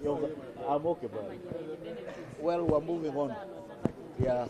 I'm okay, brother. Well, we're moving on. Yeah.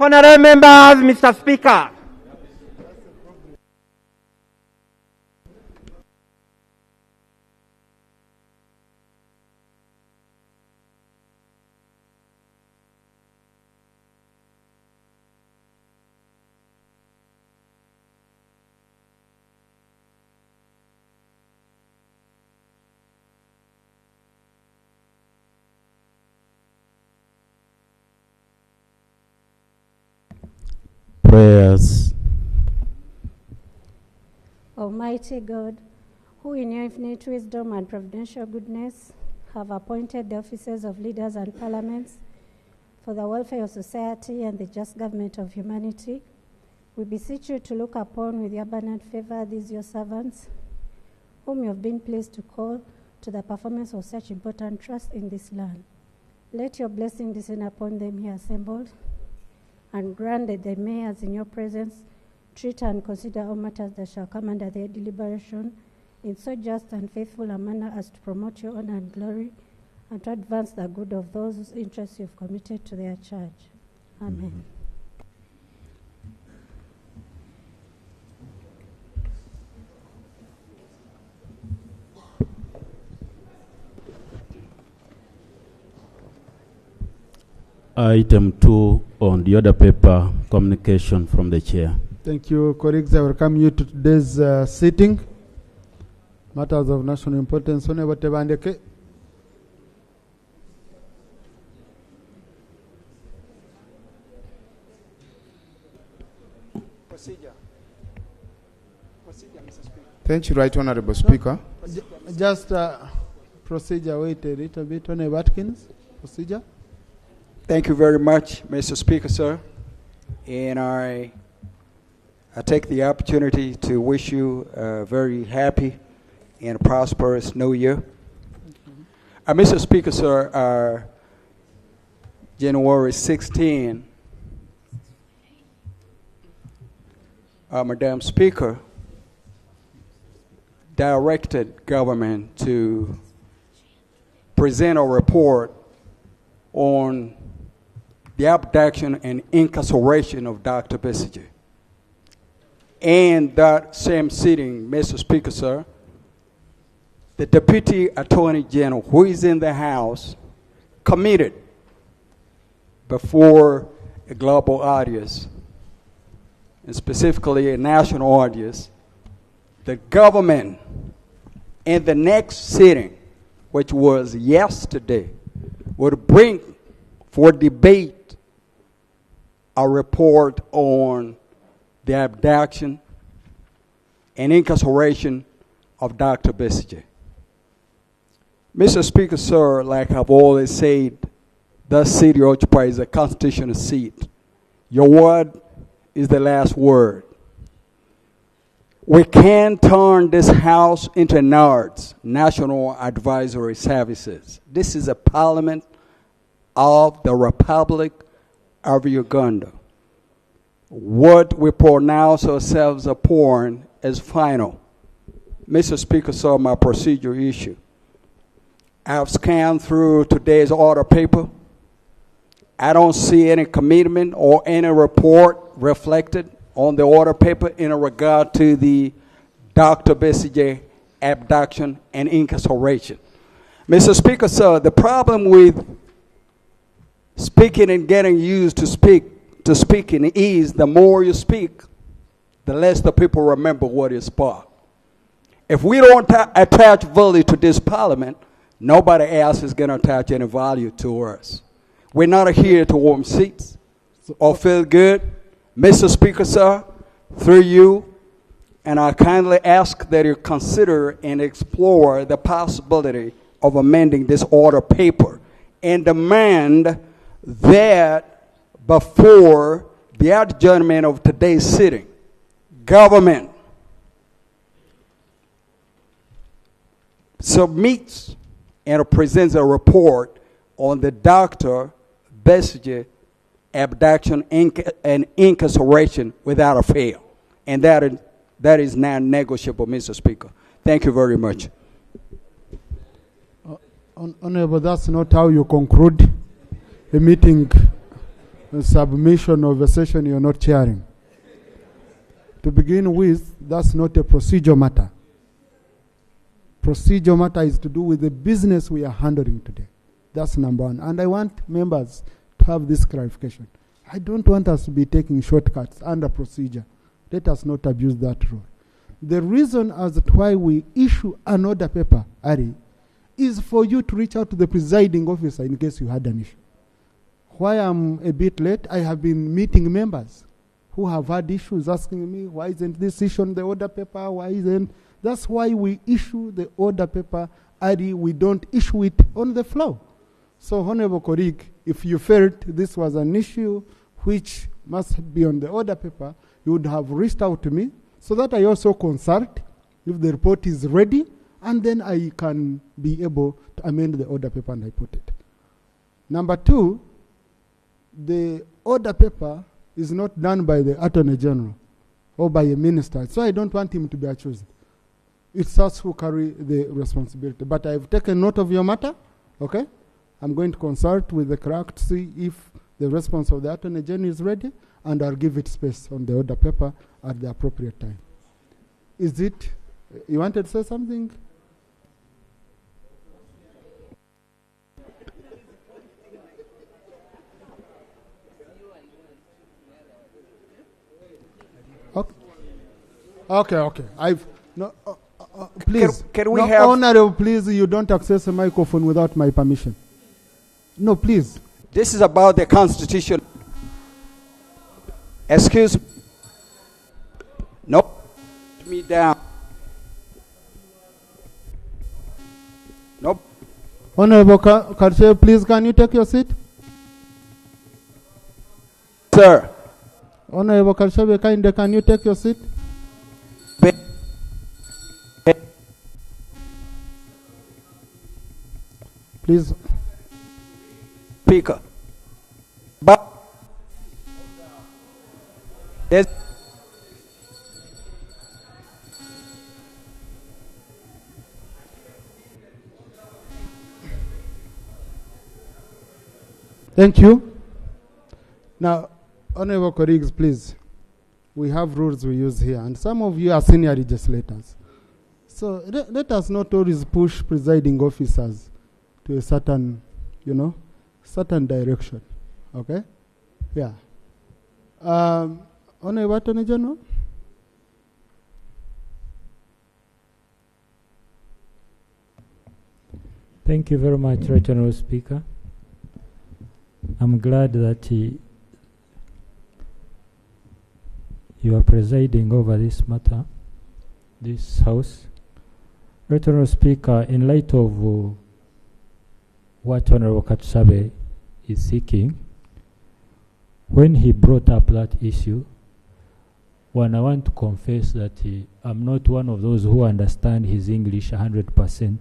Honourable members, Mr. Speaker. Prayers. Almighty God, who in your infinite wisdom and providential goodness have appointed the offices of leaders and parliaments for the welfare of society and the just government of humanity, we beseech you to look upon with your abundant favor these your servants, whom you have been pleased to call to the performance of such important trust in this land. Let your blessing descend upon them here assembled, and grant that they may, as in your presence, treat and consider all matters that shall come under their deliberation in so just and faithful a manner as to promote your honor and glory, and to advance the good of those whose interests you have committed to their charge. Amen. Item 2 on the other paper, communication from the chair. Thank you, colleagues. I welcome you to today's sitting. Matters of national importance. Procedure. Procedure, Mr. Speaker. Thank you, Right Honorable Speaker. Just procedure, wait a little bit. Honorable Watkins, procedure. Thank you very much, Mr. Speaker, sir. And I take the opportunity to wish you a very happy and prosperous New Year. Mr. Speaker, sir, January 16, Madam Speaker directed government to present a report on the abduction and incarceration of Dr. Besigye. And that same sitting, Mr. Speaker, sir, the Deputy Attorney General, who is in the House, committed before a global audience, and specifically a national audience, the government in the next sitting, which was yesterday, would bring for debate a report on the abduction and incarceration of Dr. Besigye. Mr. Speaker, sir, like I've always said, the city occupies a constitutional seat. Your word is the last word. We can't turn this house into NARDS, National Advisory Services. This is a parliament of the Republic of Uganda. What we pronounce ourselves upon is final. Mr. Speaker, sir, my procedure issue. I've scanned through today's order paper. I don't see any commitment or any report reflected on the order paper in regard to the Dr. Besigye abduction and incarceration. Mr. Speaker, sir, the problem with speaking and getting used to speaking is the more you speak, the less the people remember what is spoke. If we don't attach value to this parliament, nobody else is going to attach any value to us. We're not here to warm seats or feel good. Mr. Speaker, sir, through you, and I kindly ask that you consider and explore the possibility of amending this order paper and demand that before the adjournment of today's sitting, government submits and presents a report on the Dr. Besigye abduction and incarceration without a fail. And that is non-negotiable, Mr. Speaker. Thank you very much. Honorable, that's not how you conclude a meeting. submission of a session you're not chairing. To begin with, that's not a procedure matter. Procedure matter is to do with the business we are handling today. That's number one. And I want members to have this clarification. I don't want us to be taking shortcuts under procedure. Let us not abuse that rule. The reason as to why we issue an order paper, Ari, is for you to reach out to the presiding officer in case you had an issue. Why I'm a bit late, I have been meeting members who have had issues asking me, why isn't this issue on the order paper? Why isn't? That's why we issue the order paper, Ari. We don't issue it on the floor. So, Honorable colleague, if you felt this was an issue which must be on the order paper, you would have reached out to me so that I also consult if the report is ready, and then I can be able to amend the order paper and I put it. Number two, the order paper is not done by the Attorney General or by a minister, so I don't want him to be accused. It's us who carry the responsibility. But I've taken note of your matter, okay? I'm going to consult with the clerk to see if the response of the Attorney General is ready, and I'll give it space on the order paper at the appropriate time. Is it, you wanted to say something? Okay. I've no. Please, can we no, have Honorable, please, you don't access a microphone without my permission. No, please. This is about the Constitution. Excuse me. No. Put me down. Nope. Honorable Karshe, please, can you take your seat? Sir. Honorable Karshe, can you take your seat? Please. Speaker. But yes. Thank you. Now, honorable colleagues, please. We have rules we use here, and some of you are senior legislators. So let us not always push presiding officers to a certain, certain direction. Okay? Yeah. Honorable Attorney General? Thank you very much, Right Honorable Speaker. I'm glad that you are presiding over this matter, this House. Right Honorable Speaker, in light of what Honorable Katsabe is seeking, when he brought up that issue, I want to confess that I'm not one of those who understand his English 100%.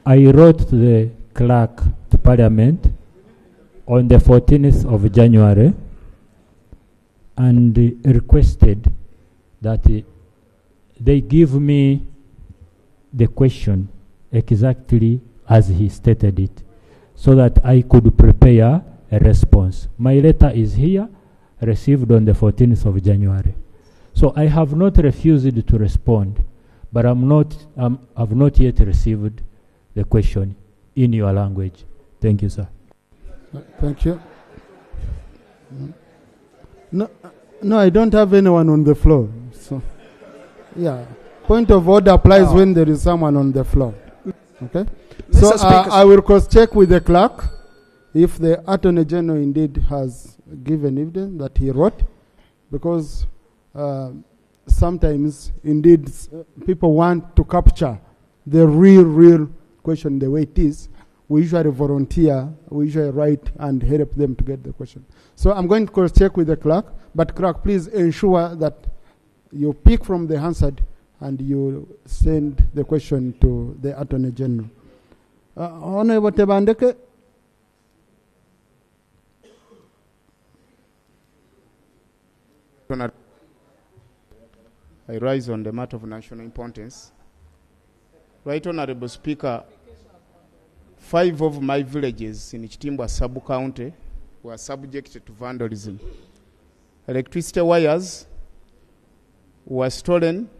I wrote to the clerk to Parliament on the 14th of January and requested that they give me the question exactly as he stated it, so that I could prepare a response. My letter is here, received on the 14th of January. So I have not refused to respond, but I've not yet received the question in your language. Thank you, sir. Thank you. No, I don't have anyone on the floor. So, yeah. Point of order applies when there is someone on the floor. Okay? So I will cross-check with the clerk if the Attorney General indeed has given evidence that he wrote, because sometimes indeed people want to capture the real question the way it is. We usually volunteer, we usually write and help them to get the question. So I'm going to cross-check with the clerk, but clerk, please ensure that you pick from the answered and you send the question to the Attorney General. Honorable Tebandeke. I rise on the matter of national importance. Right Honorable Speaker, 5 of my villages in Chitimbwa sub-county were subject to vandalism. Electricity wires were stolen.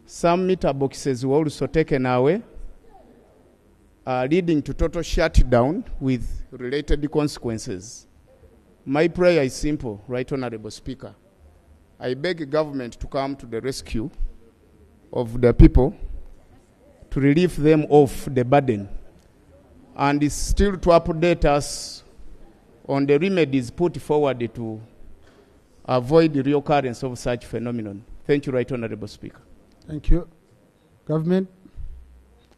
Some meter boxes were also taken away, leading to total shutdown with related consequences. My prayer is simple, Right Honorable Speaker. I beg government to come to the rescue of the people, to relieve them of the burden, and is still to update us on the remedies put forward to avoid the reoccurrence of such phenomenon. Thank you, Right Honorable Speaker. Thank you. Government.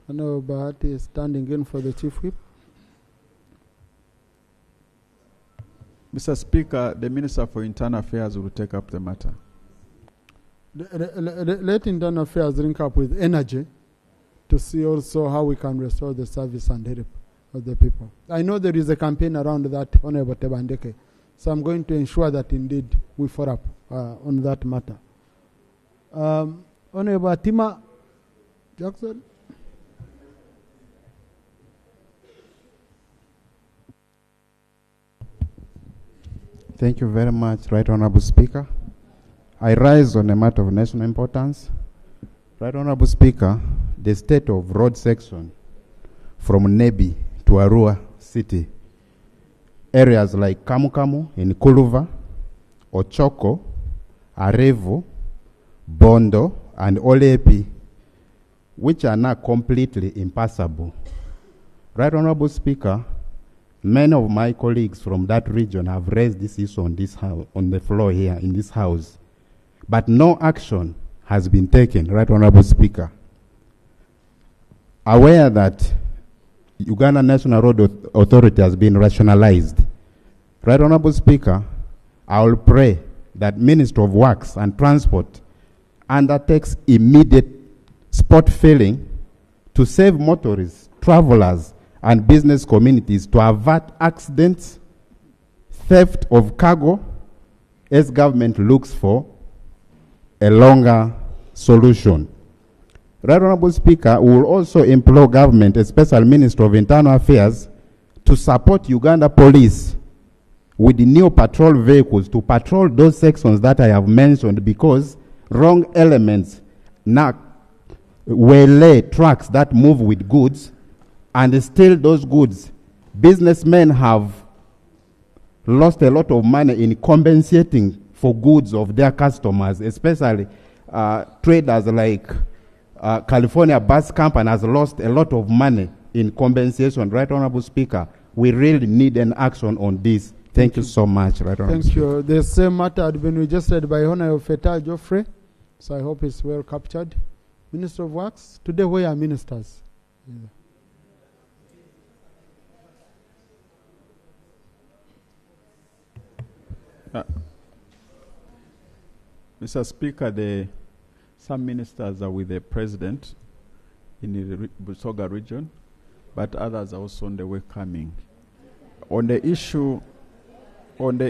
I know Bahati is standing in for the Chief Whip. Mr. Speaker, the Minister for Internal Affairs will take up the matter. Let Internal Affairs link up with Energy to see also how we can restore the service and help of the people. I know there is a campaign around that, Honorable Tebandeke, so I'm going to ensure that indeed we follow up on that matter. Honorable Atima Jackson. Thank you very much, Right Honorable Speaker. I rise on a matter of national importance. Right Honorable Speaker, the state of road section from Nebi to Arua City, areas like Kamukamu in Kuluva, Ochoko, Arevo, Bondo, and Olepi, which are now completely impassable. Right Honorable Speaker, many of my colleagues from that region have raised this issue on this house, on the floor here in this house, but no action has been taken, Right Honorable Speaker. Aware that Uganda National Road Authority has been rationalized, Right Honorable Speaker, I will pray that Minister of Works and Transport undertakes immediate spot filling to save motorists, travelers, and business communities to avert accidents, theft of cargo, as government looks for a longer solution. Right Honorable Speaker, we will also implore government, especially Minister of Internal Affairs, to support Uganda Police with the new patrol vehicles to patrol those sections that I have mentioned, because wrong elements now waylay trucks that move with goods and steal those goods. Businessmen have lost a lot of money in compensating for goods of their customers, especially traders like California Bus Company has lost a lot of money in compensation. Right Honorable Speaker, we really need an action on this. Thank you so much, Right Honorable Thank Speaker. you. The same matter had been registered by Honorable Feta Joffrey, so I hope it's well captured. Minister of Works, today where are ministers? Yeah. Mr. Speaker, some ministers are with the President in the Busoga region, but others are also on the way coming. On the issue of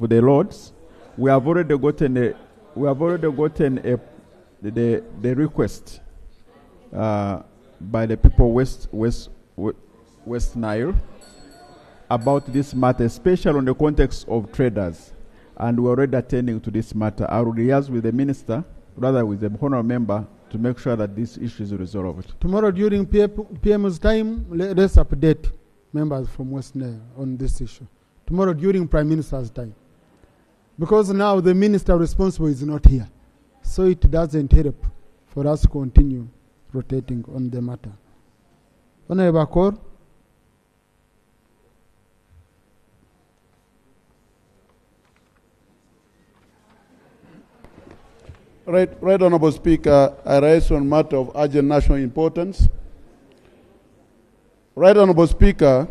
the roads, we have already gotten the request by the people West Nile about this matter, especially on the context of traders, and we're already attending to this matter. I will liaise with the minister, rather with the honourable member, to make sure that this issue is resolved. Tomorrow during PM's time, let's update members from West Nile on this issue. Tomorrow during Prime Minister's time. Because now the minister responsible is not here. So it doesn't help for us to continue rotating on the matter. Honorable Akor. Right Honorable Speaker, I rise on matter of urgent national importance. Right Honorable Speaker,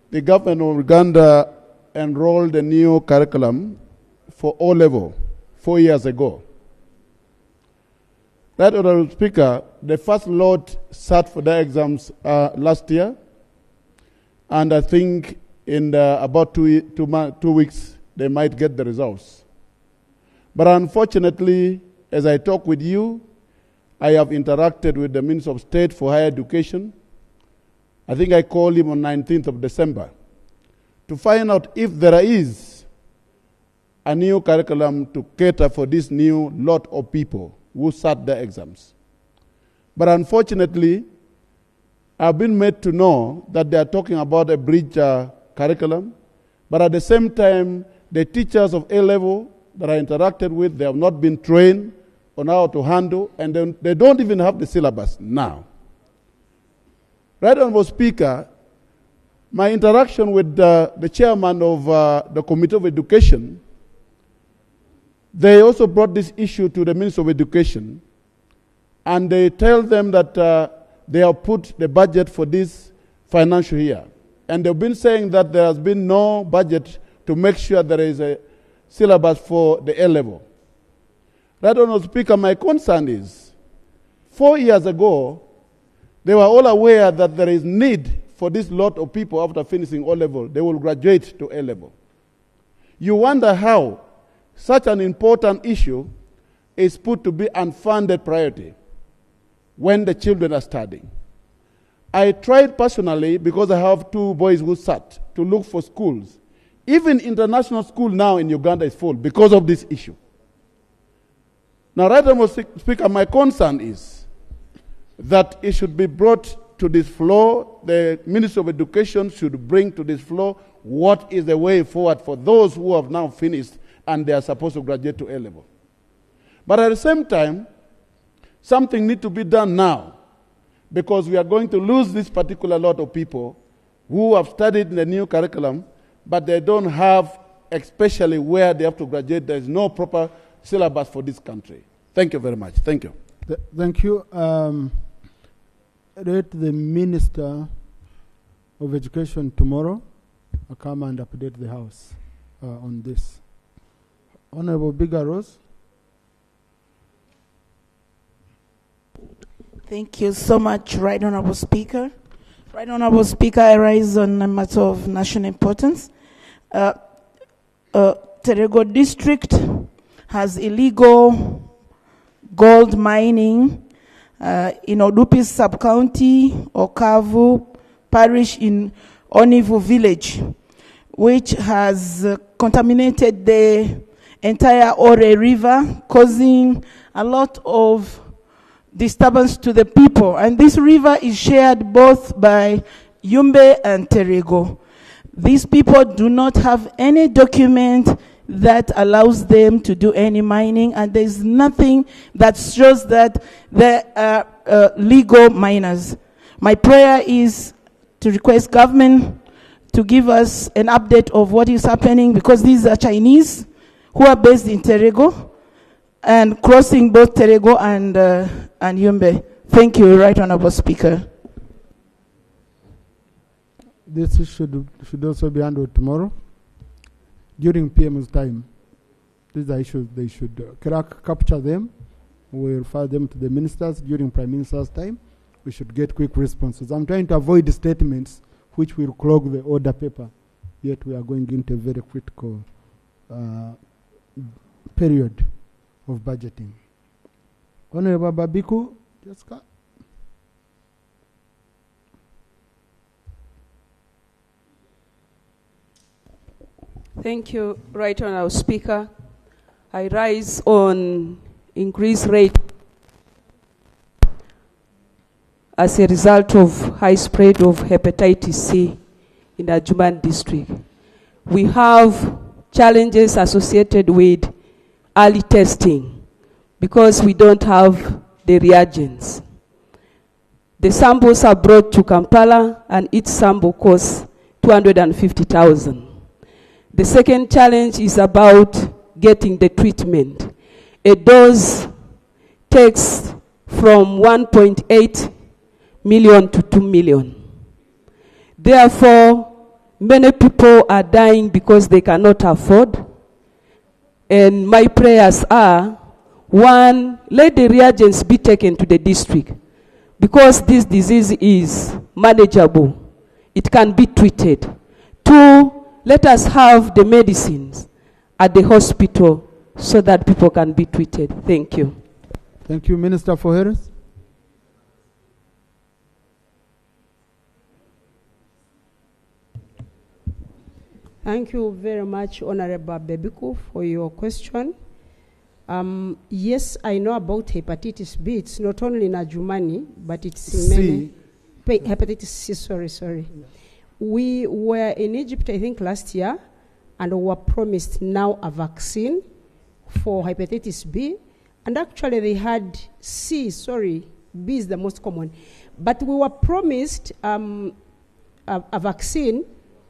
the government of Uganda enrolled a new curriculum for O-level 4 years ago. Right Honorable Speaker, the first lot sat for their exams last year, and I think in about 2 weeks they might get the results. But unfortunately, as I talk with you, I have interacted with the Minister of State for Higher Education. I think I called him on 19th of December to find out if there is a new curriculum to cater for this new lot of people who sat their exams. But unfortunately, I've been made to know that they are talking about a bridge curriculum, but at the same time, the teachers of A-level that I interacted with, they have not been trained on how to handle, and they don't even have the syllabus now. Right, Honorable Speaker, my interaction with the chairman of the Committee of Education, they also brought this issue to the Minister of Education, and they tell them that they have put the budget for this financial year. And they've been saying that there has been no budget to make sure there is a syllabus for the A-level. Right, Honorable Speaker, my concern is, 4 years ago, they were all aware that there is need for this lot of people after finishing O-level. They will graduate to A-level. You wonder how such an important issue is put to be unfunded priority when the children are studying. I tried personally, because I have 2 boys who sat, to look for schools. Even international school now in Uganda is full because of this issue. Now, right, Honorable Speaker, my concern is that it should be brought to this floor. The Minister of Education should bring to this floor what is the way forward for those who have now finished and they are supposed to graduate to A-level. But at the same time, something needs to be done now, because we are going to lose this particular lot of people who have studied in the new curriculum, but they don't have, especially where they have to graduate, there is no proper syllabus for this country. Thank you very much. Thank you. Thank you. Let the Minister of Education tomorrow come and update the House on this. Honorable Bigaros. Thank you so much, Right Honorable Speaker. Right Honorable Speaker, I rise on a matter of national importance. Terego District has illegal gold mining in Odupis Sub-County, Okavu Parish in Onivu Village, which has contaminated the entire Ore River, causing a lot of disturbance to the people. And this river is shared both by Yumbe and Terego. These people do not have any document that allows them to do any mining, and there's nothing that shows that they are legal miners. My prayer is to request government to give us an update of what is happening, because these are Chinese who are based in Terego and crossing both Terego and Yumbe. Thank you, Right Honorable Speaker. This should also be handled tomorrow during PM's time. These are issues they should capture them. We refer them to the ministers during Prime Minister's time. We should get quick responses. I'm trying to avoid statements which will clog the order paper, yet we are going into a very critical period of budgeting. Honorable Babiku, Jessica. Thank you, Right Honorable Speaker. I rise on increased rate as a result of high spread of hepatitis C in the Ajuman district. We have challenges associated with early testing because we don't have the reagents. The samples are brought to Kampala, and each sample costs 250,000. The second challenge is about getting the treatment. A dose takes from 1.8 million to 2 million. Therefore, many people are dying because they cannot afford. And my prayers are, one, let the reagents be taken to the district, because this disease is manageable. It can be treated. Two, let us have the medicines at the hospital so that people can be treated. Thank you. Thank you. Minister for Health. Thank you very much, Honorable Bebiku, for your question. Yes, I know about hepatitis B. It's not only in Adjumani, but it's in many. Hepatitis C, sorry. We were in Egypt, I think, last year, and we were promised now a vaccine for hepatitis B. And actually, they had B is the most common. But we were promised a vaccine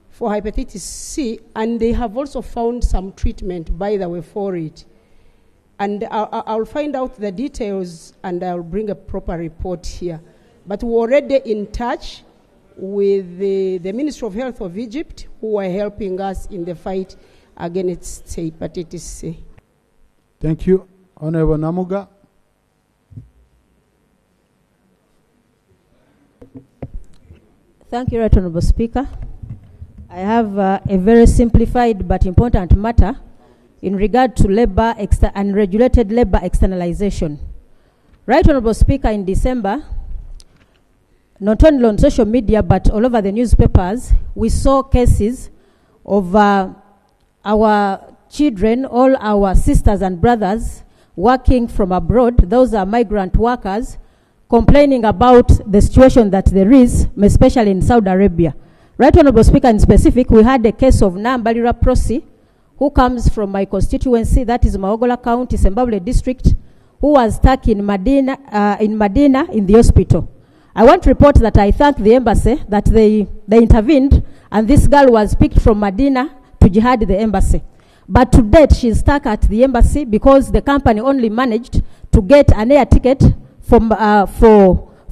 for hepatitis C, and they have also found some treatment, by the way, for it. And I'll find out the details, and I'll bring a proper report here. But we're already in touch with the Ministry of Health of Egypt, who are helping us in the fight against hepatitis C. Thank you. Honorable Namuga. Thank you, Right Honorable Speaker. I have a very simplified but important matter in regard to labor unregulated labor externalization. Right Honorable Speaker, in December, not only on social media but all over the newspapers, we saw cases of our children, all our sisters and brothers working from abroad, those are migrant workers, complaining about the situation that there is, especially in Saudi Arabia. Right Honorable Speaker, in specific, we had a case of Nambalira Prosi, who comes from my constituency, that is Maogola County, Sembabule District, who was stuck in Medina in the hospital. I want to report that I thank the embassy that they intervened, and this girl was picked from Medina to jihad the embassy. But to date, she's stuck at the embassy because the company only managed to get an air ticket for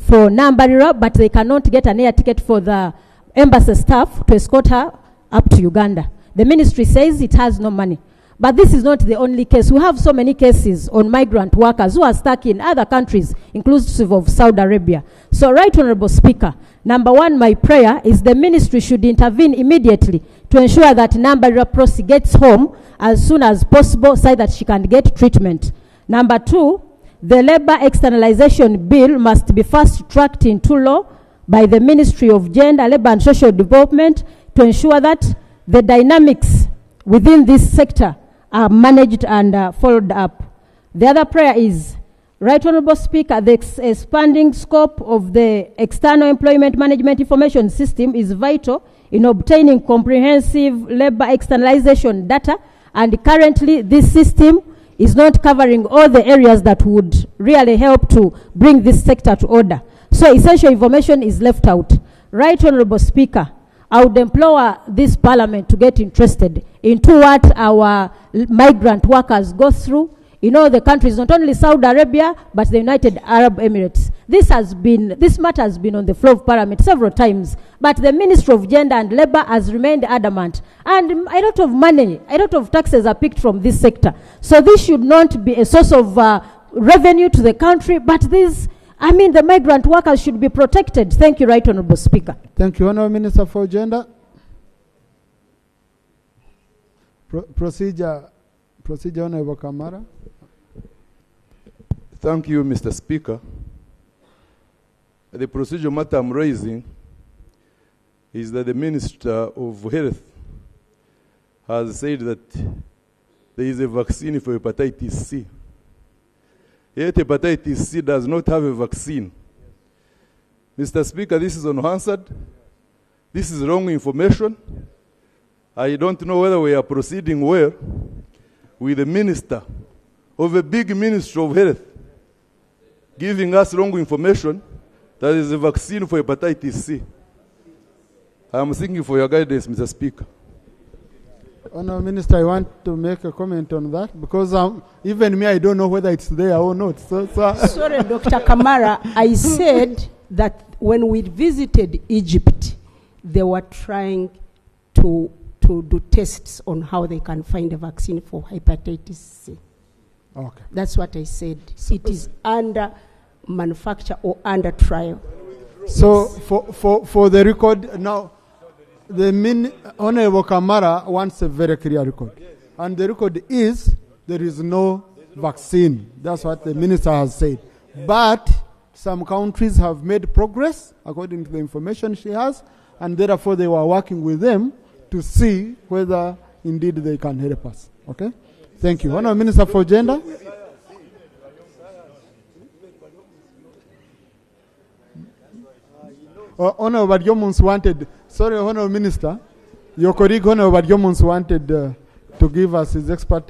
Nambalira, but they cannot get an air ticket for the embassy staff to escort her up to Uganda. The ministry says it has no money. But this is not the only case. We have so many cases on migrant workers who are stuck in other countries, inclusive of Saudi Arabia. So, Right Honorable Speaker, number one, my prayer is the ministry should intervene immediately to ensure that Nambalira Prosi gets home as soon as possible so that she can get treatment. Number two, the labor externalization bill must be fast-tracked into law by the Ministry of Gender, Labor and Social Development to ensure that the dynamics within this sector are managed and followed up. The other prayer is, Right Honorable Speaker, the expanding scope of the External Employment Management Information System is vital in obtaining comprehensive labor externalization data, and currently this system is not covering all the areas that would really help to bring this sector to order. So essential information is left out. Right Honorable Speaker, I would implore this parliament to get interested into what our migrant workers go through in all the countries, not only Saudi Arabia, but the United Arab Emirates. This matter has been on the floor of parliament several times, but the Ministry of Gender and Labor has remained adamant. And a lot of money, a lot of taxes are picked from this sector. So this should not be a source of revenue to the country, but the migrant workers should be protected. Thank you, Right Honorable Speaker. Thank you, Honorable Minister for Gender. Procedure, Honorable Kamara. Thank you, Mr. Speaker. The procedure matter I'm raising is that the Minister of Health has said that there is a vaccine for hepatitis C. Yet hepatitis C does not have a vaccine. Mr. Speaker, this is unanswered. This is wrong information. I don't know whether we are proceeding well with the Minister of a big Ministry of Health giving us wrong information that is a vaccine for hepatitis C. I am thanking for your guidance, Mr. Speaker. Honourable Minister, I want to make a comment on that because even me, I don't know whether it's there or not. So. Sorry, Dr. Kamara, I said that when we visited Egypt, they were trying to do tests on how they can find a vaccine for hepatitis C. Okay. That's what I said. It is under manufacture or under trial. So for the record, now, Honorable Kamara wants a very clear record. And the record is there is no vaccine. That's what the minister has said. But some countries have made progress, according to the information she has, and therefore they were working with them to see whether indeed they can help us. Okay? Thank you. Honourable Minister for Gender. Honourable Badiomuns wanted, sorry, Honourable Minister, your colleague Honourable Badiomuns wanted to give us his expert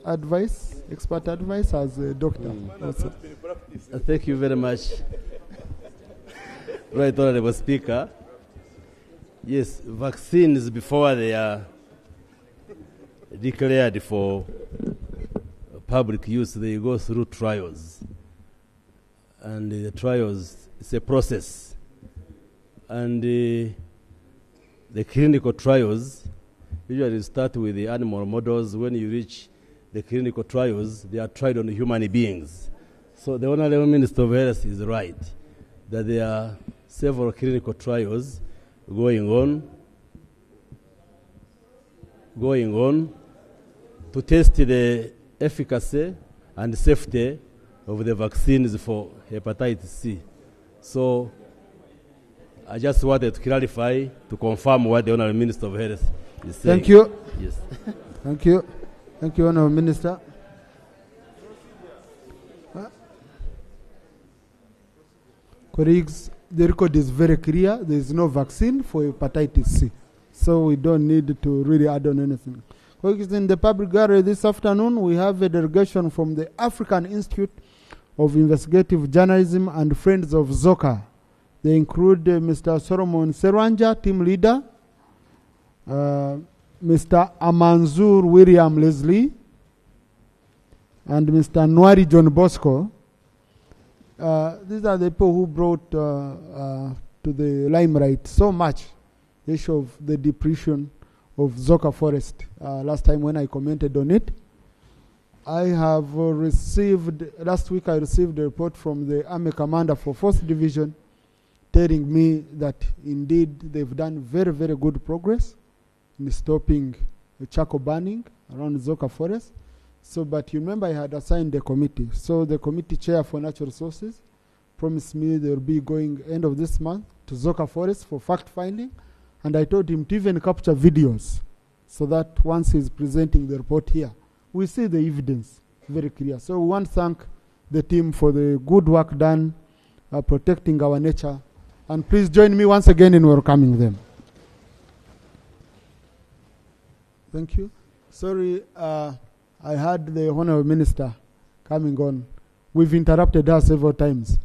advice as a doctor. Thank you very much. Right, Honourable Speaker. Yes, vaccines, before they are declared for public use, they go through trials. And the trials, it's a process. And the clinical trials usually start with the animal models. When you reach the clinical trials, they are tried on human beings. So the Honourable Minister of Health is right that there are several clinical trials going on to test the efficacy and safety of the vaccines for hepatitis C. So I just wanted to clarify, to confirm what the Honourable Minister of Health is saying. Thank you. Yes. Thank you. Thank you, Honourable Minister. Colleagues, the record is very clear. There is no vaccine for hepatitis C. So we don't need to really add on anything. Colleagues, in the public gallery this afternoon, we have a delegation from the African Institute of Investigative Journalism and Friends of Zoka. They include Mr. Solomon Serwanja, team leader, Mr. Amanzur William Leslie, and Mr. Nwari John Bosco. These are the people who brought to the limelight so much the issue of the depletion of Zoka forest. Last time when I commented on it, I have last week I received a report from the Army Commander for 4th Division telling me that indeed they've done very, very good progress in stopping the charcoal burning around Zoka forest. So, but you remember I had assigned a committee. So the committee chair for natural resources promised me they'll be going end of this month to Zoka forest for fact finding. And I told him to even capture videos so that once he's presenting the report here, we see the evidence very clear. So we want to thank the team for the good work done protecting our nature. And please join me once again in welcoming them. Thank you. Sorry, I had the Honourable Minister coming on. We've interrupted her several times.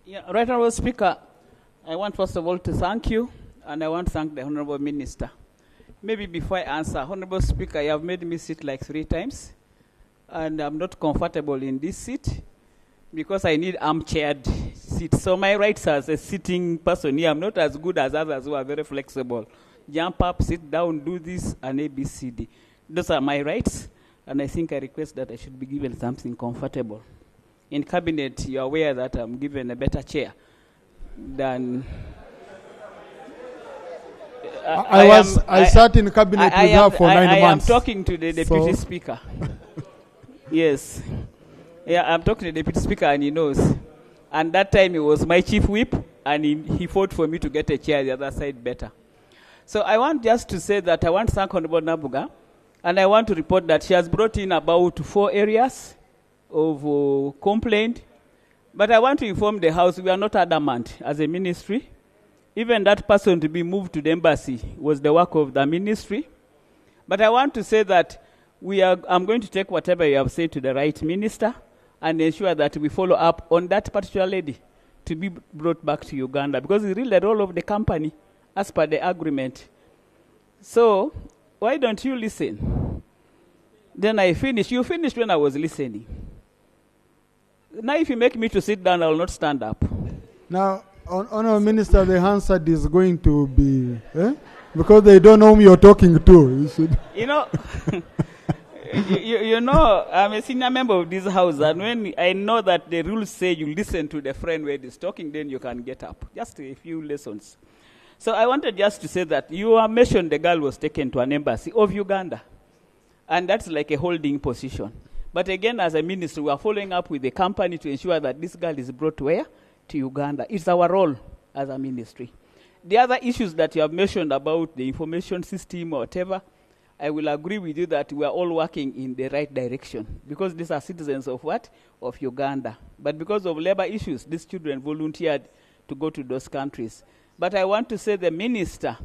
Yeah, Right Honourable Speaker, I want first of all to thank you, and I want to thank the Honourable Minister. Maybe before I answer, Honourable Speaker, you have made me sit like 3 times, and I'm not comfortable in this seat because I need armchaired seat. So my rights as a sitting person here, I'm not as good as others who are very flexible. Jump up, sit down, do this, and ABCD. Those are my rights, and I think I request that I should be given something comfortable. In cabinet, you're aware that I'm given a better chair than... I sat in cabinet with her for 9 months. I am talking to the Deputy Speaker. Yes. Yeah, I'm talking to the Deputy Speaker and he knows. And that time he was my chief whip and he fought for me to get a chair the other side better. So I want just to say that I want to thank Honorable Nabuga, and I want to report that she has brought in about 4 areas of complaint. But I want to inform the House we are not adamant as a ministry. Even that person to be moved to the embassy was the work of the ministry. But I want to say that I'm going to take whatever you have said to the right minister and ensure that we follow up on that particular lady to be brought back to Uganda, because it's really the role of the company as per the agreement. So why don't you listen? Then I finish. You finished when I was listening. Now if you make me to sit down, I will not stand up. Now, Honourable Minister, the answer is going to be, because they don't know whom you're talking to. You know, you know, I'm a senior member of this house, and when I know that the rules say you listen to the friend where he's talking, then you can get up. Just a few lessons. So I wanted just to say that you have mentioned the girl was taken to an embassy of Uganda. And that's like a holding position. But again, as a ministry, we are following up with the company to ensure that this girl is brought to where? To Uganda. It's our role as a ministry. The other issues that you have mentioned about the information system or whatever, I will agree with you that we are all working in the right direction. Because these are citizens of what? Of Uganda. But because of labor issues, these children volunteered to go to those countries. But I want to say the minister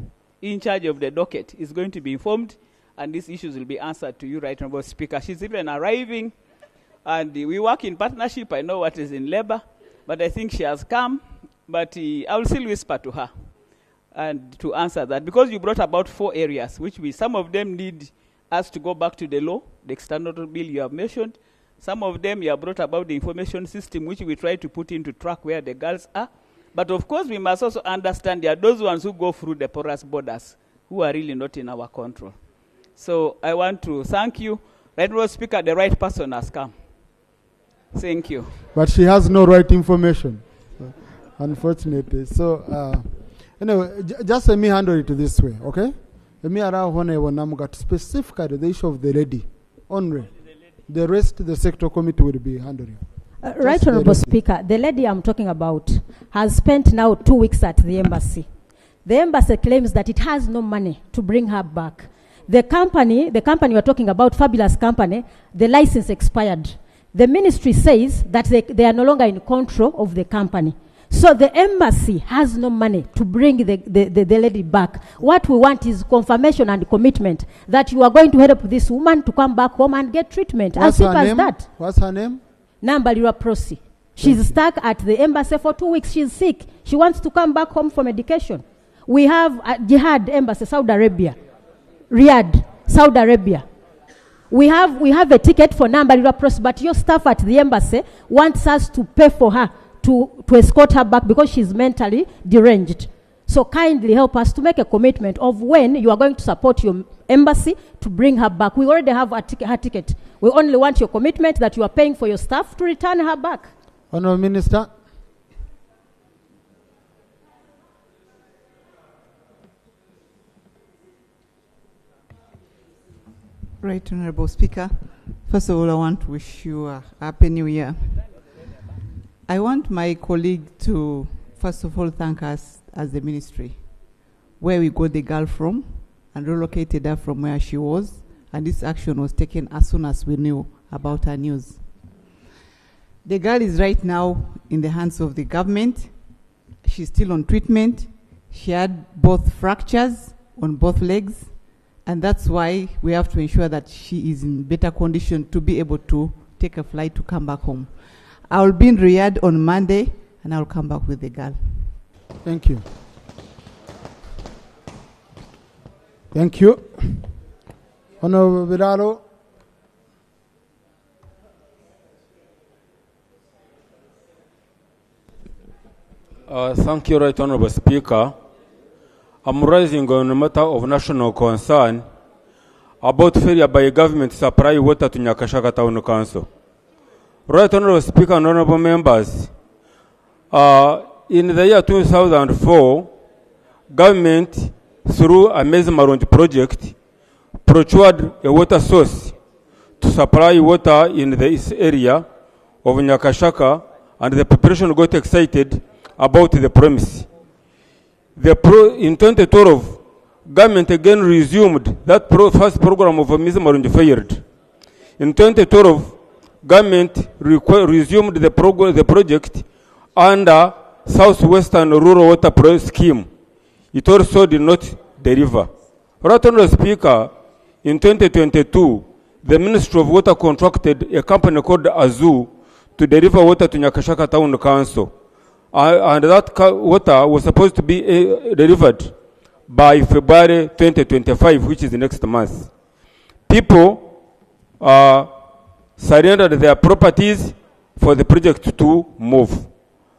in charge of the docket is going to be informed, and these issues will be answered to you, Right Honourable Speaker. She's even arriving, and we work in partnership. I know what is in labor, but I think she has come. But I will still whisper to her and to answer that, because you brought about 4 areas, which some of them need us to go back to the law, the external bill you have mentioned. Some of them you have brought about the information system, which we try to put into track where the girls are. But of course, we must also understand there are those ones who go through the porous borders who are really not in our control. So I want to thank you. Right Honourable Speaker, the right person has come. Thank you. But she has no right information, unfortunately. So, anyway, just let me handle it this way, okay? Let me allow Honorable specifically the issue of the lady only. The rest, the sector committee will be handling. Right Honourable Speaker, the lady I'm talking about has spent now 2 weeks at the embassy. The embassy claims that it has no money to bring her back. The company we're talking about, Fabulous Company, the license expired. The ministry says that they are no longer in control of the company. So the embassy has no money to bring the lady back. What we want is confirmation and commitment that you are going to help this woman to come back home and get treatment. What's as simple her as name? that. What's her name? Nambalira Prosi. She's stuck at the embassy for 2 weeks. She's sick. She wants to come back home for medication. We have Jihad Embassy, Saudi Arabia. Riyadh, Saudi Arabia. We have a ticket for Nambalira Prosi, but your staff at the embassy wants us to pay for her to escort her back because she's mentally deranged. So kindly help us to make a commitment of when you are going to support your embassy to bring her back. We already have her ticket. We only want your commitment that you are paying for your staff to return her back. Honourable Minister. Right Honourable Speaker, first of all, I want to wish you a Happy New Year. I want my colleague to, first of all, thank us as the ministry, where we got the girl from and relocated her from where she was, and this action was taken as soon as we knew about her news. The girl is right now in the hands of the government. She's still on treatment. She had both fractures on both legs, and that's why we have to ensure that she is in better condition to be able to take a flight to come back home. I will be in Riyadh on Monday, and I will come back with the girl. Thank you. Thank you. Honourable Biralo. Thank you, Right Honourable Speaker. I'm raising on a matter of national concern about failure by government to supply water to Nyakashaka Town Council. Right Honourable Speaker and honourable members, in the year 2004, government, through a Mezimarunji project, procured a water source to supply water in this area of Nyakashaka, and the population got excited about the promise. In 2012, government again resumed that first program of Mezimarunji failed. In 2012, government resumed the project under Southwestern Rural Water Scheme. It also did not deliver. Right Honourable Speaker, in 2022, the Ministry of Water contracted a company called Azu to deliver water to Nyakashaka Town Council. And that water was supposed to be delivered by February 2025, which is next month. People surrendered their properties for the project to move.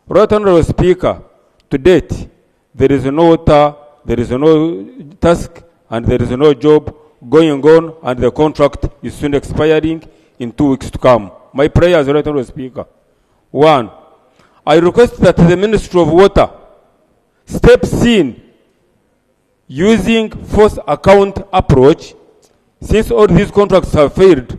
Right Honourable Speaker, to date, there is no water, there is no task, and there is no job going on, and the contract is soon expiring in 2 weeks to come. My prayer is, Right Honourable Speaker. 1, I request that the Ministry of Water steps in using forced account approach, since all these contracts have failed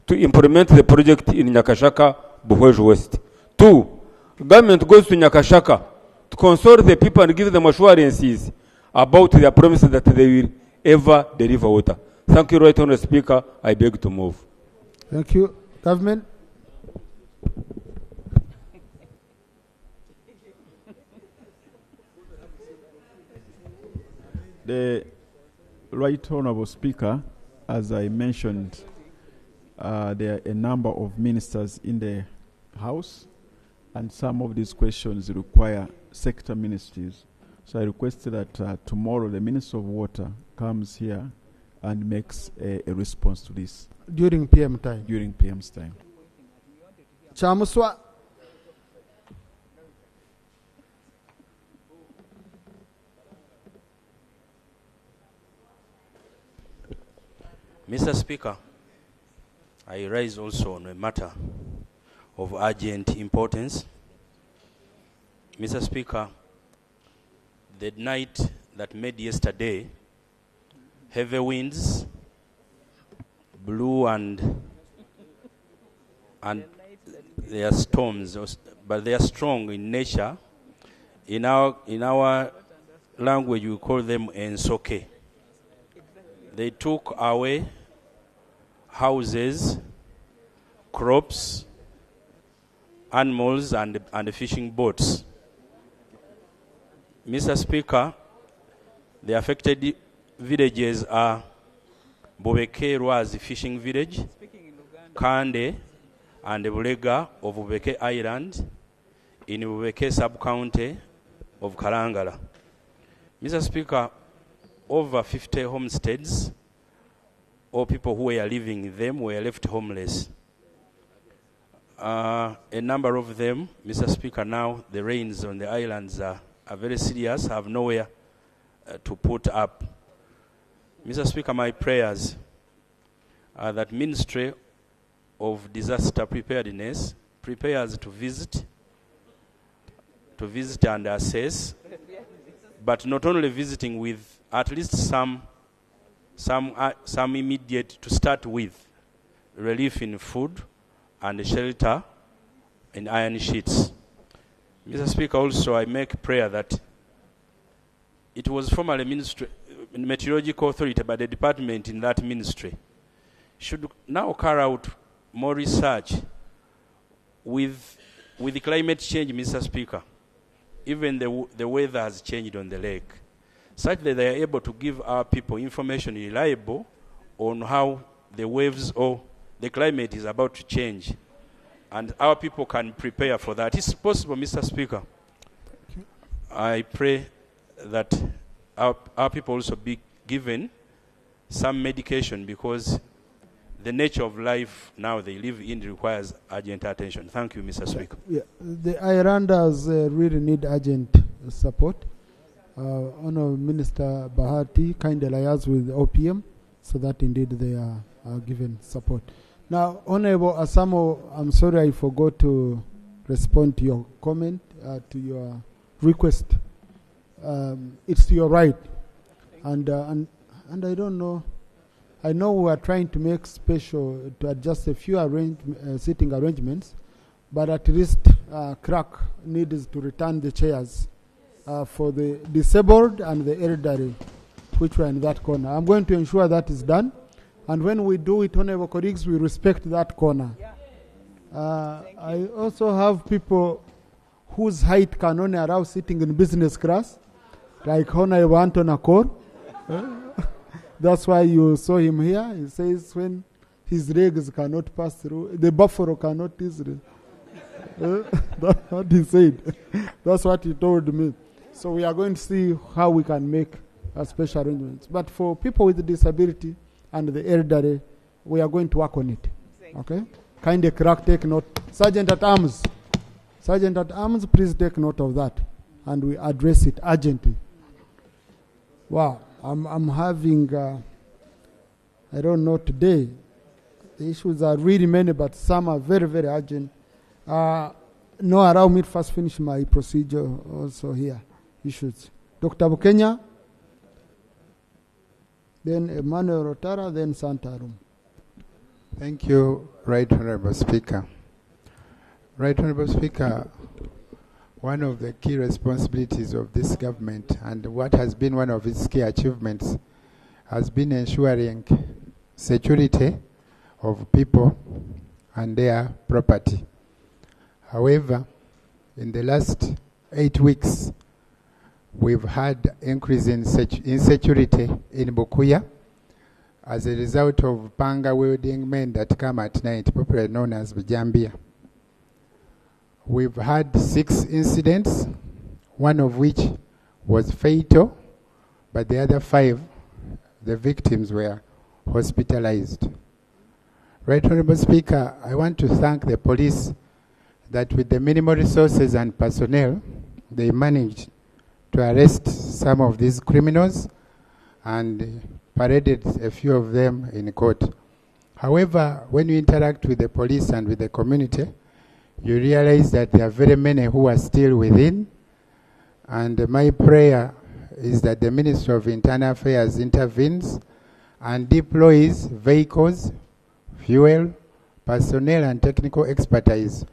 to implement the project in Nyakashaka, Buhweju West. 2, government goes to Nyakashaka to consult the people and give them assurances about their promises that they will ever deliver water. Thank you, Right Honourable Speaker. I beg to move. Thank you. Government. The Right Honourable Speaker, as I mentioned, there are a number of ministers in the House, and some of these questions require sector ministries. So I request that tomorrow the Minister of Water comes here and makes a response to this. During PM time? During PM's time. Chamuswa. Mr. Speaker, I rise also on a matter of urgent importance. Mr. Speaker, the night that made yesterday, heavy winds blew and they are storms, but they are strong in nature. In our language, we call them ensoke. They took away houses, crops, animals, and fishing boats. Mr. Speaker, the affected villages are Bobeke Rwazi Fishing Village, Kande, and Bulega of Bobeke Island in Bobeke sub-county of Kalangala. Mr. Speaker, over 50 homesteads, or people who were living in them, were left homeless. A number of them, Mr. Speaker, now the rains on the islands are very serious, have nowhere to put up. Mr. Speaker, my prayers are that Ministry of Disaster Preparedness prepares to visit and assess, but not only visiting, with at least some immediate, to start with, relief in food and shelter in iron sheets. Mr. Speaker, also I make prayer that it was formerly Meteorological Authority, but the department in that ministry should now carry out more research with the climate change, Mr. Speaker. Even the weather has changed on the lake, such that they are able to give our people information reliable on how the waves or the climate is about to change, and our people can prepare for that. It's possible, Mr. Speaker. I pray that our people also be given some medication, because the nature of life now they live in requires urgent attention. Thank you, Mr. Speaker. Yeah, the islanders really need urgent support. Honourable Minister Bahati kindly liaise with OPM so that indeed they are given support. Now, Honourable Asamo, I'm sorry I forgot to respond to your comment, to your request. It's your right, and I don't know. I know we are trying to make special to adjust a few seating arrangements, but at least Crack needs to return the chairs for the disabled and the elderly, which were in that corner. I'm going to ensure that is done, and when we do it, honourable colleagues, we respect that corner. I also have people whose height can only allow sitting in business class, like Honourable Anton Akor. That's why you saw him here. He says when his legs cannot pass through, the buffalo cannot easily. That's what he said. That's what he told me. So we are going to see how we can make special arrangements. But for people with disability and the elderly, we are going to work on it. Okay? Kindly Crack, take note. Sergeant at Arms, please take note of that, and we address it urgently. Wow. I'm having, I don't know today, the issues are really many, but some are very, very urgent. No, allow me to first finish my procedure also here. Issues. Dr. Bukenya. then Emmanuel Rotara, then Santarum. Thank you, Right Honorable Speaker. Right Honorable Speaker, one of the key responsibilities of this government and what has been one of its key achievements has been ensuring security of people and their property. However, in the last 8 weeks, we've had increase in insecurity in Bukuya as a result of panga-wielding men that come at night, popularly known as Vijambia. We've had 6 incidents, one of which was fatal, but the other 5, the victims were hospitalized. Right Honorable Speaker, I want to thank the police that with the minimal resources and personnel, they managed to arrest some of these criminals and paraded a few of them in court. However, when you interact with the police and with the community, you realize that there are very many who are still within, and my prayer is that the Ministry of Internal Affairs intervenes and deploys vehicles, fuel, personnel, and technical expertise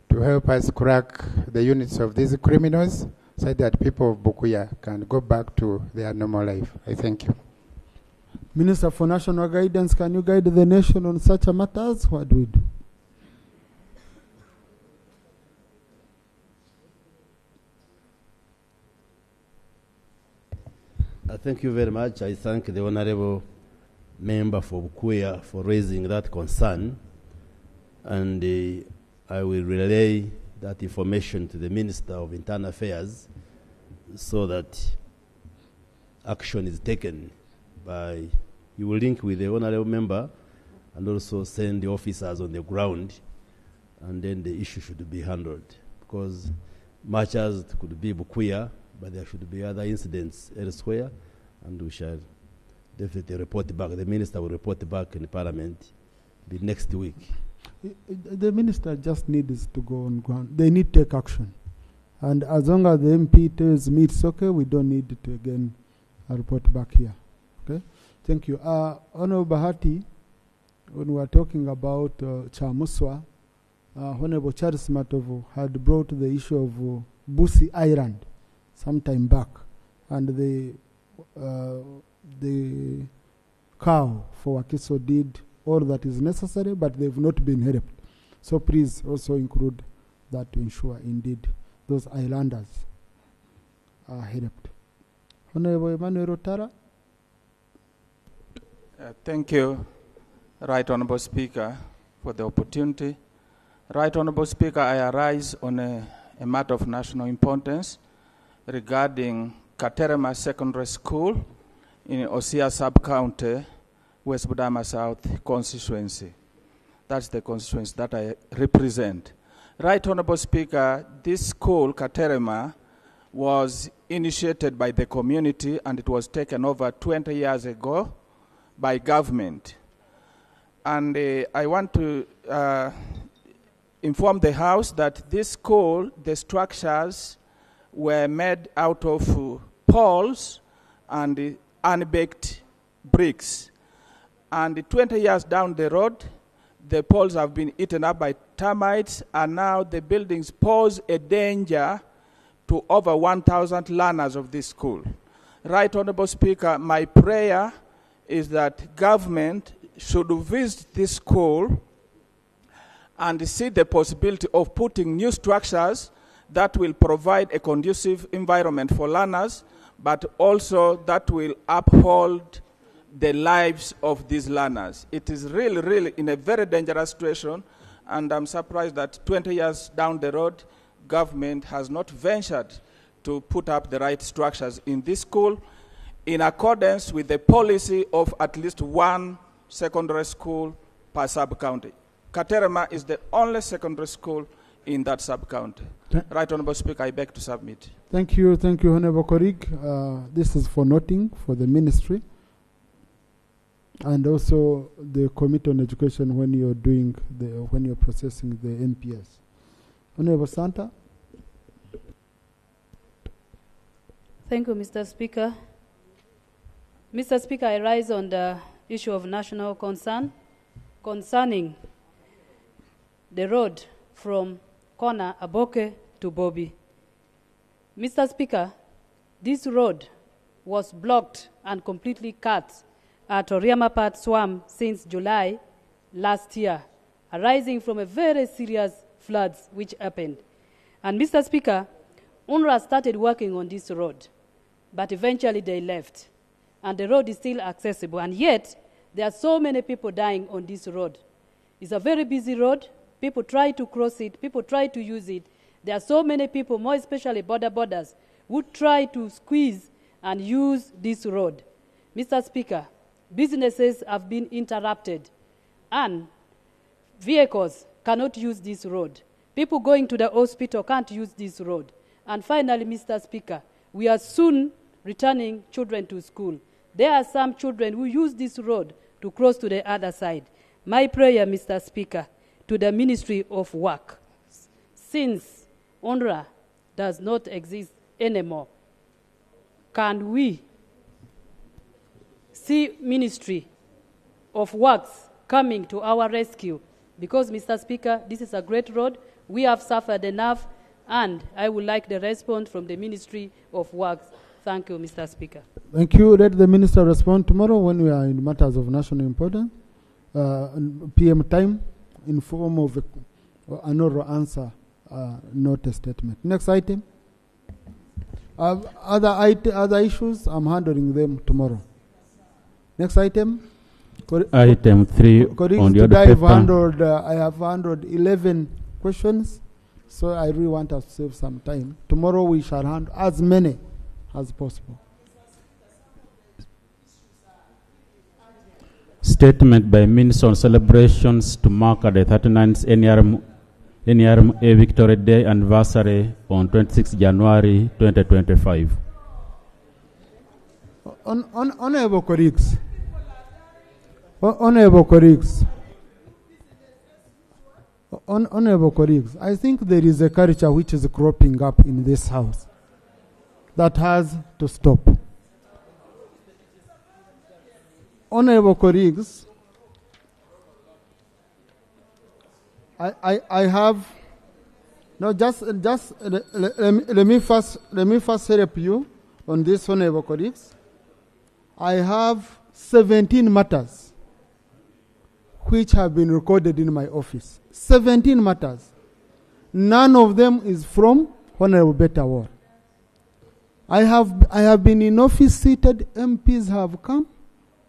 to help us crack the units of these criminals so that people of Bukuya can go back to their normal life. I thank you. Minister for National Guidance, can you guide the nation on such matters? What do we do? Thank you very much. I thank the Honorable Member for Bukuya for raising that concern, and I will relay that information to the Minister of Internal Affairs so that action is taken by, you will link with the Honorable Member and also send the officers on the ground, and then the issue should be handled, because much as it could be Bukuya, but there should be other incidents elsewhere, and we shall definitely report back. The Minister will report back in Parliament next week. The Minister just needs to go on ground. They need to take action. And as long as the MP tells me it's okay, we don't need to again report back here. Okay? Thank you. Honorable Bahati, when we were talking about Chamuswa, Honorable Charles Matovu had brought the issue of Busi Island some time back, and the cow for Wakiso did all that is necessary, but they've not been helped. So please also include that to ensure indeed those islanders are helped. Honorable Emmanuel Rotara. Thank you, Right Honorable Speaker, for the opportunity. Right Honorable Speaker, I arise on a matter of national importance regarding Katerema Secondary School in Osia Sub-County, West Budama South constituency. That's the constituency that I represent. Right Honorable Speaker, this school, Katerema, was initiated by the community, and it was taken over 20 years ago by government. And I want to inform the House that this school, the structures were made out of poles and unbaked bricks. And 20 years down the road, the poles have been eaten up by termites, and now the buildings pose a danger to over 1,000 learners of this school. Right Honorable Speaker, my prayer is that government should visit this school and see the possibility of putting new structures that will provide a conducive environment for learners, but also that will uphold the lives of these learners. It is really, really in a very dangerous situation, and I'm surprised that 20 years down the road, government has not ventured to put up the right structures in this school in accordance with the policy of at least one secondary school per sub-county. Katerema is the only secondary school in that sub-county. Right Honorable Speaker, I beg to submit. Thank you, Honorable colleague. This is for noting for the ministry and also the Committee on Education when you're doing when you're processing the MPS. Honorable Santa. Thank you, Mr. Speaker. Mr. Speaker, I rise on the issue of national concern concerning the road from corner Aboke to Bobby. Mr. Speaker, this road was blocked and completely cut at Oriamapat Swamp since July last year, arising from a very serious floods which happened. And Mr. Speaker, UNRWA started working on this road, but eventually they left. And the road is still accessible, and yet there are so many people dying on this road. It's a very busy road. People try to cross it. People try to use it. There are so many people, more especially borders, who try to squeeze and use this road. Mr. Speaker, businesses have been interrupted, and vehicles cannot use this road. People going to the hospital can't use this road. And finally, Mr. Speaker, we are soon returning children to school. There are some children who use this road to cross to the other side. My prayer, Mr. Speaker, to the Ministry of Work, since UNRWA does not exist anymore, can we see Ministry of Works coming to our rescue? Because, Mr. Speaker, this is a great road. We have suffered enough, and I would like the response from the Ministry of Works. Thank you, Mr. Speaker. Thank you. Let the Minister respond tomorrow when we are in matters of national importance, PM time, in form of an oral answer, not a statement. Next item. Other issues, I'm handling them tomorrow. Next item. Item 3 on the other paper. I have handled 11 questions, so I really want us to save some time. Tomorrow we shall handle as many as possible. Statement by Minister on celebrations to mark the 39th NRMA Victory Day anniversary on 26 January 2025. Honorable colleagues, Honorable colleagues, I think there is a culture which is cropping up in this house that has to stop. Honorable colleagues, I have no let me first help you on this, honorable colleagues. I have 17 matters which have been recorded in my office. 17 matters. None of them is from Honorable Abattoir. I have been in office seated, MPs have come,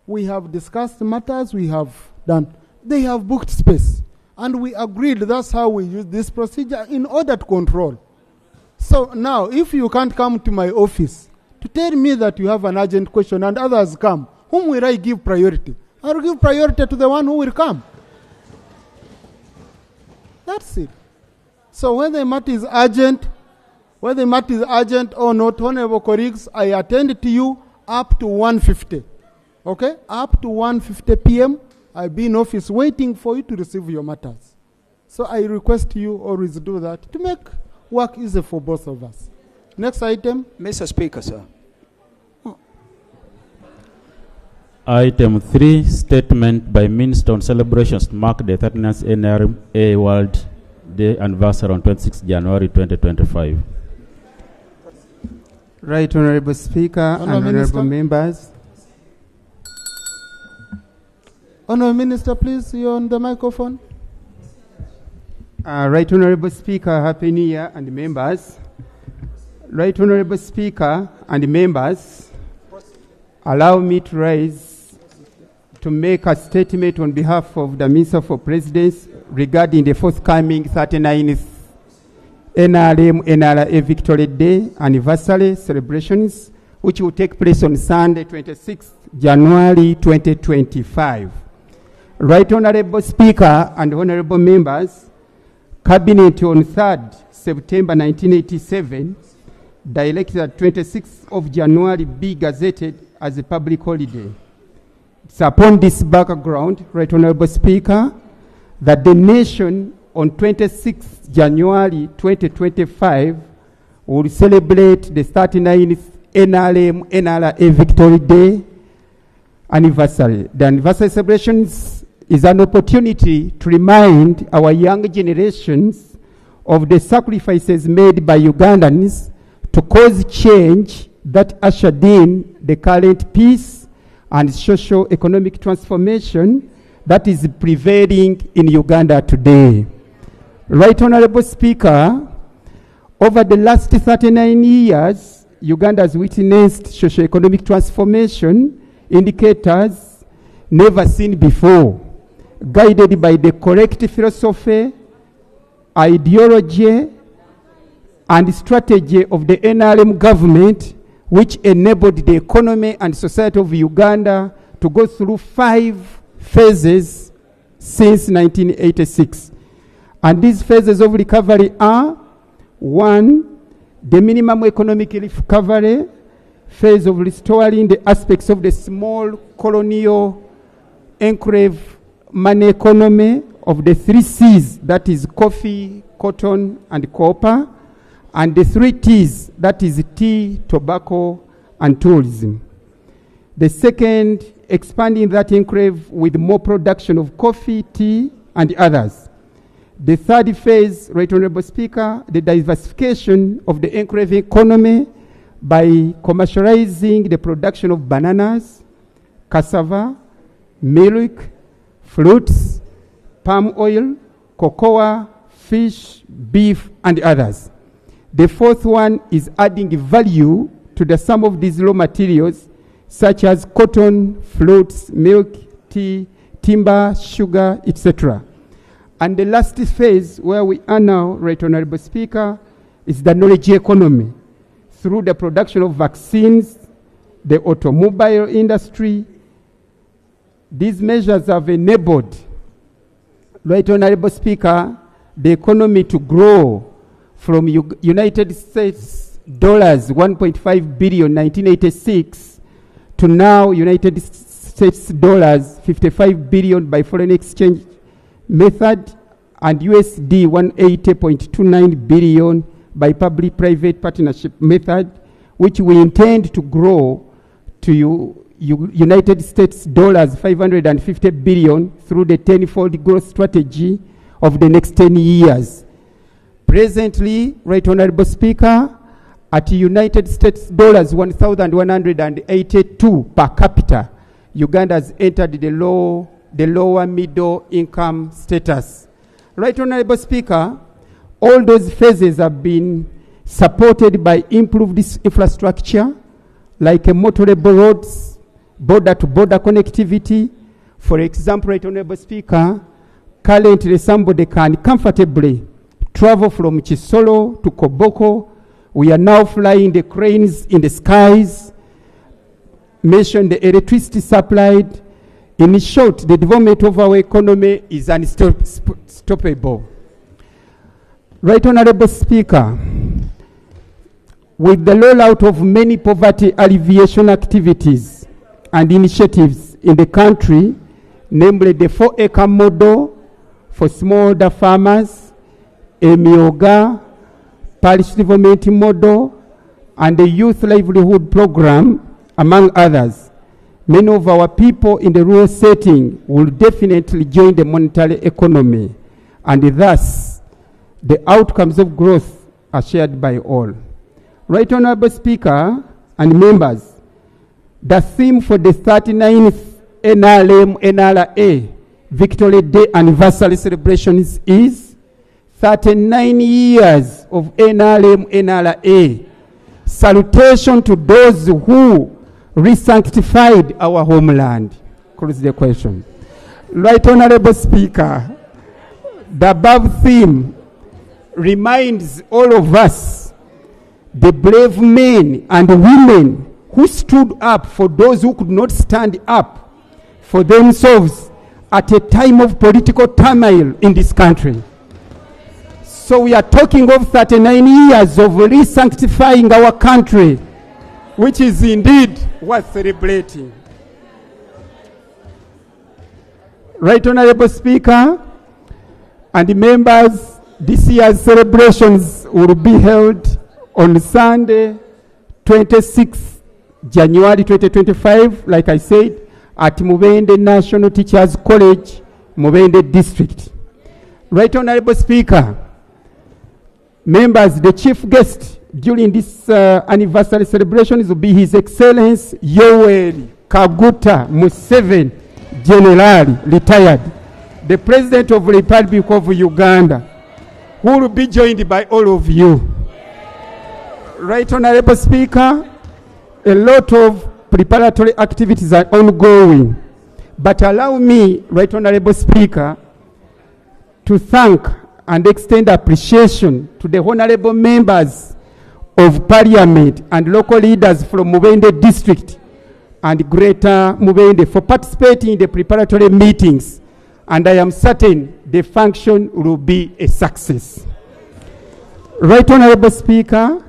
we have discussed matters, we have done. They have booked space, and we agreed that's how we use this procedure in order to control. So now, if you can't come to my office to tell me that you have an urgent question and others come, whom will I give priority? I will give priority to the one who will come. That's it. So whether the matter is urgent, or not, honorable colleagues, I attend to you up to 1:50. Okay? Up to 1:50 p.m., I'll be in office waiting for you to receive your matters. So I request you always do that to make work easy for both of us. Next item. Mr. Speaker, sir. Item 3, statement by Minister on celebrations to mark the 39th NRMA World Day anniversary on 26 January 2025. Right, Honorable Speaker and Honorable members. Honorable Minister, please, you're on the microphone. Right, Honorable Speaker, Happy New Year and members. Right, Honorable Speaker and members, allow me to rise to make a statement on behalf of the Minister for Presidency regarding the forthcoming 39th NRA Victory Day anniversary celebrations, which will take place on Sunday, 26th January 2025. Right, Honorable Speaker and Honorable members, Cabinet on 3rd September 1987 directed that 26th of January be gazetted as a public holiday. It's upon this background, Right Honorable Speaker, that the nation on 26th January 2025 will celebrate the 39th NRA Victory Day anniversary. The anniversary celebrations is an opportunity to remind our young generations of the sacrifices made by Ugandans to cause change that ushered in the current peace and socio-economic transformation that is prevailing in Uganda today. Right Honorable Speaker, over the last 39 years, Uganda has witnessed socio-economic transformation indicators never seen before, guided by the correct philosophy, ideology, and strategy of the NRM government, which enabled the economy and society of Uganda to go through 5 phases since 1986. And these phases of recovery are: 1, the minimum economic recovery, phase of restoring the aspects of the small colonial enclave money economy of the 3 C's, that is coffee, cotton, and copper, and the 3 T's, that is tea, tobacco, and tourism. The second, expanding that enclave with more production of coffee, tea, and others. The third phase, Right Honorable Speaker, the diversification of the enclave economy by commercializing the production of bananas, cassava, milk, fruits, palm oil, cocoa, fish, beef, and others. The fourth one is adding value to the sum of these raw materials, such as cotton, fruits, milk, tea, timber, sugar, etc. And the last phase, where we are now, Right Honorable Speaker, is the knowledge economy, through the production of vaccines, the automobile industry. These measures have enabled, Right Honorable Speaker, the economy to grow from United States dollars 1.5 billion 1986 to now United States dollars 55 billion by foreign exchange method, and USD 180.29 billion by public-private partnership method, which we intend to grow to United States dollars 550 billion through the 10-fold growth strategy of the next 10 years. Presently, Right Honorable Speaker, at United States dollars 1,182 per capita, Uganda has entered the lower middle income status. Right Honorable Speaker, all those phases have been supported by improved infrastructure, like motorable roads, border-to-border connectivity. For example, Right Honorable Speaker, currently somebody can comfortably travel from Chisolo to Koboko. We are now flying the cranes in the skies. Mention the electricity supplied. In short, the development of our economy is unstoppable. Right Honorable Speaker, with the rollout of many poverty alleviation activities and initiatives in the country, namely the 4-acre model for smallholder farmers, Emioga, parish development model, and the youth livelihood program, among others, many of our people in the rural setting will definitely join the monetary economy, and thus the outcomes of growth are shared by all. Right Honorable Speaker and members, the theme for the 39th NRA Victory Day anniversary celebrations is 39 years of NRA. Salutation to those who re-sanctified our homeland. Close the question. Right Honorable Speaker, the above theme reminds all of us the brave men and women who stood up for those who could not stand up for themselves at a time of political turmoil in this country. So we are talking of 39 years of re-sanctifying our country, which is indeed worth celebrating. Right Honorable Speaker and members, this year's celebrations will be held on Sunday, 26th January 2025, like I said, at Mubende National Teachers College, Mubende District. Right Honorable Speaker, members, the chief guest during this anniversary celebrations will be His Excellency Yoweri Kaguta Museveni, General, retired, the President of the Republic of Uganda, who will be joined by all of you. Right Honorable Speaker, a lot of preparatory activities are ongoing, but allow me, Right Honorable Speaker, to thank and extend appreciation to the honorable members of Parliament and local leaders from Mubende District and Greater Mubende for participating in the preparatory meetings, and I am certain the function will be a success. Right Honorable Speaker,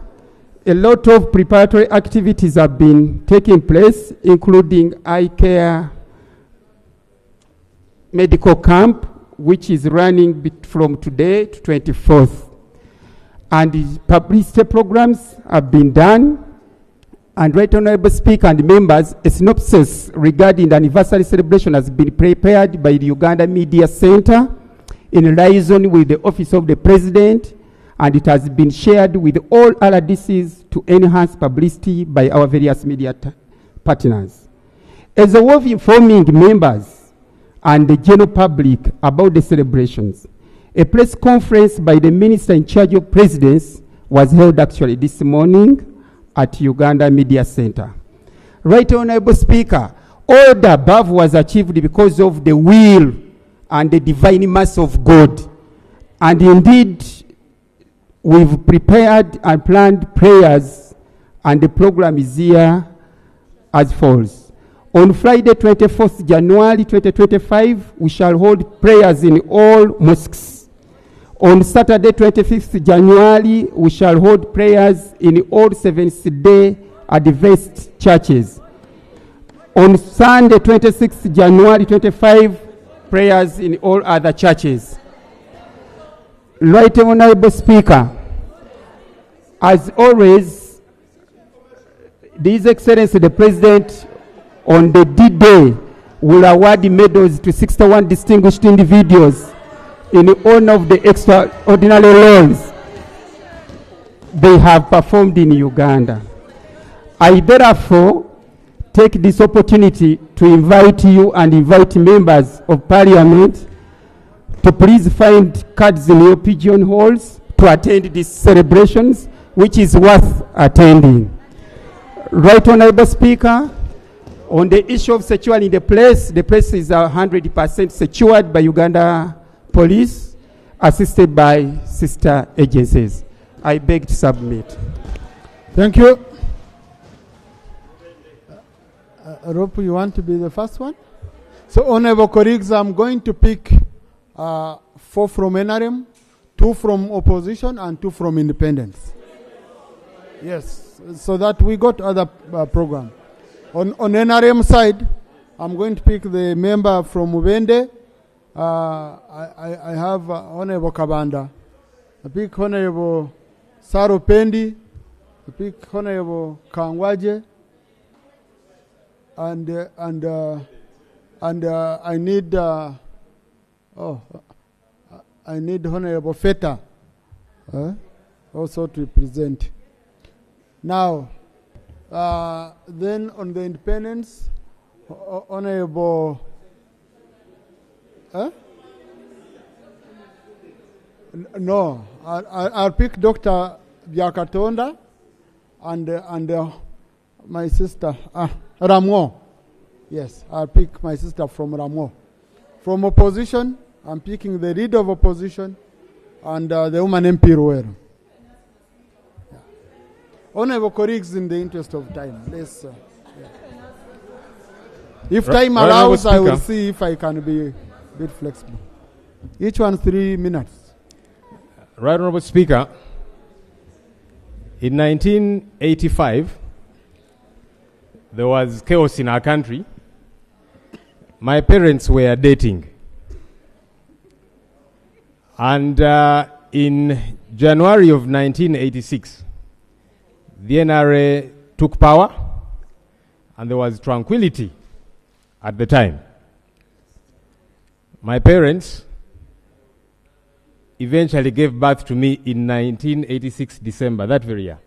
a lot of preparatory activities have been taking place, including eye care medical camp, which is running from today to 24th. And publicity programs have been done. And Right Honorable Speaker and members, a synopsis regarding the anniversary celebration has been prepared by the Uganda Media Center in liaison with the Office of the President, and it has been shared with all RDCs to enhance publicity by our various media partners. As a way of informing members and the general public about the celebrations, a press conference by the Minister in charge of Presidents was held actually this morning at Uganda Media Center. Right Honorable Speaker, all the above was achieved because of the will and the divine mercy of God. And indeed, we've prepared and planned prayers, and the program is here as follows. On Friday, 24th January 2025, we shall hold prayers in all mosques. On Saturday, 25th January, we shall hold prayers in all Seventh-day Adventist churches. On Sunday, 26th January 25, prayers in all other churches. Right Honorable Speaker, as always, His Excellency the President on the D-Day will award medals to 61 distinguished individuals in honor of the extraordinary roles they have performed in Uganda. I therefore take this opportunity to invite you and invite members of Parliament to please find cards in your pigeonholes to attend these celebrations, which is worth attending. Right Honorable Speaker, on the issue of securing the place is 100% secured by Uganda Police, assisted by sister agencies. I beg to submit. Thank you. Ropu, you want to be the first one? So, honorable colleagues, I'm going to pick 4 from NRM, 2 from opposition, and 2 from independents. Yes, so that we got other program. On NRM side, I'm going to pick the member from Mubende. I have Honorable Kabanda. I pick Honorable Saro Pendi. I pick Honorable Kangwaje. And I need I need Honorable Feta also to present. Now, then on the independence, Honorable no, I'll pick Dr. Byakatonda and my sister Ramwo. Yes, I'll pick my sister from Ramwo. From opposition, I'm picking the leader of opposition and the woman MP Ruero. Yeah. Honorable colleagues, in the interest of time, let's. If time allows, I will see if I can be a bit flexible. Each one 3 minutes. Right Honorable Speaker, in 1985, there was chaos in our country. My parents were dating. And in January of 1986, the NRA took power and there was tranquility at the time. My parents eventually gave birth to me in 1986 December, that very year.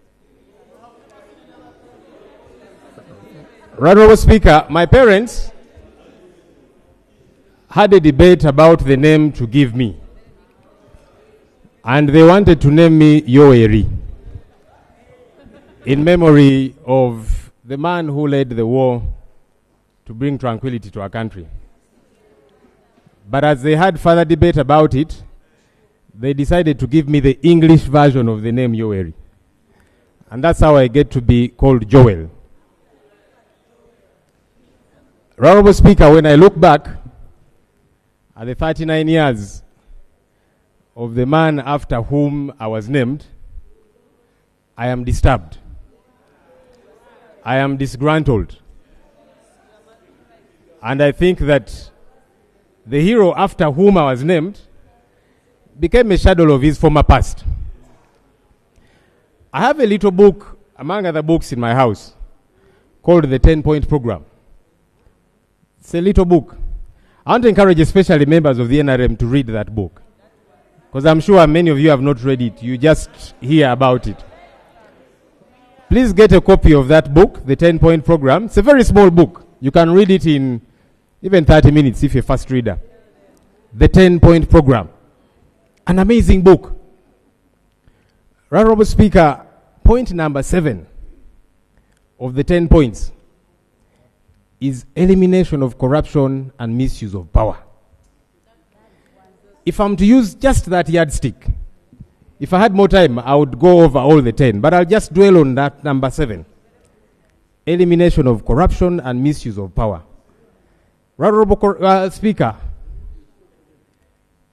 Right, Honourable Speaker, my parents had a debate about the name to give me. And they wanted to name me Yoweri, in memory of the man who led the war to bring tranquility to our country. But as they had further debate about it, they decided to give me the English version of the name Yoweri. And that's how I get to be called Joel. Honourable Speaker, when I look back at the 39 years of the man after whom I was named, I am disturbed. I am disgruntled. And I think that the hero after whom I was named became a shadow of his former past. I have a little book, among other books in my house, called the 10-Point Program. It's a little book. I want to encourage especially members of the NRM to read that book, because I'm sure many of you have not read it. You just hear about it. Please get a copy of that book, the 10-Point Program. It's a very small book. You can read it in even 30 minutes if you're a fast reader. The 10-Point Program. An amazing book. Honourable Speaker, point number 7 of the 10 points is elimination of corruption and misuse of power. If I'm to use just that yardstick, if I had more time, I would go over all the 10, but I'll just dwell on that number 7. Elimination of corruption and misuse of power. Honourable Speaker,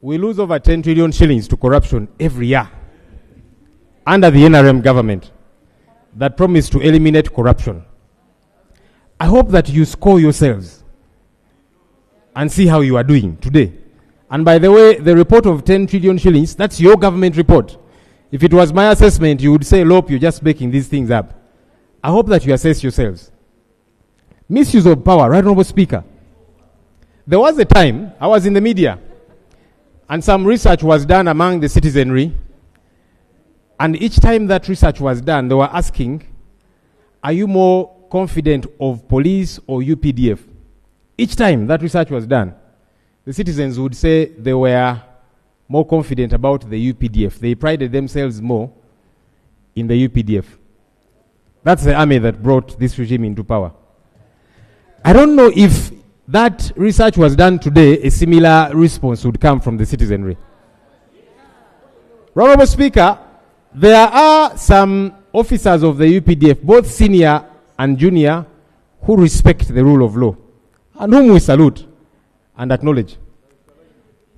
we lose over 10 trillion shillings to corruption every year under the NRM government that promised to eliminate corruption. I hope that you score yourselves and see how you are doing today. And by the way, the report of 10 trillion shillings, that's your government report. If it was my assessment, you would say, Lope, you're just making these things up. I hope that you assess yourselves. Misuse of power, right, Honourable Speaker. There was a time, I was in the media, and some research was done among the citizenry. And each time that research was done, they were asking, are you more confident of police or UPDF? Each time that research was done, the citizens would say they were more confident about the UPDF. They prided themselves more in the UPDF. That's the army that brought this regime into power. I don't know if that research was done today, a similar response would come from the citizenry. Honourable Speaker, there are some officers of the UPDF, both senior and junior, who respect the rule of law and whom we salute and acknowledge.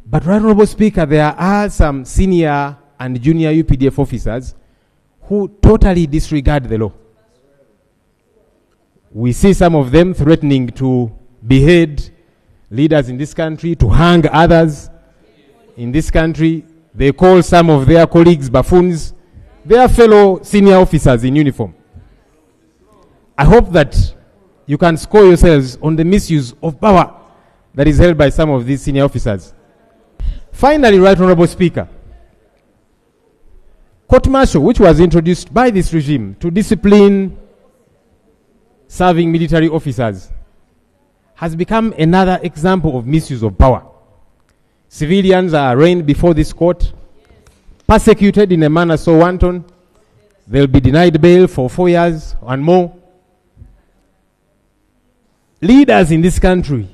But, Honourable Speaker, there are some senior and junior UPDF officers who totally disregard the law. We see some of them threatening to behead leaders in this country, to hang others in this country. They call some of their colleagues buffoons. They are fellow senior officers in uniform. I hope that you can score yourselves on the misuse of power that is held by some of these senior officers. Finally, Right Honourable Speaker, court-martial, which was introduced by this regime to discipline serving military officers, has become another example of misuse of power. Civilians are arraigned before this court, persecuted in a manner so wanton, they'll be denied bail for 4 years and more. Leaders in this country,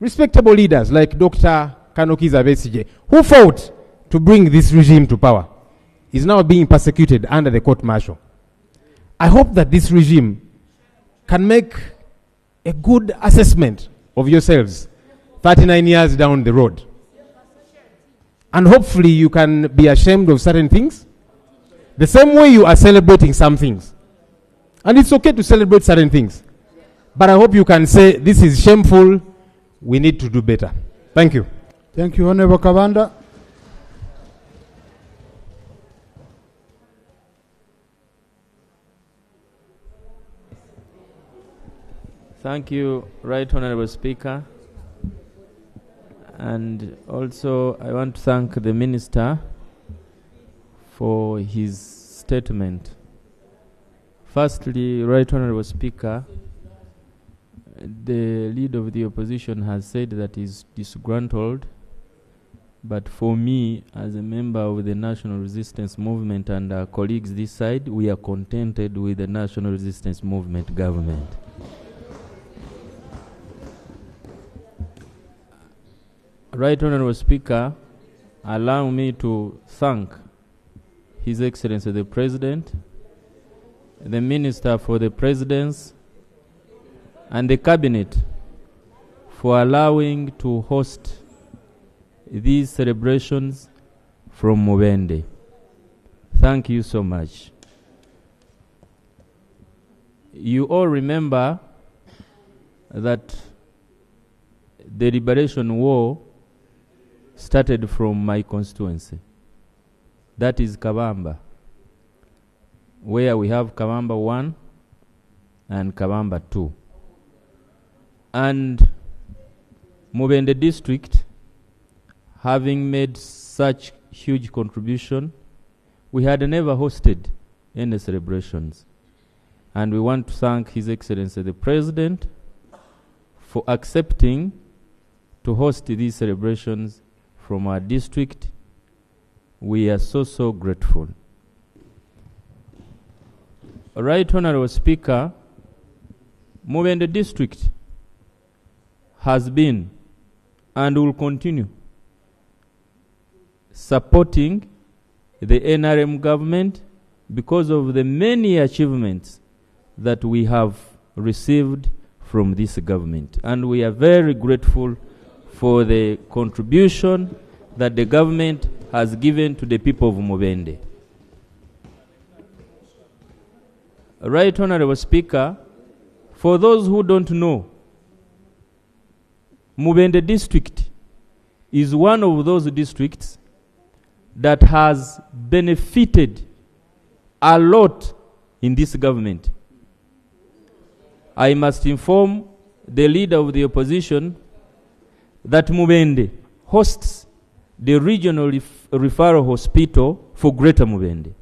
respectable leaders like Dr. Kanokiza Besigye, who fought to bring this regime to power, is now being persecuted under the court-martial. I hope that this regime can make a good assessment of yourselves 39 years down the road. And hopefully you can be ashamed of certain things, the same way you are celebrating some things. And it's okay to celebrate certain things. But I hope you can say, this is shameful, we need to do better. Thank you. Thank you, Honourable Kabanda. Thank you, Right Honorable Speaker. And also, I want to thank the Minister for his statement. Firstly, Right Honorable Speaker, the leader of the opposition has said that he's disgruntled, but for me, as a member of the National Resistance Movement and our colleagues this side, we are contented with the National Resistance Movement government. Right Honorable Speaker, allow me to thank His Excellency the President, the Minister for the Presidency, and the Cabinet for allowing to host these celebrations from Mubende. Thank you so much. You all remember that the liberation war started from my constituency. That is Kabamba, where we have Kabamba 1 and Kabamba 2. And Mubende district, having made such huge contribution, we had never hosted any celebrations. And we want to thank His Excellency the President for accepting to host these celebrations from our district. We are so grateful. Right Honorable Speaker, Mubende district has been and will continue supporting the NRM government because of the many achievements that we have received from this government. And we are very grateful for the contribution that the government has given to the people of Mubende. Right Honorable Speaker, for those who don't know, Mubende district is one of those districts that has benefited a lot in this government. I must inform the leader of the opposition that Mubende hosts the regional referral hospital for Greater Mubende.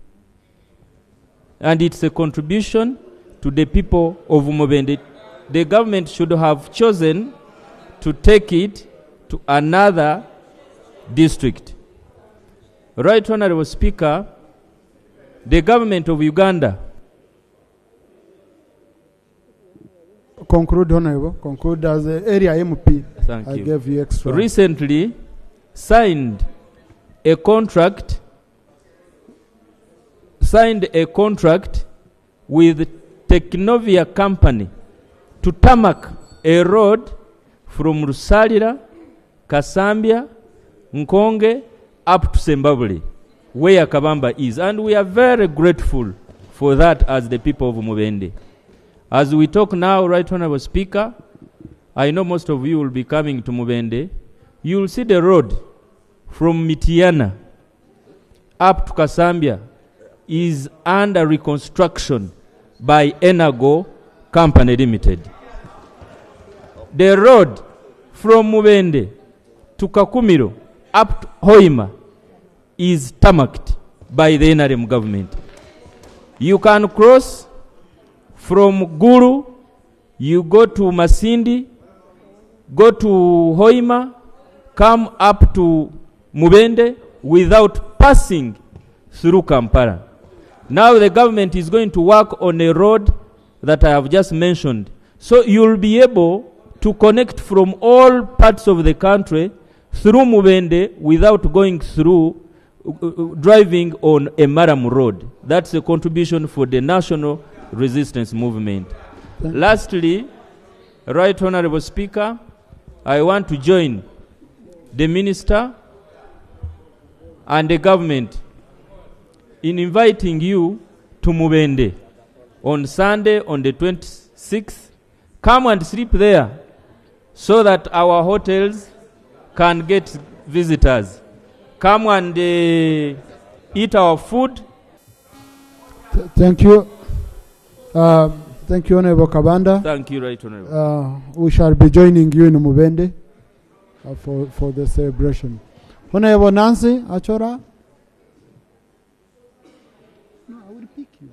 And it's a contribution to the people of Mubende. The government should have chosen to take it to another district. Right Honorable Speaker, the government of Uganda. Conclude, Honorable. Conclude as the area MP. Thank I you. gave you extra. Recently signed a contract with Technovia company to tarmac a road from Rusalira, Kasambia, Nkonge, up to Sembabule, where Kabamba is. And we are very grateful for that as the people of Mubende. As we talk now, Right Honorable Speaker, I know most of you will be coming to Mubende. You will see the road from Mitiana up to Kasambia is under reconstruction by Enago Company Limited. The road from Mubende to Kakumiro up to Hoima is tarmacked by the NRM government. You can cross from Guru, you go to Masindi, go to Hoima, come up to Mubende without passing through Kampala. Now the government is going to work on a road that I have just mentioned. So you'll be able to connect from all parts of the country through Mubende without going through driving on a Maram road. That's a contribution for the national resistance movement. Lastly, Right Honorable Speaker, I want to join the Minister and the government in inviting you to Mubende on Sunday on the 26th. Come and sleep there so that our hotels can get visitors. Come and eat our food. Thank you. Thank you, Honorable Kabanda. Thank you, Right Honorable. We shall be joining you in Mubende for the celebration. Honorable Nancy Achora. No, I will pick you.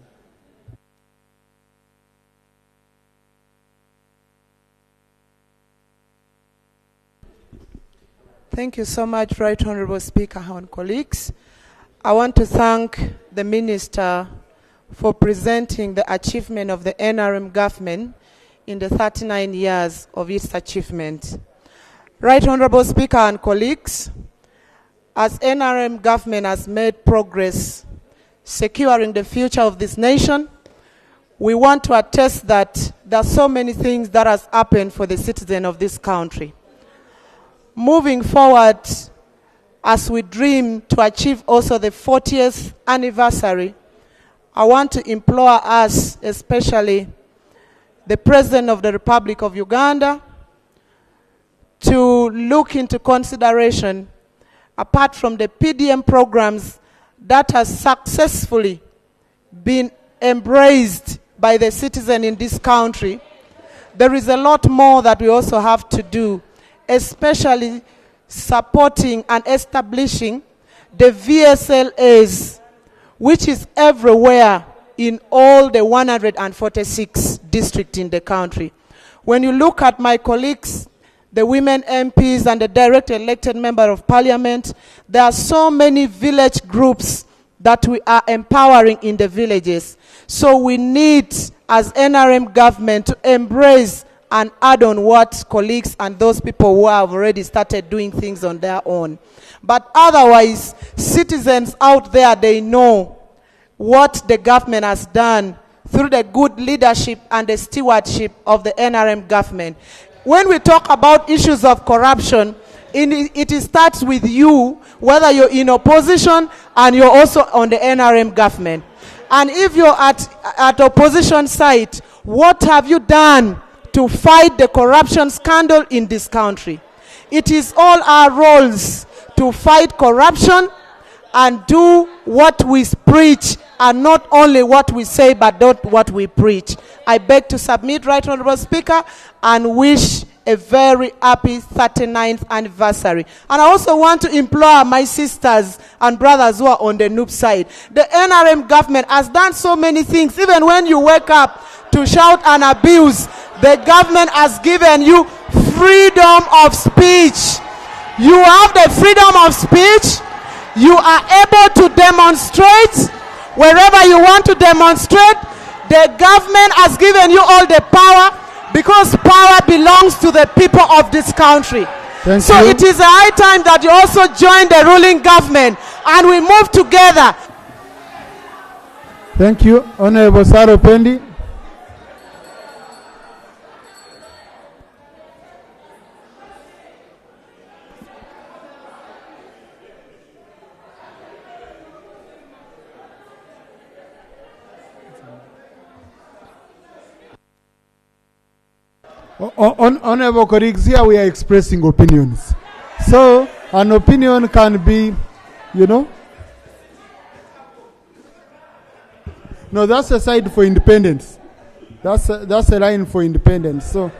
Thank you so much, Right Honorable Speaker and colleagues. I want to thank the Minister for presenting the achievement of the NRM government in the 39 years of its achievement. Right Honorable Speaker and colleagues, as NRM government has made progress securing the future of this nation, we want to attest that there are so many things that has happened for the citizen of this country. Moving forward, as we dream to achieve also the 40th anniversary, I want to implore us, especially the President of the Republic of Uganda, to look into consideration, apart from the PDM programs that has successfully been embraced by the citizen in this country, there is a lot more that we also have to do, especially supporting and establishing the VSLAs, which is everywhere in all the 146 districts in the country. When you look at my colleagues, the women MPs and the direct elected member of parliament, there are so many village groups that we are empowering in the villages. So we need, as NRM government, to embrace and add on what colleagues and those people who have already started doing things on their own. But otherwise, citizens out there, they know what the government has done through the good leadership and the stewardship of the NRM government. When we talk about issues of corruption, it starts with you, whether you're in opposition and you're also on the NRM government. And if you're at opposition side, what have you done to fight the corruption scandal in this country? It is all our roles to fight corruption and do what we preach, and not only what we say, but not what we preach. I beg to submit, Right Honorable Speaker, and wish a very happy 39th anniversary. And I also want to implore my sisters and brothers who are on the noob side. The NRM government has done so many things. Even when you wake up to shout and abuse, the government has given you freedom of speech. You have the freedom of speech. You are able to demonstrate wherever you want to demonstrate. The government has given you all the power, because power belongs to the people of this country. So it is a high time that you also join the ruling government and we move together. Thank you, Honorable Saro Pendi. Honorable colleagues, here we are expressing opinions. So an opinion can be, you know. No, that's a side for independence. That's a line for independence. So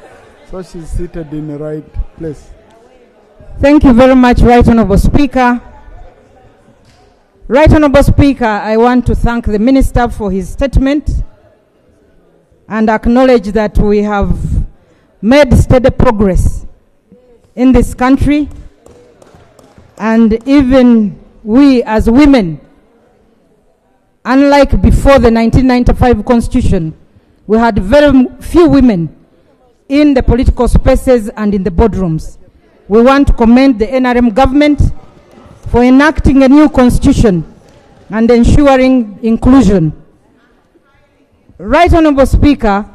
she's seated in the right place. Thank you very much, Right Honorable Speaker. Right Honorable Speaker, I want to thank the Minister for his statement and acknowledge that we have made steady progress in this country, and even we as women, unlike before the 1995 Constitution, we had very few women in the political spaces and in the boardrooms. We want to commend the NRM government for enacting a new constitution and ensuring inclusion. Right Honorable Speaker,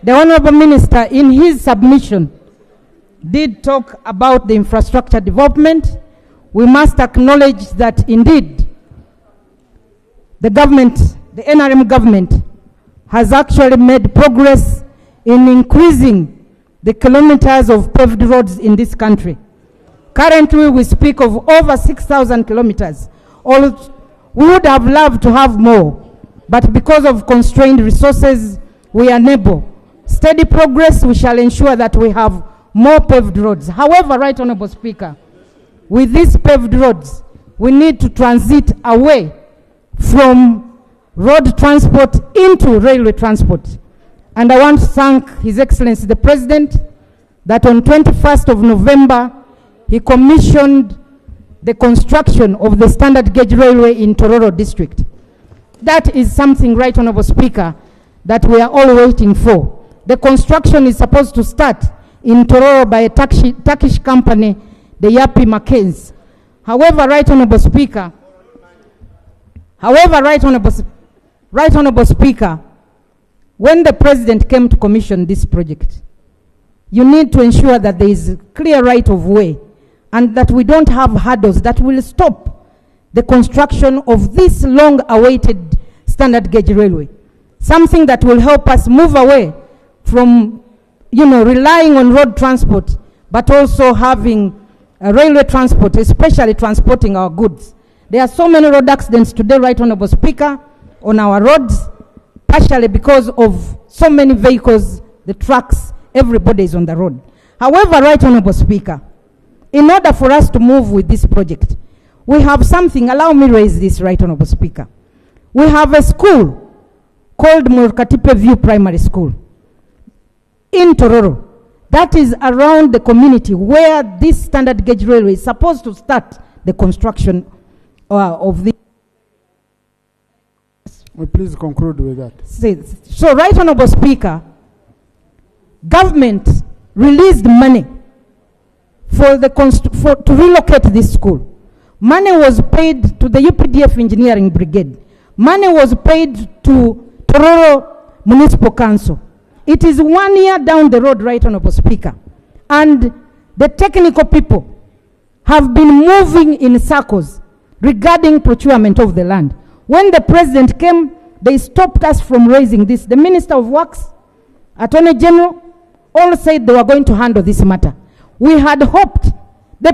the Honorable Minister, in his submission, did talk about the infrastructure development. We must acknowledge that indeed the government, the NRM government, has actually made progress in increasing the kilometers of paved roads in this country. Currently, we speak of over 6,000 kilometers. We would have loved to have more, but because of constrained resources, we enable steady progress. We shall ensure that we have more paved roads. However, Right Honourable Speaker, with these paved roads, we need to transit away from road transport into railway transport. And I want to thank His Excellency the President that on 21st of November, he commissioned the construction of the standard gauge railway in Tororo district. That is something, Right Honourable Speaker, that we are all waiting for. The construction is supposed to start in Tororo by a Turkish company, the Yapi Mackenzie. However, Right Honourable Speaker, Right Honourable Speaker, when the President came to commission this project, you need to ensure that there is a clear right of way and that we don't have hurdles that will stop the construction of this long-awaited standard gauge railway. Something that will help us move away from, relying on road transport, but also having railway transport, especially transporting our goods. There are so many road accidents today, Right Honourable Speaker, on our roads, partially because of so many vehicles, the trucks, everybody is on the road. However, Right Honourable Speaker, in order for us to move with this project, we have something, allow me raise this, Right Honourable Speaker. We have a school called Murkatipe View Primary School in Tororo. That is around the community where this standard gauge railway is supposed to start the construction of the... Well, please conclude with that. So, Right Honourable Speaker, government released money to relocate this school. Money was paid to the UPDF Engineering Brigade. Money was paid to Tororo Municipal Council. It is 1 year down the road, Right Honourable Speaker, and the technical people have been moving in circles regarding procurement of the land. When the President came, they stopped us from raising this. The Minister of Works, Attorney General, all said they were going to handle this matter. We had hoped the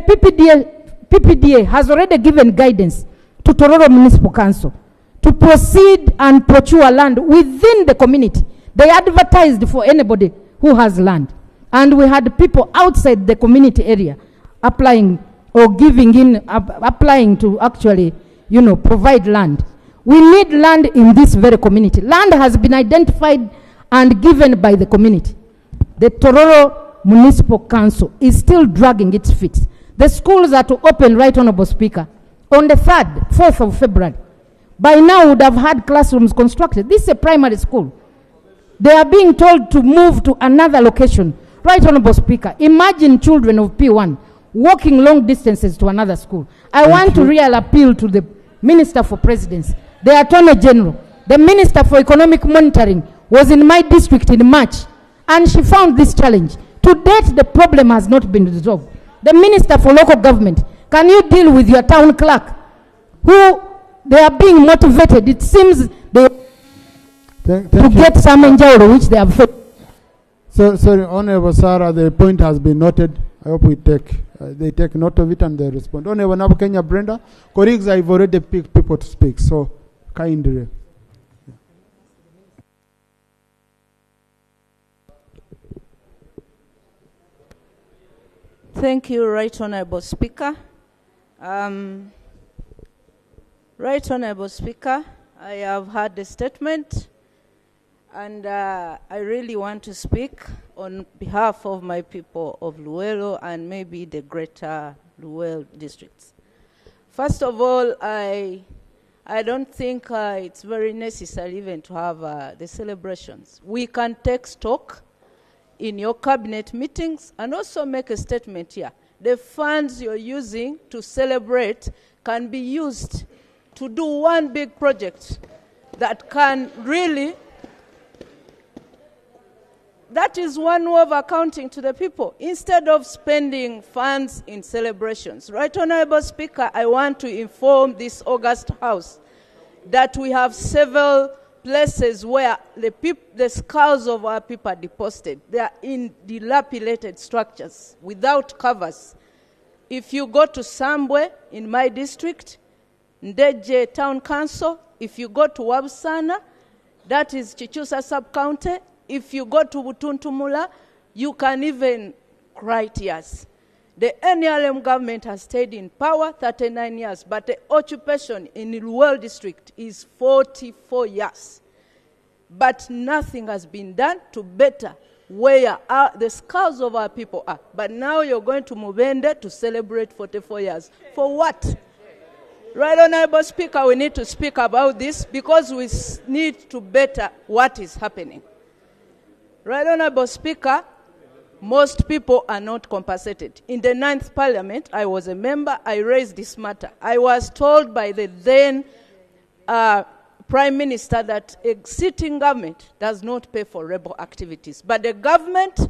PPDA has already given guidance to Tororo Municipal Council to proceed and procure land within the community. They advertised for anybody who has land. And we had people outside the community area applying or applying to actually, provide land. We need land in this very community. Land has been identified and given by the community. The Tororo Municipal Council is still dragging its feet. The schools are to open, Right Honourable Speaker, on the 3rd, 4th of February. By now, would have had classrooms constructed. This is a primary school. They are being told to move to another location. Right Honourable Speaker, imagine children of P1 walking long distances to another school. I want to real appeal to the Minister for Presidency, the Attorney General, the Minister for Economic Monitoring was in my district in March, and she found this challenge. To date, the problem has not been resolved. The Minister for Local Government, can you deal with your town clerk, who they are being motivated? It seems they get some enjoy which they have fed. So, sorry, Honourable Sarah, the point has been noted. I hope they take note of it and they respond. Honourable Nabu Kenya Brenda, colleagues, I've already picked people to speak, so kindly. Thank you, Right Honourable Speaker. Right Honourable Speaker, I have heard the statement, and I really want to speak on behalf of my people of Luelo and maybe the greater Luel districts. First of all, I don't think it's very necessary even to have the celebrations. We can take stock in your cabinet meetings and also make a statement here. The funds you're using to celebrate can be used to do one big project that can really, that is one way of accounting to the people, instead of spending funds in celebrations. Right Honourable Speaker, I want to inform this August House that we have several places where the skulls of our people are deposited. They are in dilapidated structures without covers. If you go to Sambwe in my district, Ndeje Town Council, if you go to Wabsana, that is Chichusa Sub-County, If you go to Butuntumula, you can even cry tears. The NRM government has stayed in power 39 years, but the occupation in the Luwelo district is 44 years. But nothing has been done to better where the skulls of our people are. But now you're going to Mubende to celebrate 44 years. For what? Right, Honorable Speaker, we need to speak about this because we need to better what is happening. Right, Honorable Speaker, most people are not compensated. In the 9th Parliament, I was a member, I raised this matter. I was told by the then Prime Minister that a sitting government does not pay for rebel activities. But the government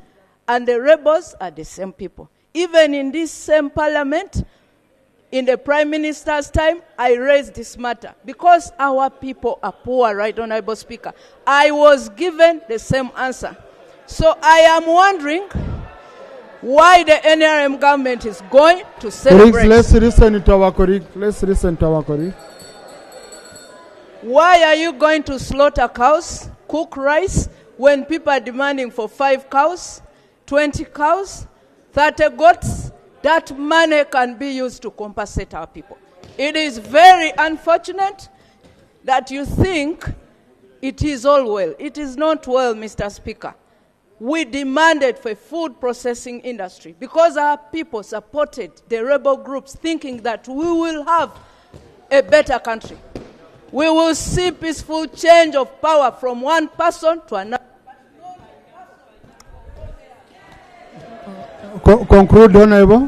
and the rebels are the same people. Even in this same Parliament, in the Prime Minister's time, I raised this matter. Because our people are poor, right, Honorable Speaker. I was given the same answer. So I am wondering why the NRM government is going to celebrate. Let's listen to our colleague. Let's listen to our colleague. Why are you going to slaughter cows, cook rice, when people are demanding for 5 cows, 20 cows, 30 goats? That money can be used to compensate our people. It is very unfortunate that you think it is all well. It is not well, Mr. Speaker. We demanded for food processing industry because our people supported the rebel groups thinking that we will have a better country. We will see peaceful change of power from one person to another. Conclude, Honorable.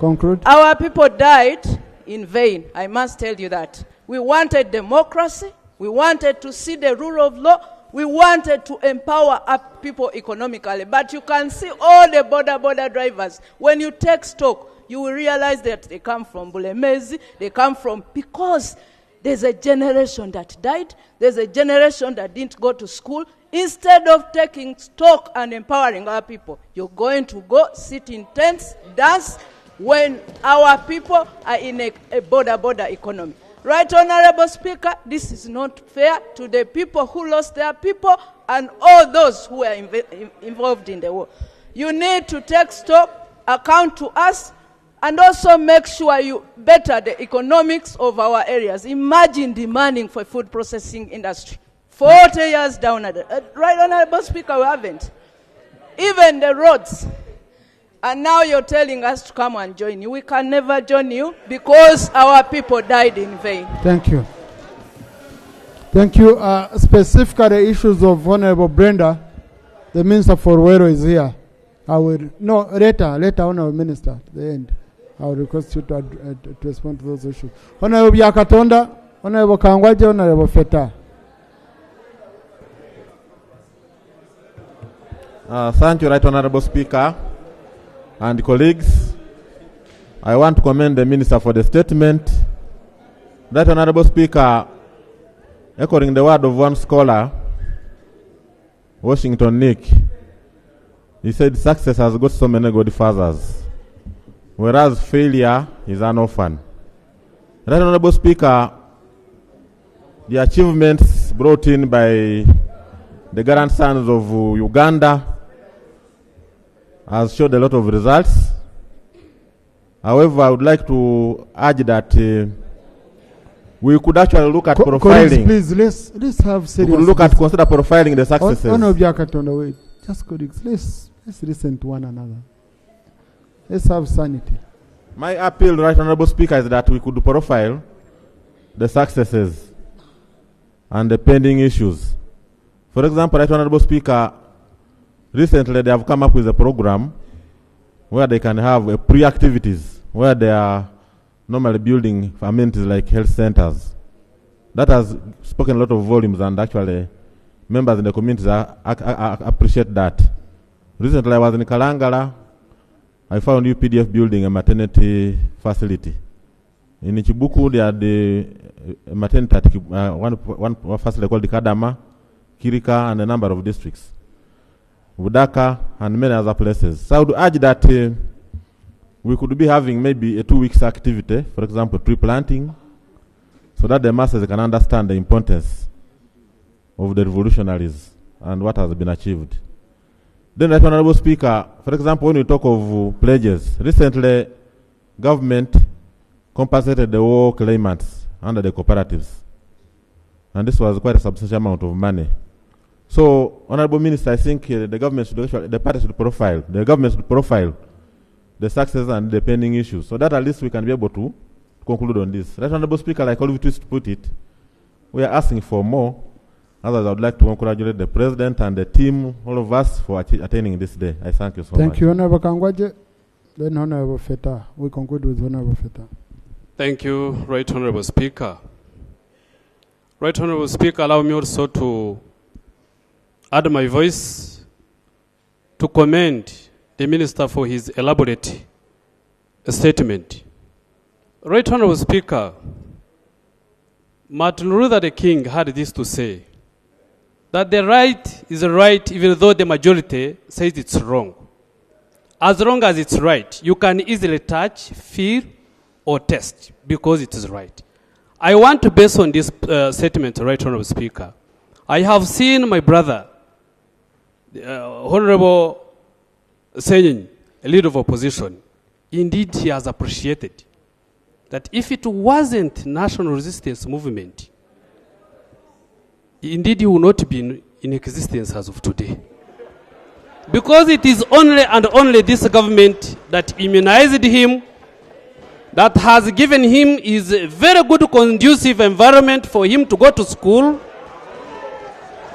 Conclude. Our people died in vain. I must tell you that. We wanted democracy. We wanted to see the rule of law. We wanted to empower our people economically. But you can see all the border drivers. When you take stock, you will realize that they come from Bulemezi. They come from, because there's a generation that died. There's a generation that didn't go to school. Instead of taking stock and empowering our people, you're going to go sit in tents, dance, when our people are in a border economy. Right, Honorable Speaker, this is not fair to the people who lost their people and all those who are involved in the war. You need to take stock, account to us, and also make sure you better the economics of our areas. Imagine demanding for food processing industry. 40 years down at right, Honorable Speaker, we haven't. Even the roads. And now you're telling us to come and join you. We can never join you because our people died in vain. Thank you. Thank you. Specifically, issues of Honorable Brenda, the Minister for Luwelo is here. I will, no, later, Honorable Minister, at the end. I will request you to respond to those issues. Honorable Yakatonda, Honorable Kangwaje, Honorable Feta. Thank you, Right Honorable Speaker and colleagues. I want to commend the Minister for the statement. Right Honorable Speaker, echoing the word of one scholar, Washington Nick, he said success has got so many good fathers, whereas failure is an orphan. Right Honorable Speaker, the achievements brought in by the grandsons of Uganda has showed a lot of results. However, I would like to urge that we could actually look at profiling. Please, let's have serious. We could look at consider profiling the successes. Wait. Just colleagues, let's listen to one another. Let's have sanity. My appeal, Right Honorable Speaker, is that we could profile the successes and the pending issues. For example, Right Honorable Speaker, recently they have come up with a program where they can have pre-activities where they are normally building amenities like health centers. That has spoken a lot of volumes, and actually members in the communities appreciate that. Recently I was in Kalangala. I found UPDF building a maternity facility. In Chibuku they had a maternity at one facility called the Kadama, Kirika, and a number of districts. Budaka, and many other places. So I would urge that we could be having maybe a 2 weeks activity, for example, tree planting, so that the masses can understand the importance of the revolutionaries and what has been achieved. Then, Right Honorable Speaker, for example, when we talk of pledges, recently government compensated the war claimants under the cooperatives. And this was quite a substantial amount of money. So, Honorable Minister, I think the government should actually, the party should profile, the government should profile the success and the pending issues, so that at least we can be able to conclude on this. Right Honorable Speaker, like all of you put it, we are asking for more. Others, I would like to congratulate the President and the team, all of us, for attending this day. I thank you so much. Thank you, Honorable Kangwaje. Then Honorable Feta. We conclude with Honorable Feta. Thank you, Right Honorable Speaker. Right Honorable Speaker, allow me also to add my voice to commend the Minister for his elaborate statement. Right Honorable Speaker, Martin Luther King had this to say, that the right is right even though the majority says it's wrong. As long as it's right, you can easily touch, feel, or taste because it is right. I want to base on this statement, Right Honorable Speaker. I have seen my brother, Honorable Senyin, a leader of opposition. Indeed, he has appreciated that if it wasn't national resistance movement, indeed he will not be in existence as of today. Because it is only and only this government that immunized him, that has given him is a very good conducive environment for him to go to school.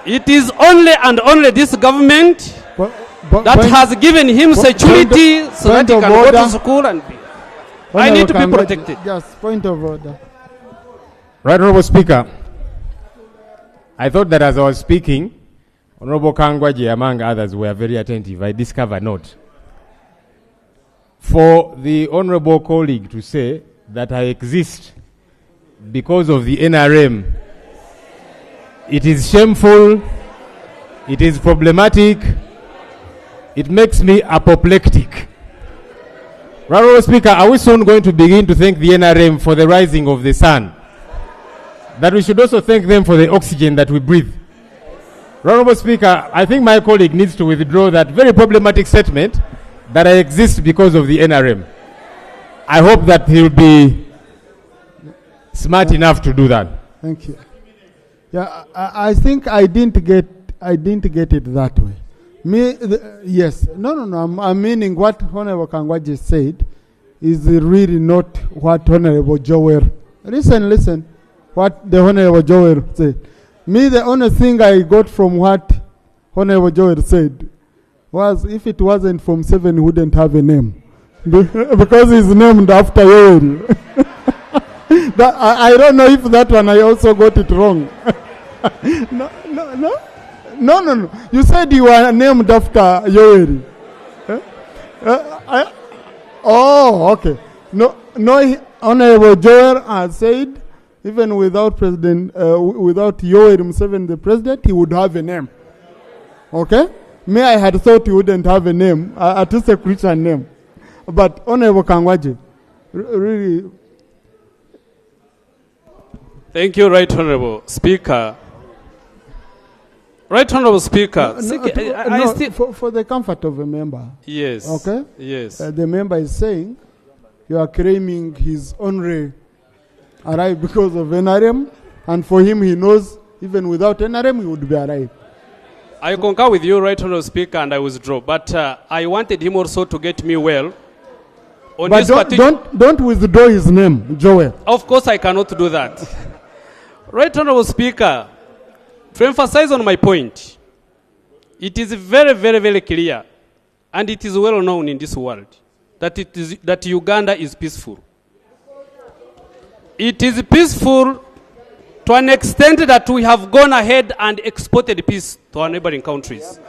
It is only and only this government that has given him security so that he can go to school and be. I need to be protected. Just point of order. Right Honorable Speaker, I thought that as I was speaking, Honorable Kangwaje, among others, were very attentive. I discovered not. For the Honorable colleague to say that I exist because of the NRM, it is shameful, it is problematic, it makes me apoplectic. Right Honorable Speaker, are we soon going to begin to thank the NRM for the rising of the sun? That we should also thank them for the oxygen that we breathe. Honorable Speaker, I think my colleague needs to withdraw that very problematic statement that I exist because of the NRM. I hope that he will be smart enough to do that. Thank you. Yeah, I think I didn't get it that way. Yes. No. I'm meaning what Honorable Kangwaje said is really not what Honorable Joel. Listen. What the Honorable Joel said. The only thing I got from what Honorable Joel said was if it wasn't from 7, he wouldn't have a name. Because he's named after Yoweri. I don't know if that one I also got it wrong. No. You said you were named after Yoweri. Okay. No, Honorable Joel has said even without without Yoweri Museveni, the president, he would have a name. Okay? I had thought he wouldn't have a name, at least a Christian name. But Honorable Kangwaje, really. Thank you, Right Honorable Speaker. Right Honorable Speaker. For the comfort of a member. Yes. Okay? Yes. The member is saying you are claiming his only arrived because of NRM, and for him he knows even without NRM he would be arrived. I concur with you, Right Honorable Speaker, and I withdraw. But I wanted him also to get me well. But don't withdraw his name, Joel. Of course I cannot do that. Right Honorable Speaker, to emphasize on my point, it is very, very, very clear, and it is well known in this world, that Uganda is peaceful. It is peaceful to an extent that we have gone ahead and exported peace to our neighboring countries.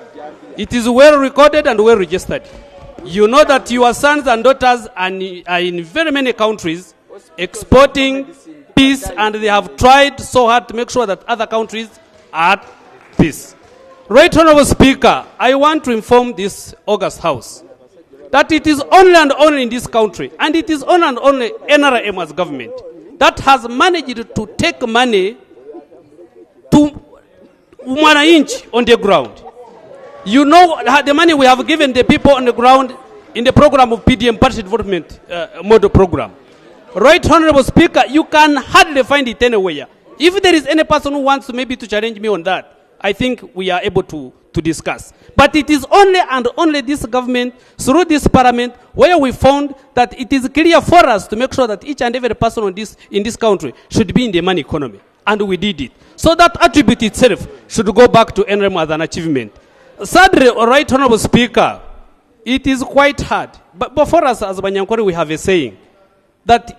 It is well recorded and well registered. You know that your sons and daughters are in very many countries exporting peace, and they have tried so hard to make sure that other countries are at peace. Right Honorable Speaker, I want to inform this August House that it is only and only in this country, and it is only and only NRM as government, that has managed to take money to Mwananchi on the ground. You know the money we have given the people on the ground in the program of PDM, Party Development Model Program. Right, Honorable Speaker, you can hardly find it anywhere. If there is any person who wants maybe to challenge me on that, I think we are able to discuss. But it is only and only this government, through this parliament, where we found that it is clear for us to make sure that each and every person in this country should be in the money economy. And we did it. So that attribute itself should go back to NRM as an achievement. Sadly, Right Honorable Speaker, it is quite hard. But for us as Banyankore, we have a saying that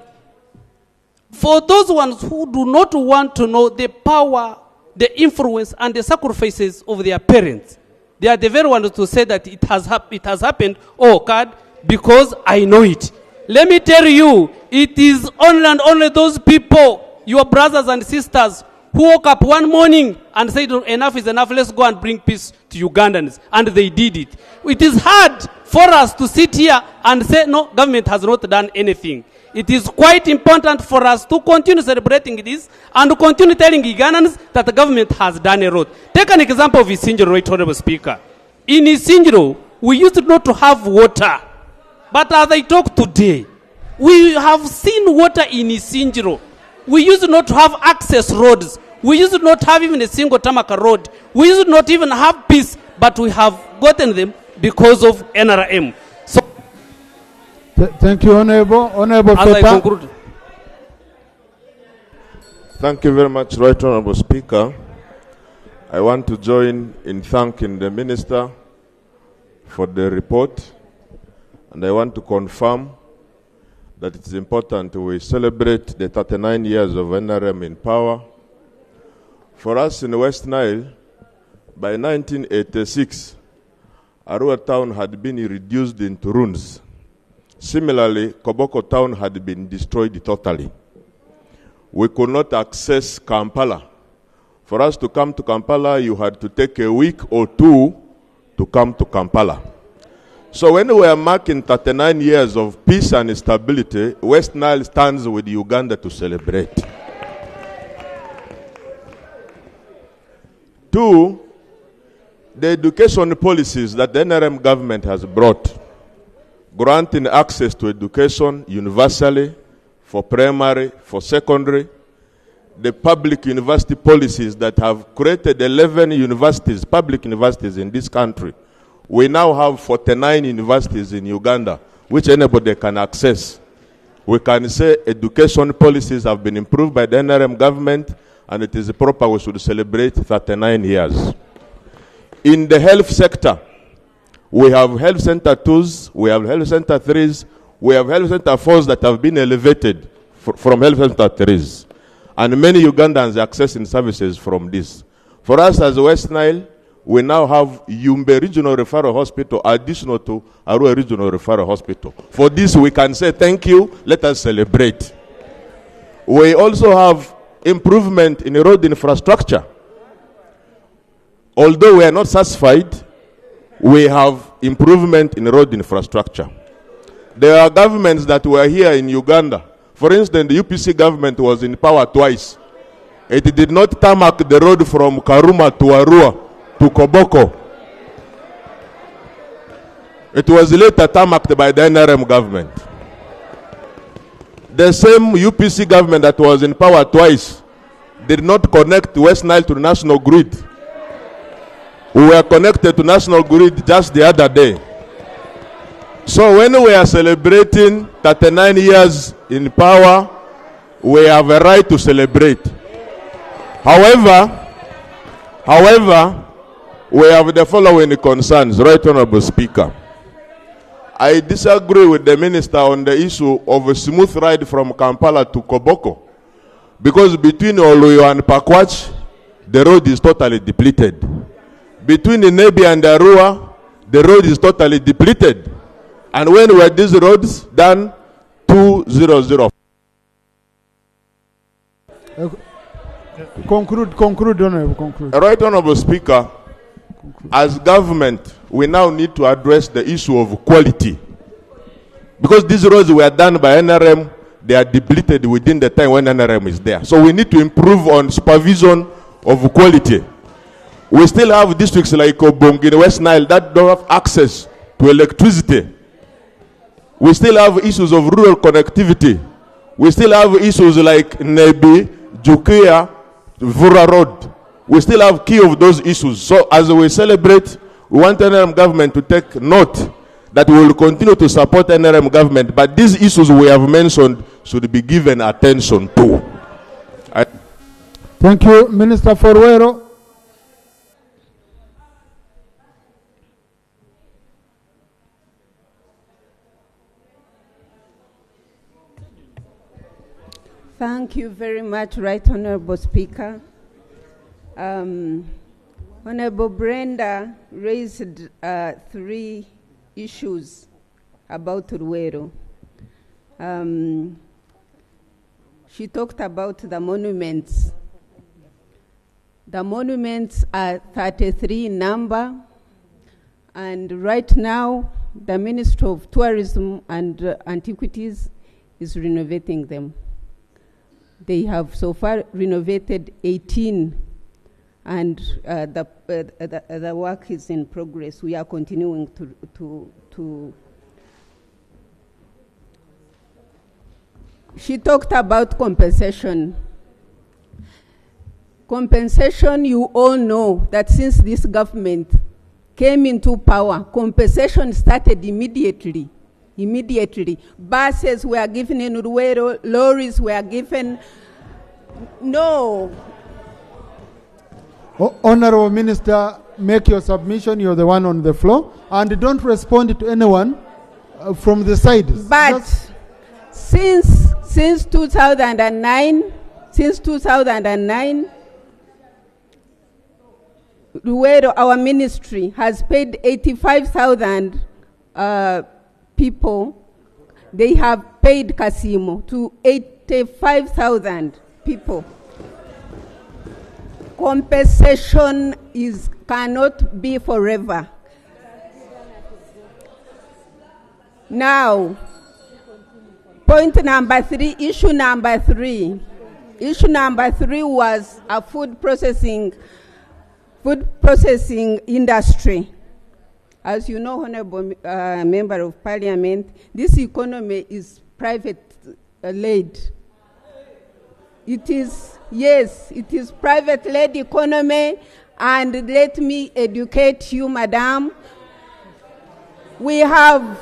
for those ones who do not want to know the power, the influence, and the sacrifices of their parents, they are the very ones to say that it has happened, oh God, because I know it. Let me tell you, it is only and only those people, your brothers and sisters, who woke up one morning and said, enough is enough, let's go and bring peace to Ugandans. And they did it. It is hard for us to sit here and say, no, government has not done anything. It is quite important for us to continue celebrating this and continue telling Ugandans that the government has done a lot. Take an example of Isinjiro, Right Honorable Speaker. In Isinjiro, we used not to have water. But as I talk today, we have seen water in Isinjiro. We used not to have access roads. We used not have even a single Tamaka road. We used not even have peace, but we have gotten them because of NRM. So, thank you, Honorable. Honorable as I conclude. Thank you very much, Right Honorable Speaker. I want to join in thanking the Minister for the report, and I want to confirm that it's important we celebrate the 39 years of NRM in power. For us in West Nile, by 1986, Arua town had been reduced into ruins. Similarly, Koboko town had been destroyed totally. We could not access Kampala. For us to come to Kampala, you had to take a week or two to come to Kampala. So when we are marking 39 years of peace and stability, West Nile stands with Uganda to celebrate. Two, the education policies that the NRM government has brought, granting access to education universally, for primary, for secondary, the public university policies that have created 11 universities, public universities in this country. We now have 49 universities in Uganda, which anybody can access. We can say education policies have been improved by the NRM government, and it is proper we should celebrate 39 years. In the health sector, we have health center 2s, we have health center 3s, we have health center 4s that have been elevated from health center 3s. And many Ugandans are accessing services from this. For us as West Nile, we now have Yumbe Regional Referral Hospital additional to Arua Regional Referral Hospital. For this, we can say thank you, let us celebrate. We also have improvement in road infrastructure. Although we are not satisfied, we have improvement in road infrastructure. There are governments that were here in Uganda. For instance, the UPC government was in power twice. It did not tarmac the road from Karuma to Arua to Koboko. It was later tarmacked by the NRM government. The same UPC government that was in power twice did not connect West Nile to the national grid. We were connected to national grid just the other day. So when we are celebrating 39 years in power, we have a right to celebrate. However, we have the following concerns, Right Honorable Speaker. I disagree with the Minister on the issue of a smooth ride from Kampala to Koboko. Because between Oluyo and Pakwach, the road is totally depleted. Between Nebi and Arua, the road is totally depleted. And when were these roads done? 200. Conclude, Honorable, conclude. Right Honorable Speaker, as government, we now need to address the issue of quality. Because these roads were done by NRM, they are depleted within the time when NRM is there. So we need to improve on supervision of quality. We still have districts like Obong in West Nile that don't have access to electricity. We still have issues of rural connectivity. We still have issues like Nebi, Jukia, Vura Road. We still have key of those issues. So as we celebrate, we want NRM government to take note that we will continue to support NRM government, but these issues we have mentioned should be given attention to. Thank you, Minister Forwero. Thank you very much, Right Honorable Speaker. Honorable Brenda raised 3 issues about Ruero. She talked about the monuments. The monuments are 33 in number, and right now the Ministry of Tourism and Antiquities is renovating them. They have so far renovated 18, and the work is in progress. We are continuing to. She talked about compensation. Compensation, you all know that since this government came into power, compensation started immediately. Buses were given in Ruero, lorries were given. No. Honorable Minister, make your submission. You're the one on the floor. And don't respond to anyone from the side. But since 2009, Ruero, our ministry, has paid 85,000 people. They have paid Kasimo to 85,000 people. Compensation cannot be forever. Now, point number 3, issue number 3. Issue number 3 was a food processing industry. As you know, Honorable Member of Parliament, this economy is private-led. It is private-led economy, and let me educate you, Madam. We have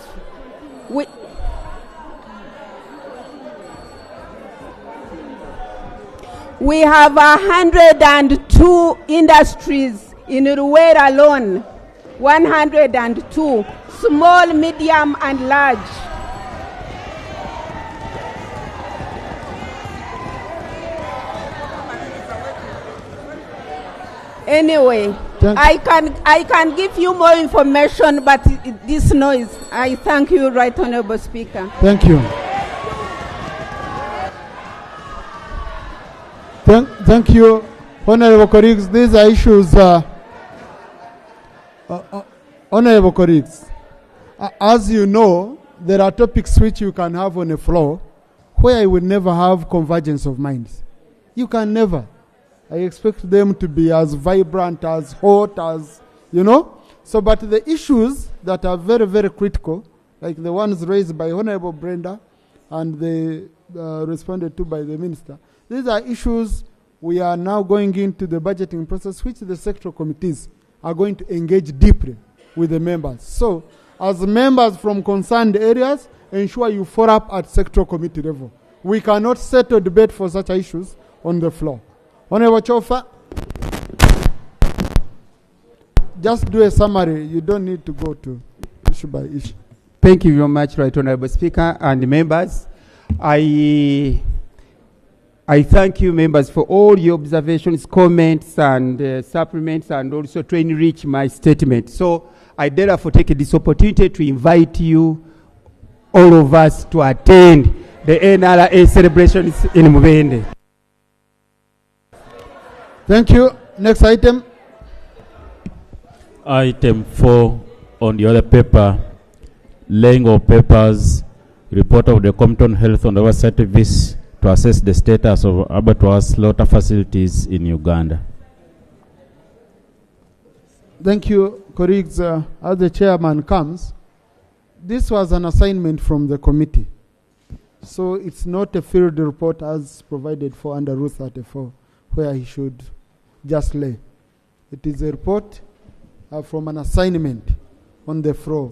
102 industries in Ruero alone. 102, small, medium, and large. Anyway, I can give you more information, but this noise. I thank you, Right Honorable Speaker. Thank you. Thank you, Honorable colleagues. These are issues. Honorable colleagues, as you know, there are topics which you can have on the floor where you will never have convergence of minds. You can never. I expect them to be as vibrant, as hot, as, you know. So, but the issues that are very, very critical, like the ones raised by Honorable Brenda and they responded to by the Minister, these are issues we are now going into the budgeting process, which the sectoral committees are going to engage deeply with the members. So, as members from concerned areas, ensure you follow up at sectoral committee level. We cannot settle debate for such issues on the floor. Honorable Chofa, just do a summary. You don't need to go to issue by issue. Thank you very much, Right Honorable Speaker and members. I thank you, members, for all your observations, comments, and supplements, and also to enrich my statement. So I therefore take this opportunity to invite you, all of us, to attend the NRA celebrations in Mubende. Thank you. Next item. Item 4 on the other paper, laying of papers, report of the Compton Health and Oversight Service to assess the status of Abattoir slaughter facilities in Uganda. Thank you, colleagues. As the chairman comes, this was an assignment from the committee. So it's not a field report as provided for under Rule 34, where he should just lay. It is a report from an assignment on the floor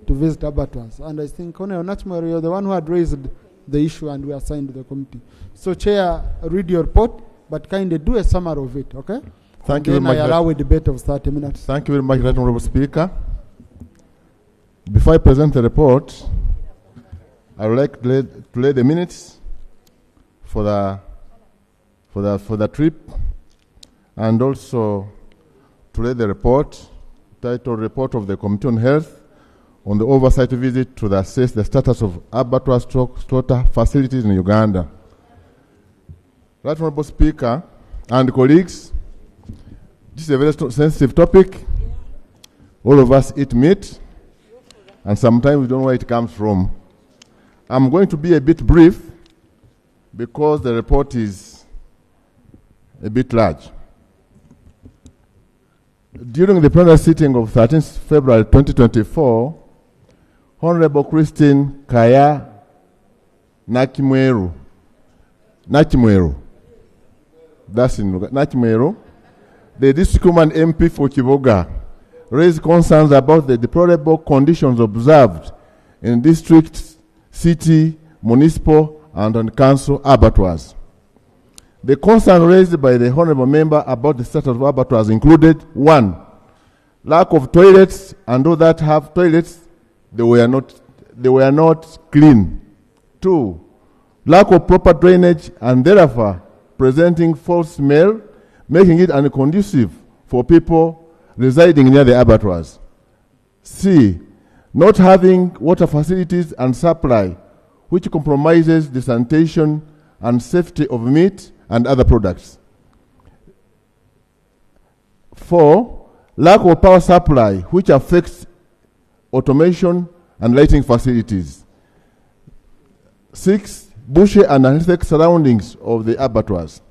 to visit abattoirs. And I think, Honorable Nachmwere, you're the one who had raised the issue and we assigned to the committee. So, Chair, read your report, but kindly do a summary of it, okay? Thank you very much. I allow a debate of 30 minutes. Thank you very much, Right Honorable Speaker. Before I present the report, I would like to lay the minutes for the trip, and also to lay the report titled Report of the Committee on Health on the oversight visit to assess the status of abattoir slaughter facilities in Uganda. Right Honorable Speaker and colleagues, this is a very sensitive topic. All of us eat meat, and sometimes we don't know where it comes from. I'm going to be a bit brief because the report is a bit large. During the plenary sitting of 13th February 2024, Honorable Christine Kaya Nakimweru, that's in Nakimweru, the district woman MP for Kiboga, raised concerns about the deplorable conditions observed in district, city, municipal, and council abattoirs. The concern raised by the honorable member about the status of abattoirs included: 1, lack of toilets, and those that have toilets, they were not clean. 2, lack of proper drainage and therefore presenting foul smell, making it unconducive for people residing near the abattoirs. C, not having water facilities and supply, which compromises the sanitation and safety of meat and other products. 4, lack of power supply, which affects automation and lighting facilities. 6, bushy and unhealthy surroundings of the abattoirs.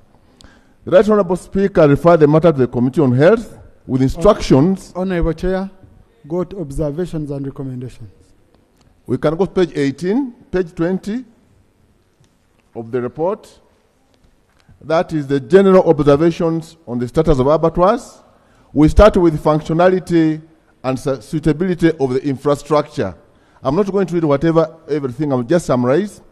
The Right Honorable Speaker referred the matter to the Committee on Health with instructions. Honorable Chair, go to observations and recommendations. We can go to page 18, page 20 of the report. That is the general observations on the status of abattoirs. We start with functionality and suitability of the infrastructure. I'm not going to read everything, I'll just summarize.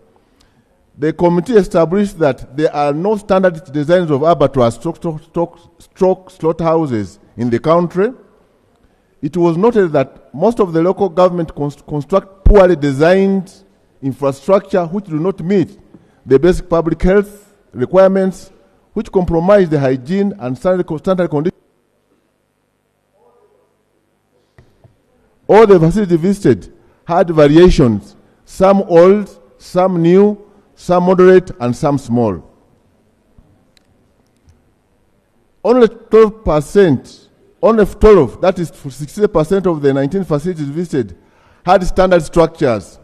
The committee established that there are no standard designs of abattoirs stroke slaughterhouses in the country. It was noted that most of the local government construct poorly designed infrastructure which do not meet the basic public health requirements, which compromise the hygiene and standard conditions. All the facilities visited had variations, some old, some new, some moderate, and some small. Only 12%, that is 60% of the 19 facilities visited, had standard structures.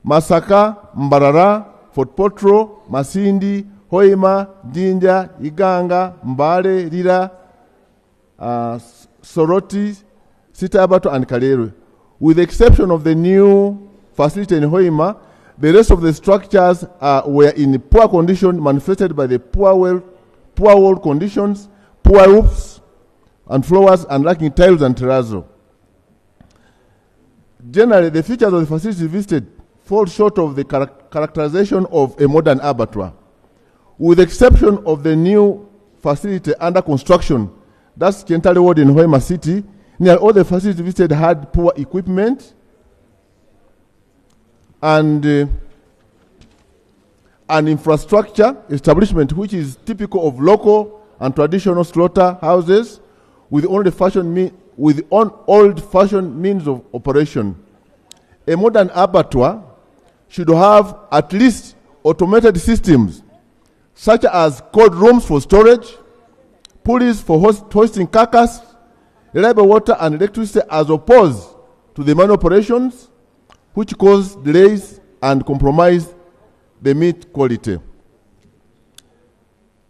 Masaka, Mbarara, Fort Potro, Masindi, Hoima, Jinja, Iganga, Mbale, Rira, Soroti, Sita Abattoir, and Kaleru. With the exception of the new facility in Hoima, the rest of the structures were in poor condition, manifested by the poor wall conditions, poor roofs and floors, and lacking tiles and terrazzo. Generally, the features of the facilities visited fall short of the characterization of a modern abattoir. With the exception of the new facility under construction, that's Kentale Ward in Hoima City, nearly all the facilities visited had poor equipment and an infrastructure establishment which is typical of local and traditional slaughter houses with old-fashioned means of operation. A modern abattoir should have at least automated systems such as cold rooms for storage, pulleys for hoisting carcass, reliable water and electricity, as opposed to the manual operations which cause delays and compromise the meat quality.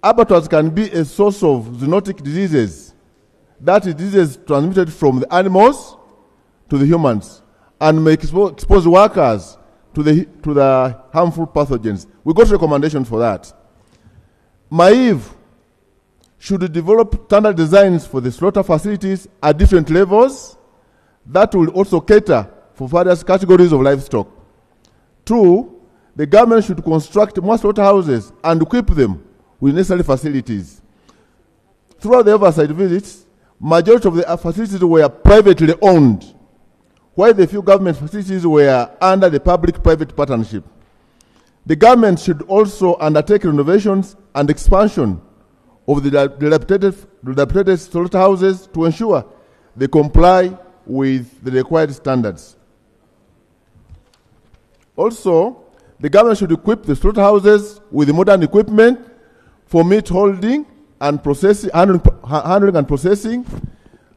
Abattoirs can be a source of zoonotic diseases that diseases transmitted from the animals to the humans and may expose workers to the harmful pathogens. We got recommendations for that. MAIV should develop standard designs for the slaughter facilities at different levels that will also cater for various categories of livestock. 2, the government should construct more slaughterhouses and equip them with necessary facilities. Throughout the oversight visits, majority of the facilities were privately owned, while the few government facilities were under the public-private partnership. The government should also undertake renovations and expansion of the dilapidated slaughterhouses to ensure they comply with the required standards. Also, the government should equip the slaughterhouses with modern equipment for meat holding and processing, handling and processing.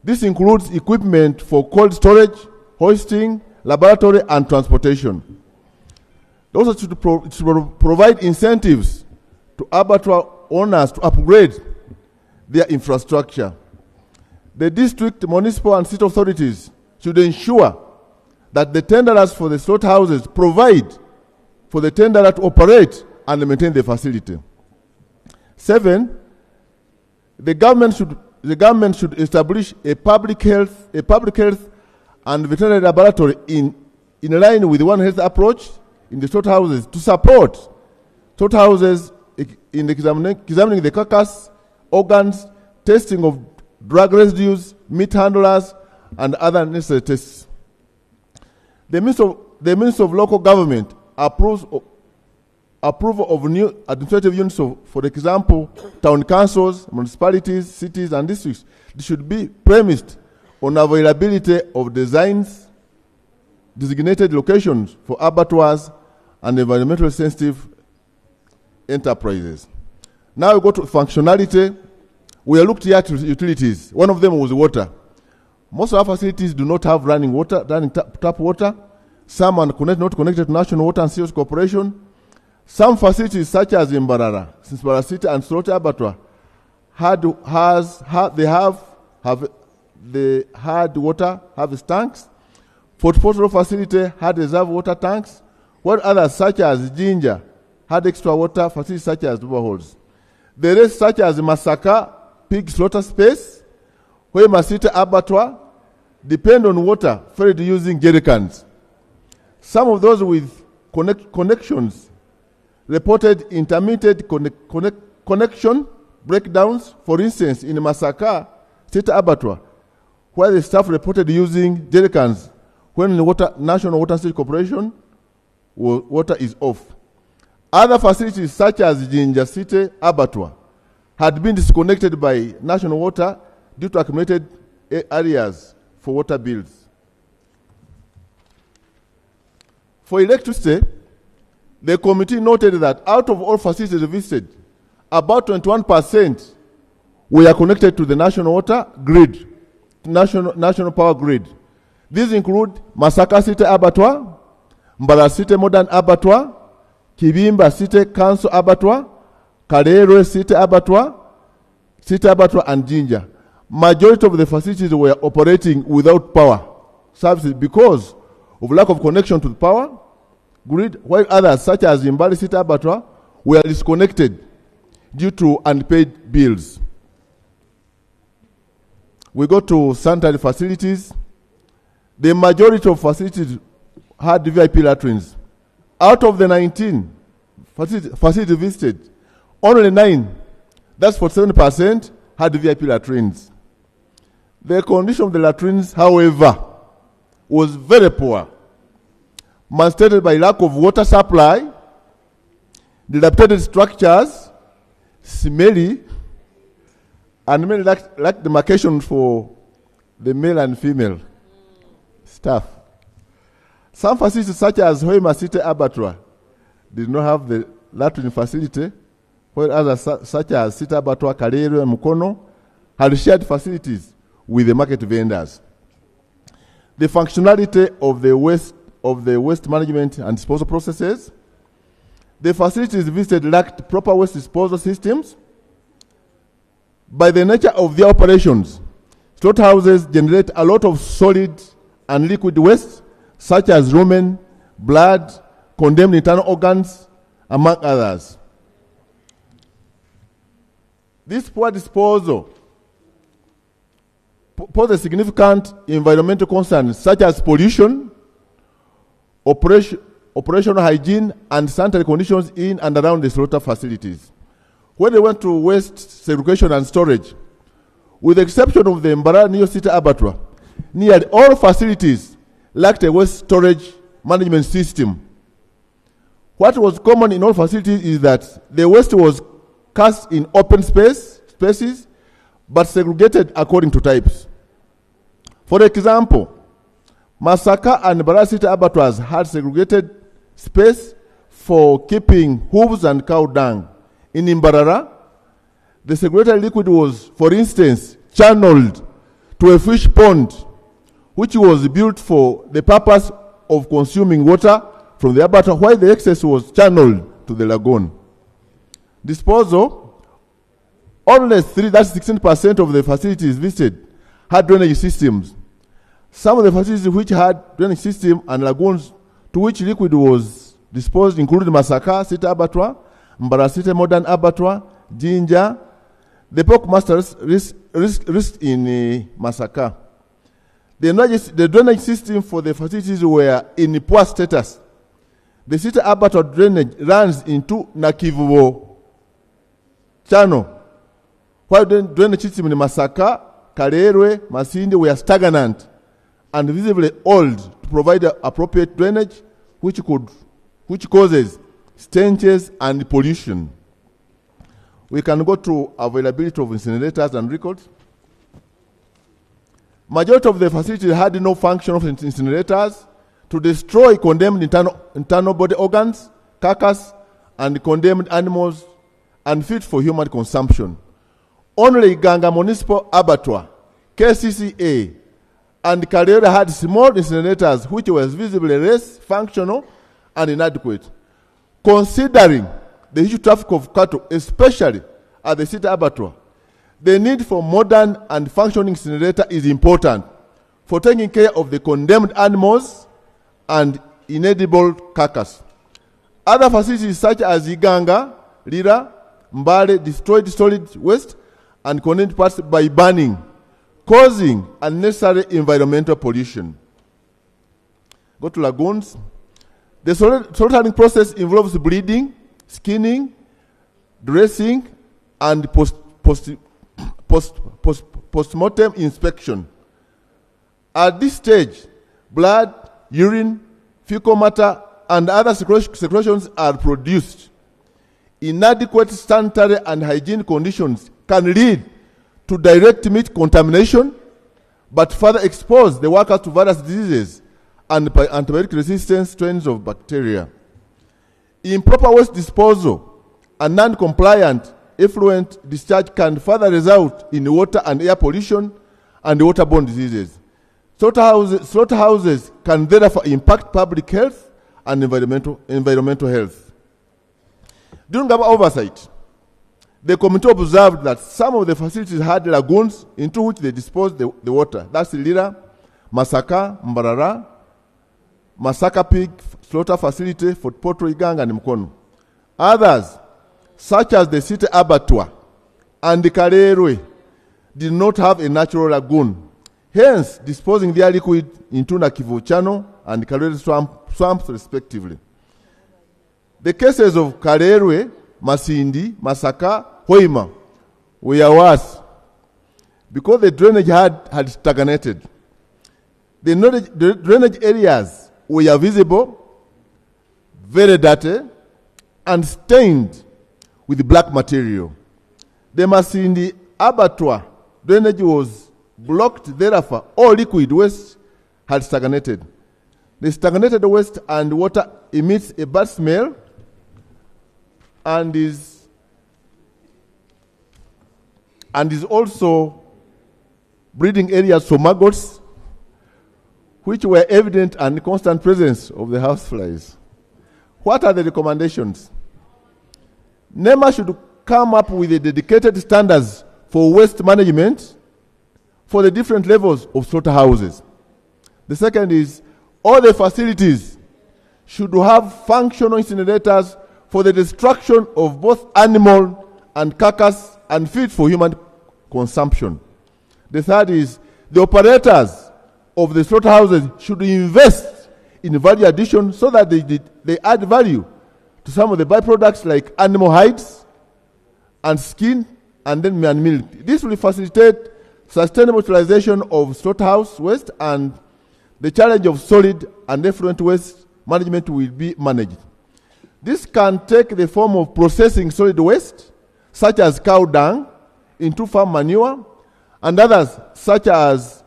This includes equipment for cold storage, hoisting, laboratory, and transportation. They also should provide incentives to abattoir owners to upgrade their infrastructure. The district, municipal, and state authorities should ensure that the tenderers for the slaughterhouses provide for the tenderer to operate and maintain the facility. 7, the government should establish a public health and veterinary laboratory in line with the One Health approach in the slaughterhouses to support slaughterhouses in examining the carcass, organs, testing of drug residues, meat handlers, and other necessary tests. The Minister of Local Government approval of new administrative units, for example, town councils, municipalities, cities, and districts. This should be premised on availability of designated locations for abattoirs and environmentally sensitive enterprises. Now we go to functionality. We looked at utilities. One of them was water. Most of our facilities do not have running tap water. Some are not connected to National Water and Sewage Corporation. Some facilities, such as in Barara, Sinsbara City and Slaughter Abattoir, they had water harvest tanks. Fort Portal facility had reserve water tanks, while others, such as Ginger, had extra water facilities such as overhauls. The rest, such as Masaka Pig Slaughter Space, where Masita Abattoir, depend on water fed using jerry cans. Some of those with connections reported intermittent connection breakdowns, for instance, in Masaka State Abattoir, where the staff reported using jerry cans when the National Water State Corporation water is off. Other facilities, such as Ginger City Abattoir, had been disconnected by National Water due to accumulated areas for water bills. For electricity, the committee noted that out of all facilities visited, about 21% were connected to the national water grid, national power grid. These include Masaka City Abattoir, Mbala City Modern Abattoir, Kibimba City Council Abattoir, Karere City Abattoir, and Ginger. Majority of the facilities were operating without power services because of lack of connection to the power grid, while others, such as Mbali City Abattoir, were disconnected due to unpaid bills. We go to sanitary facilities. The majority of facilities had VIP latrines. Out of the 19 facilities visited, only 9, that's 47%, had VIP latrines. The condition of the latrines, however, was very poor, manifested by lack of water supply, dilapidated structures, smelly, and many lacked demarcation for the male and female staff. Some facilities, such as Hoima City Abattoir, did not have the latrine facility, while others, such as City Abattoir, Karere, and Mukono, had shared facilities with the market vendors. The functionality of the waste management and disposal processes. The facilities visited lacked proper waste disposal systems. By the nature of their operations, slaughterhouses generate a lot of solid and liquid waste, such as rumen, blood, condemned internal organs, among others. This poor disposal poses significant environmental concerns such as pollution, operational hygiene, and sanitary conditions in and around the slaughter facilities. When they went to waste segregation and storage, with the exception of the Mbarara New City Abattoir, nearly all facilities lacked a waste storage management system. What was common in all facilities is that the waste was cast in open spaces, but segregated according to types. For example, Masaka and Mbarara City Abattoirs had segregated space for keeping hooves and cow dung. In Mbarara, the segregated liquid was, for instance, channeled to a fish pond, which was built for the purpose of consuming water from the abattoir, while the excess was channeled to the lagoon. Disposal, only 16% of the facilities visited had drainage systems. Some of the facilities which had drainage system and lagoons to which liquid was disposed included Masaka City Abattoir, Mbarara City Modern Abattoir, Jinja. The pork masters risked in Masaka. The drainage system for the facilities were in poor status. The city abattoir drainage runs into Nakivubo channel, while the drainage system in Masaka, Karerwe, Masindi were stagnant and visibly old to provide appropriate drainage, which causes stenches and pollution. We can go to availability of incinerators and records. Majority of the facilities had no function of incinerators to destroy condemned internal body organs, carcass, and condemned animals unfit for human consumption. Only Ganga Municipal Abattoir, KCCA, and Karera had small incinerators which were visibly less functional and inadequate. Considering the huge traffic of cattle, especially at the city abattoir, the need for modern and functioning incinerator is important for taking care of the condemned animals and inedible carcass. Other facilities such as Iganga, Lira, Mbale destroyed solid waste and condemned parts by burning, causing unnecessary environmental pollution. Go to lagoons. The slaughtering process involves bleeding, skinning, dressing, and postmortem inspection. At this stage, blood, urine, fecal matter, and other secretions are produced. Inadequate sanitary and hygiene conditions can lead to direct meat contamination, but further expose the workers to various diseases and antibiotic-resistant strains of bacteria. Improper waste disposal and non-compliant effluent discharge can further result in water and air pollution and waterborne diseases. Slaughterhouses can therefore impact public health and environmental health. During our oversight, the committee observed that some of the facilities had lagoons into which they disposed the water. That's Lira, Masaka, Mbarara, Masaka Pig Slaughter Facility for Potro, Iganga, and Mkono. Others, such as the city abattoir and the Karerwe, did not have a natural lagoon, hence disposing their liquid into Nakivu Channel and Karerwe swamps respectively. The cases of Karerwe, Masindi, Masaka, Hoima were worse because the drainage had stagnated. The drainage areas were visible, very dirty, and stained with black material. The Masindi abattoir drainage was blocked, therefore all liquid waste had stagnated. The stagnated waste and water emits a bad smell and is also breeding areas for maggots, which were evident and constant presence of the houseflies. What are the recommendations? NEMA should come up with a dedicated standards for waste management for the different levels of slaughterhouses. The second is all the facilities should have functional incinerators for the destruction of both animal and carcass and feed for human consumption. The third is the operators of the slaughterhouses should invest in value addition so that they add value to some of the byproducts like animal hides and skin and then milk. This will facilitate sustainable utilization of slaughterhouse waste, and the challenge of solid and effluent waste management will be managed. This can take the form of processing solid waste, such as cow dung, into farm manure, and others, such as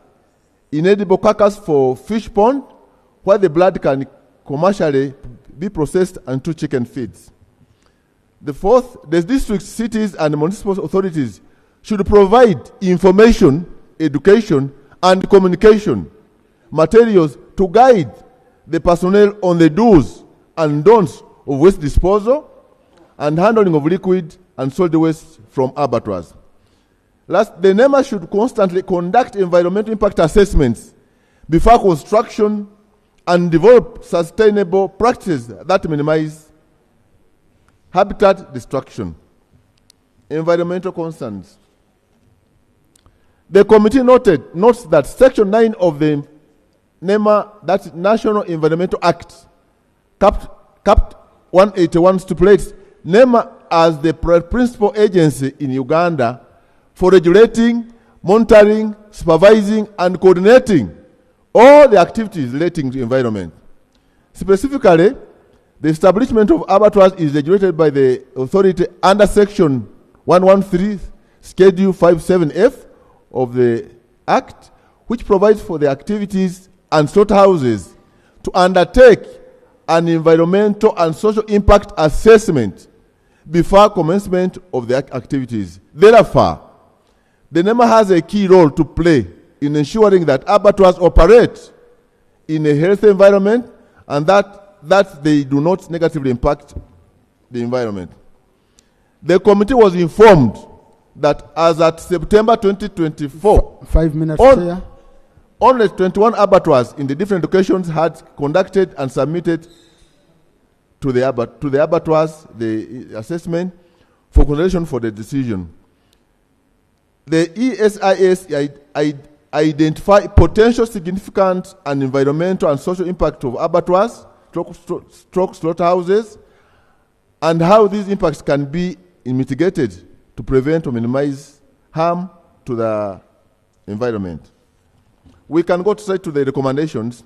inedible carcass for fish pond, where the blood can commercially be processed into chicken feeds. The fourth, the districts, cities, and municipal authorities should provide information, education, and communication materials to guide the personnel on the do's and don'ts of waste disposal and handling of liquid and solid waste from abattoirs. Last, the NEMA should constantly conduct environmental impact assessments before construction and develop sustainable practices that minimize habitat destruction. Environmental concerns. The committee notes that Section 9 of the NEMA, that's National Environmental Act, Cap 181, stipulates NEMA as the principal agency in Uganda for regulating, monitoring, supervising, and coordinating all the activities relating to environment. Specifically, the establishment of abattoirs is regulated by the authority under Section 113, Schedule 57F of the Act, which provides for the activities and slaughterhouses to undertake an environmental and social impact assessment before commencement of the activities. Therefore, the NEMA has a key role to play in ensuring that abattoirs operate in a healthy environment and that they do not negatively impact the environment. The committee was informed that as at September 2024, 5 minutes, Chair. Only 21 abattoirs in the different locations had conducted and submitted to the abattoirs the assessment for consideration for the decision. The ESIS identify potential significant and environmental and social impact of abattoirs, slaughterhouses, and how these impacts can be mitigated to prevent or minimize harm to the environment. We can go straight to the recommendations.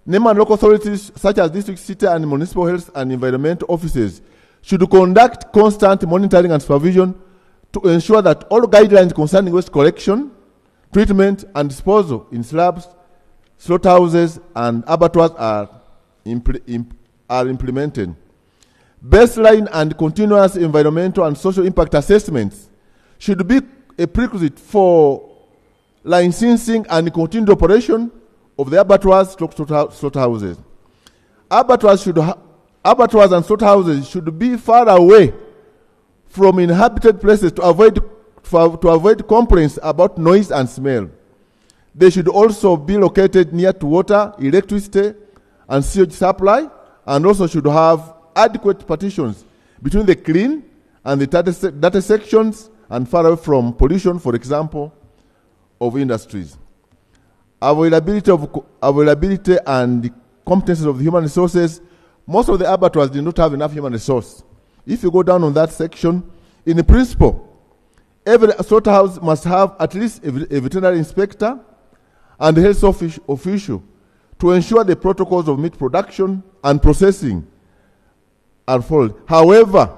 NEMA and local authorities such as district, city, and municipal health and environmental offices should conduct constant monitoring and supervision to ensure that all guidelines concerning waste collection, treatment, and disposal in slabs, slaughterhouses, and abattoirs are implemented. Baseline and continuous environmental and social impact assessments should be a prerequisite for licensing and continued operation of the abattoirs, slaughterhouses. Abattoirs and slaughterhouses should be far away from inhabited places to avoid complaints about noise and smell. They should also be located near to water, electricity, and sewage supply, and also should have adequate partitions between the clean and the dirty sections and far away from pollution, for example, of industries. Availability and the competencies of the human resources. Most of the abattoirs do not have enough human resource. If you go down on that section, in principle, every slaughterhouse must have at least a veterinary inspector and a health official to ensure the protocols of meat production and processing are followed. However,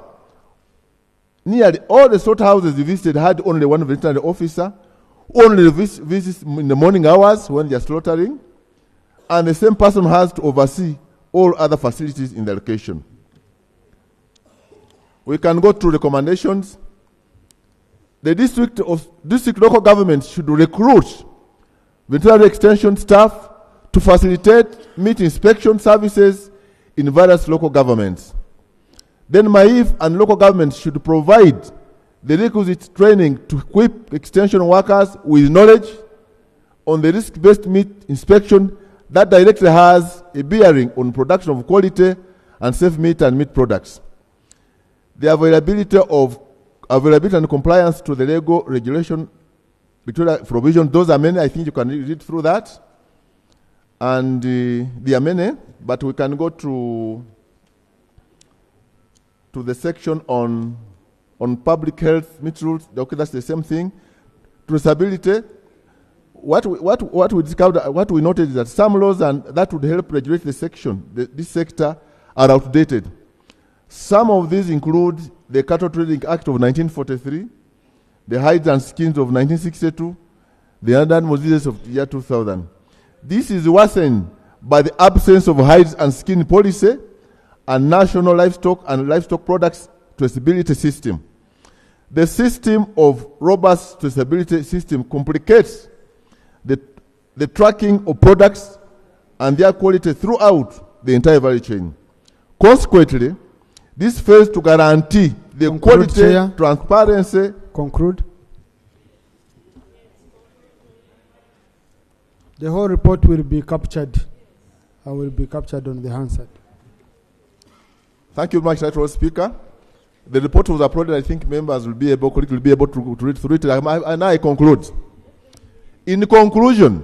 nearly all the slaughterhouses visited had only one veterinary officer, only visits in the morning hours when they are slaughtering, and the same person has to oversee all other facilities in the location. We can go through recommendations. The district local government should recruit veterinary extension staff to facilitate meat inspection services in various local governments. Then MAIF and local governments should provide the requisite training to equip extension workers with knowledge on the risk-based meat inspection that directly has a bearing on production of quality and safe meat and meat products. The availability and compliance to the legal regulation provision, those are many. I think you can read through that. And there are many, but we can go to the section on public health meat rules. Okay, that's the same thing. Traceability. What we discovered, what we noted is that some laws and that would help regulate this sector are outdated. Some of these include the Cattle Trading Act of 1943, the Hides and Skins of 1962, the Animal Diseases of the year 2000. This is worsened by the absence of hides and skin policy and national livestock and livestock products traceability system. The system of robust traceability system complicates the tracking of products and their quality throughout the entire value chain. Consequently, this fails to guarantee the quality, Chair. Transparency. Conclude. The whole report will be captured. I will be captured on the Hansard. Thank you very much, Mr. Speaker. The report was uploaded. I think members will be able to read through it. And I conclude. In conclusion,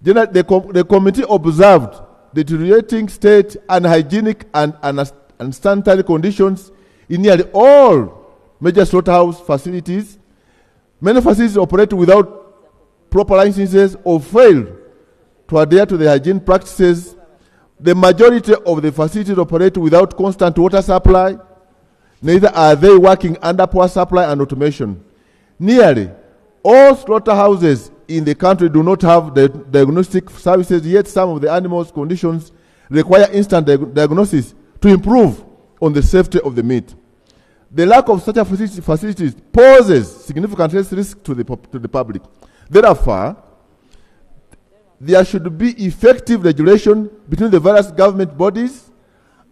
the committee observed deteriorating state unhygienic and sanitary conditions in nearly all major slaughterhouse facilities. Many facilities operate without proper licenses or fail to adhere to the hygiene practices. The majority of the facilities operate without constant water supply. Neither are they working under poor supply and automation. Nearly all slaughterhouses in the country do not have the diagnostic services, yet some of the animals' conditions require instant diagnosis to improve on the safety of the meat. The lack of such facilities poses significant risk to the public. Therefore, there should be effective regulation between the various government bodies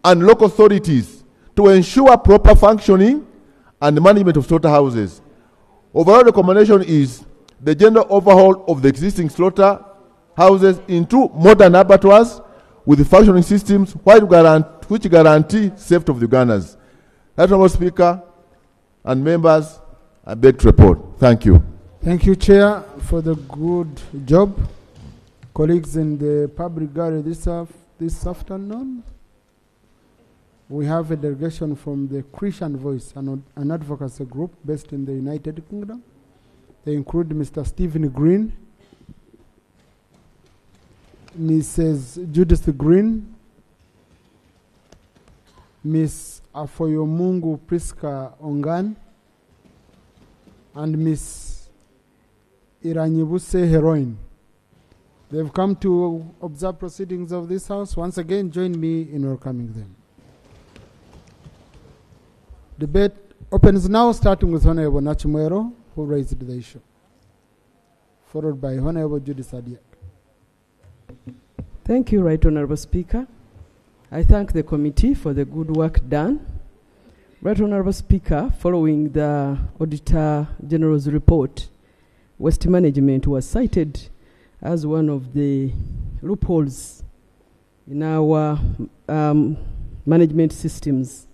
and local authorities to ensure proper functioning and management of slaughterhouses. Overall recommendation is the general overhaul of the existing slaughterhouses into modern abattoirs with functioning systems which guarantee safety of the Ugandans. Honourable Speaker and members, I beg to report. Thank you. Thank you, Chair, for the good job. Colleagues in the public gallery this afternoon, we have a delegation from the Christian Voice, an advocacy group based in the United Kingdom. They include Mr. Stephen Green, Mrs. Judith Green, Miss Afoyomungu Priska Ongan, and Miss Iranyibuse Heroin. They've come to observe proceedings of this House. Once again, join me in welcoming them. Debate opens now, starting with Honorable Nachimwero, who raised the issue, followed by Honorable Judith Adiak. Thank you, Right Honorable Speaker. I thank the committee for the good work done. Right Honorable Speaker, following the Auditor General's report, waste management was cited as one of the loopholes in our management systems.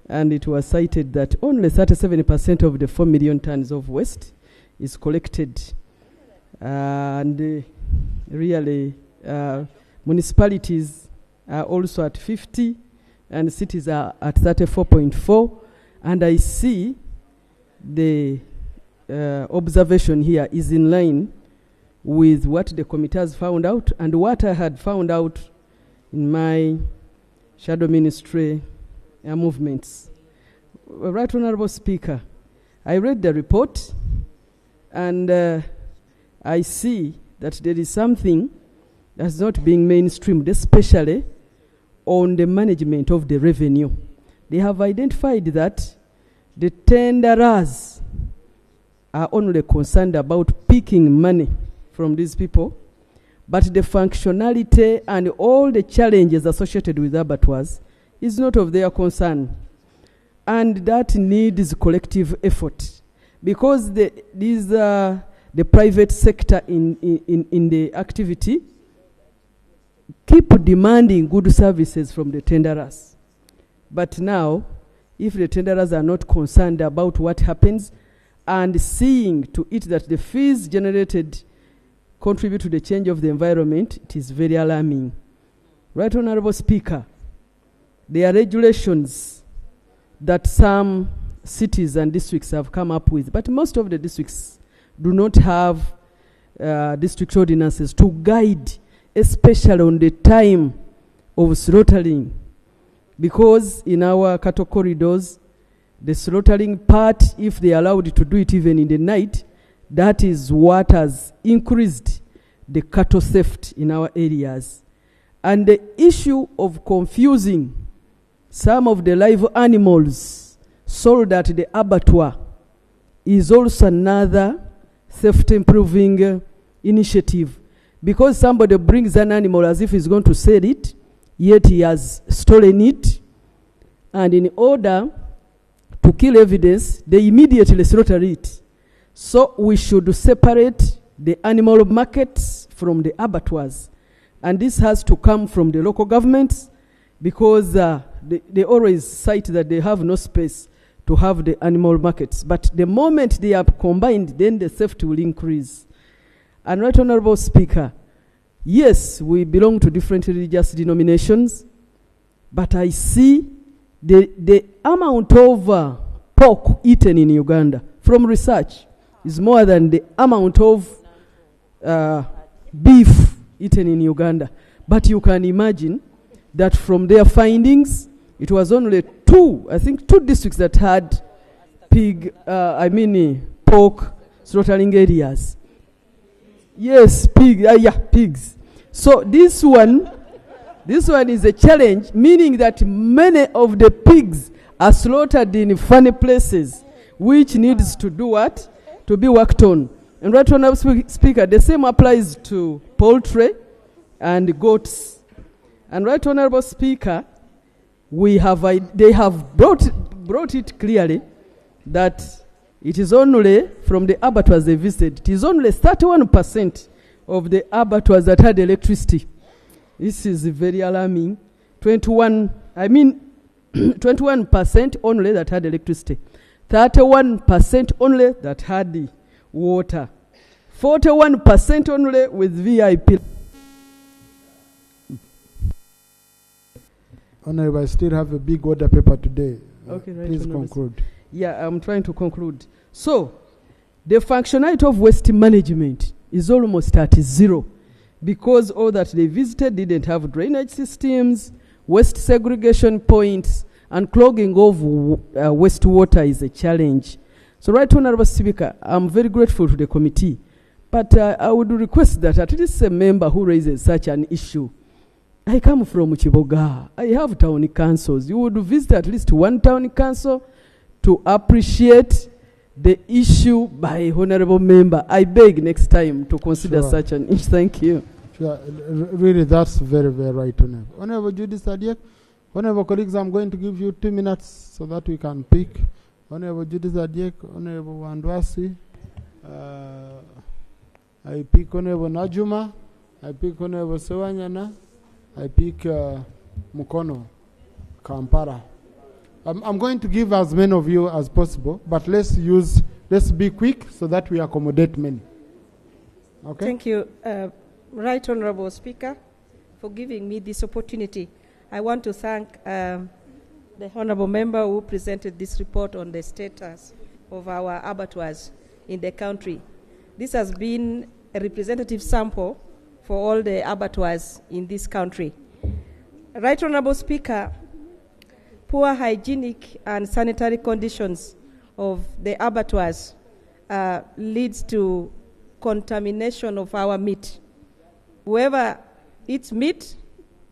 And it was cited that only 37% of the 4 million tons of waste is collected. And really, municipalities are also at 50, and cities are at 34.4. And I see the observation here is in line with what the committee has found out and what I had found out in my shadow ministry movements. Right Honorable Speaker, I read the report and I see that there is something that's not being mainstreamed, especially on the management of the revenue. They have identified that the tenderers are only concerned about picking money from these people, but the functionality and all the challenges associated with abattoirs is not of their concern. And that needs collective effort, because the private sector in the activity keep demanding good services from the tenderers. But now, if the tenderers are not concerned about what happens and seeing to it that the fees generated contribute to the change of the environment, it is very alarming. Right Honorable Speaker, there are regulations that some cities and districts have come up with, but most of the districts do not have district ordinances to guide, especially on the time of slaughtering. Because in our cattle corridors, the slaughtering part, if they are allowed to do it even in the night, that is what has increased the cattle theft in our areas. And the issue of confusing some of the live animals sold at the abattoir is also another theft improving initiative. Because somebody brings an animal as if he's going to sell it, yet he has stolen it, and in order to kill evidence, they immediately slaughter it. So we should separate the animal markets from the abattoirs. And this has to come from the local governments, because they always cite that they have no space to have the animal markets. But the moment they are combined, then the theft will increase. And Right Honorable Speaker, yes, we belong to different religious denominations, but I see the amount of pork eaten in Uganda from research is more than the amount of beef eaten in Uganda. But you can imagine that from their findings, it was only two districts that had pork slaughtering areas. Yes, pigs. So this one is a challenge, meaning that many of the pigs are slaughtered in funny places, which needs to do what? To be worked on. And Right Honorable Speaker, the same applies to poultry and goats. And Right Honorable Speaker, they have brought it clearly that it is only from the abattoirs they visited. It is only 31% of the abattoirs that had electricity. This is very alarming. 21% only that had electricity. 31% only that had water. 41% only with VIP. Honorable, I still have a big order paper today. Okay, right. Please conclude. Yeah, I'm trying to conclude. So, the functionality of waste management is almost at zero, because all that they visited didn't have drainage systems, waste segregation points, and clogging of wastewater is a challenge. So, Right Honorable Speaker, I'm very grateful to the committee, but I would request that at least a member who raises such an issue. I come from Chiboga. I have town councils. You would visit at least one town council to appreciate the issue by honorable member. I beg next time to consider such an issue. Thank you. Sure. Really, that's very, very right, Honorable. Honorable Judith Adiek. Honorable colleagues, I'm going to give you 2 minutes so that we can pick. Honorable Judith Adiek, Honorable Wandwasi. I pick Honorable Najuma. I pick Honorable Sewanyana. I pick Mukono, Kampala. I'm going to give as many of you as possible, but let's be quick so that we accommodate many. Okay? Thank you, Right Honorable Speaker, for giving me this opportunity. I want to thank the Honorable Member who presented this report on the status of our abattoirs in the country. This has been a representative sample for all the abattoirs in this country. Right Honorable Speaker, poor hygienic and sanitary conditions of the abattoirs leads to contamination of our meat. Whoever eats meat,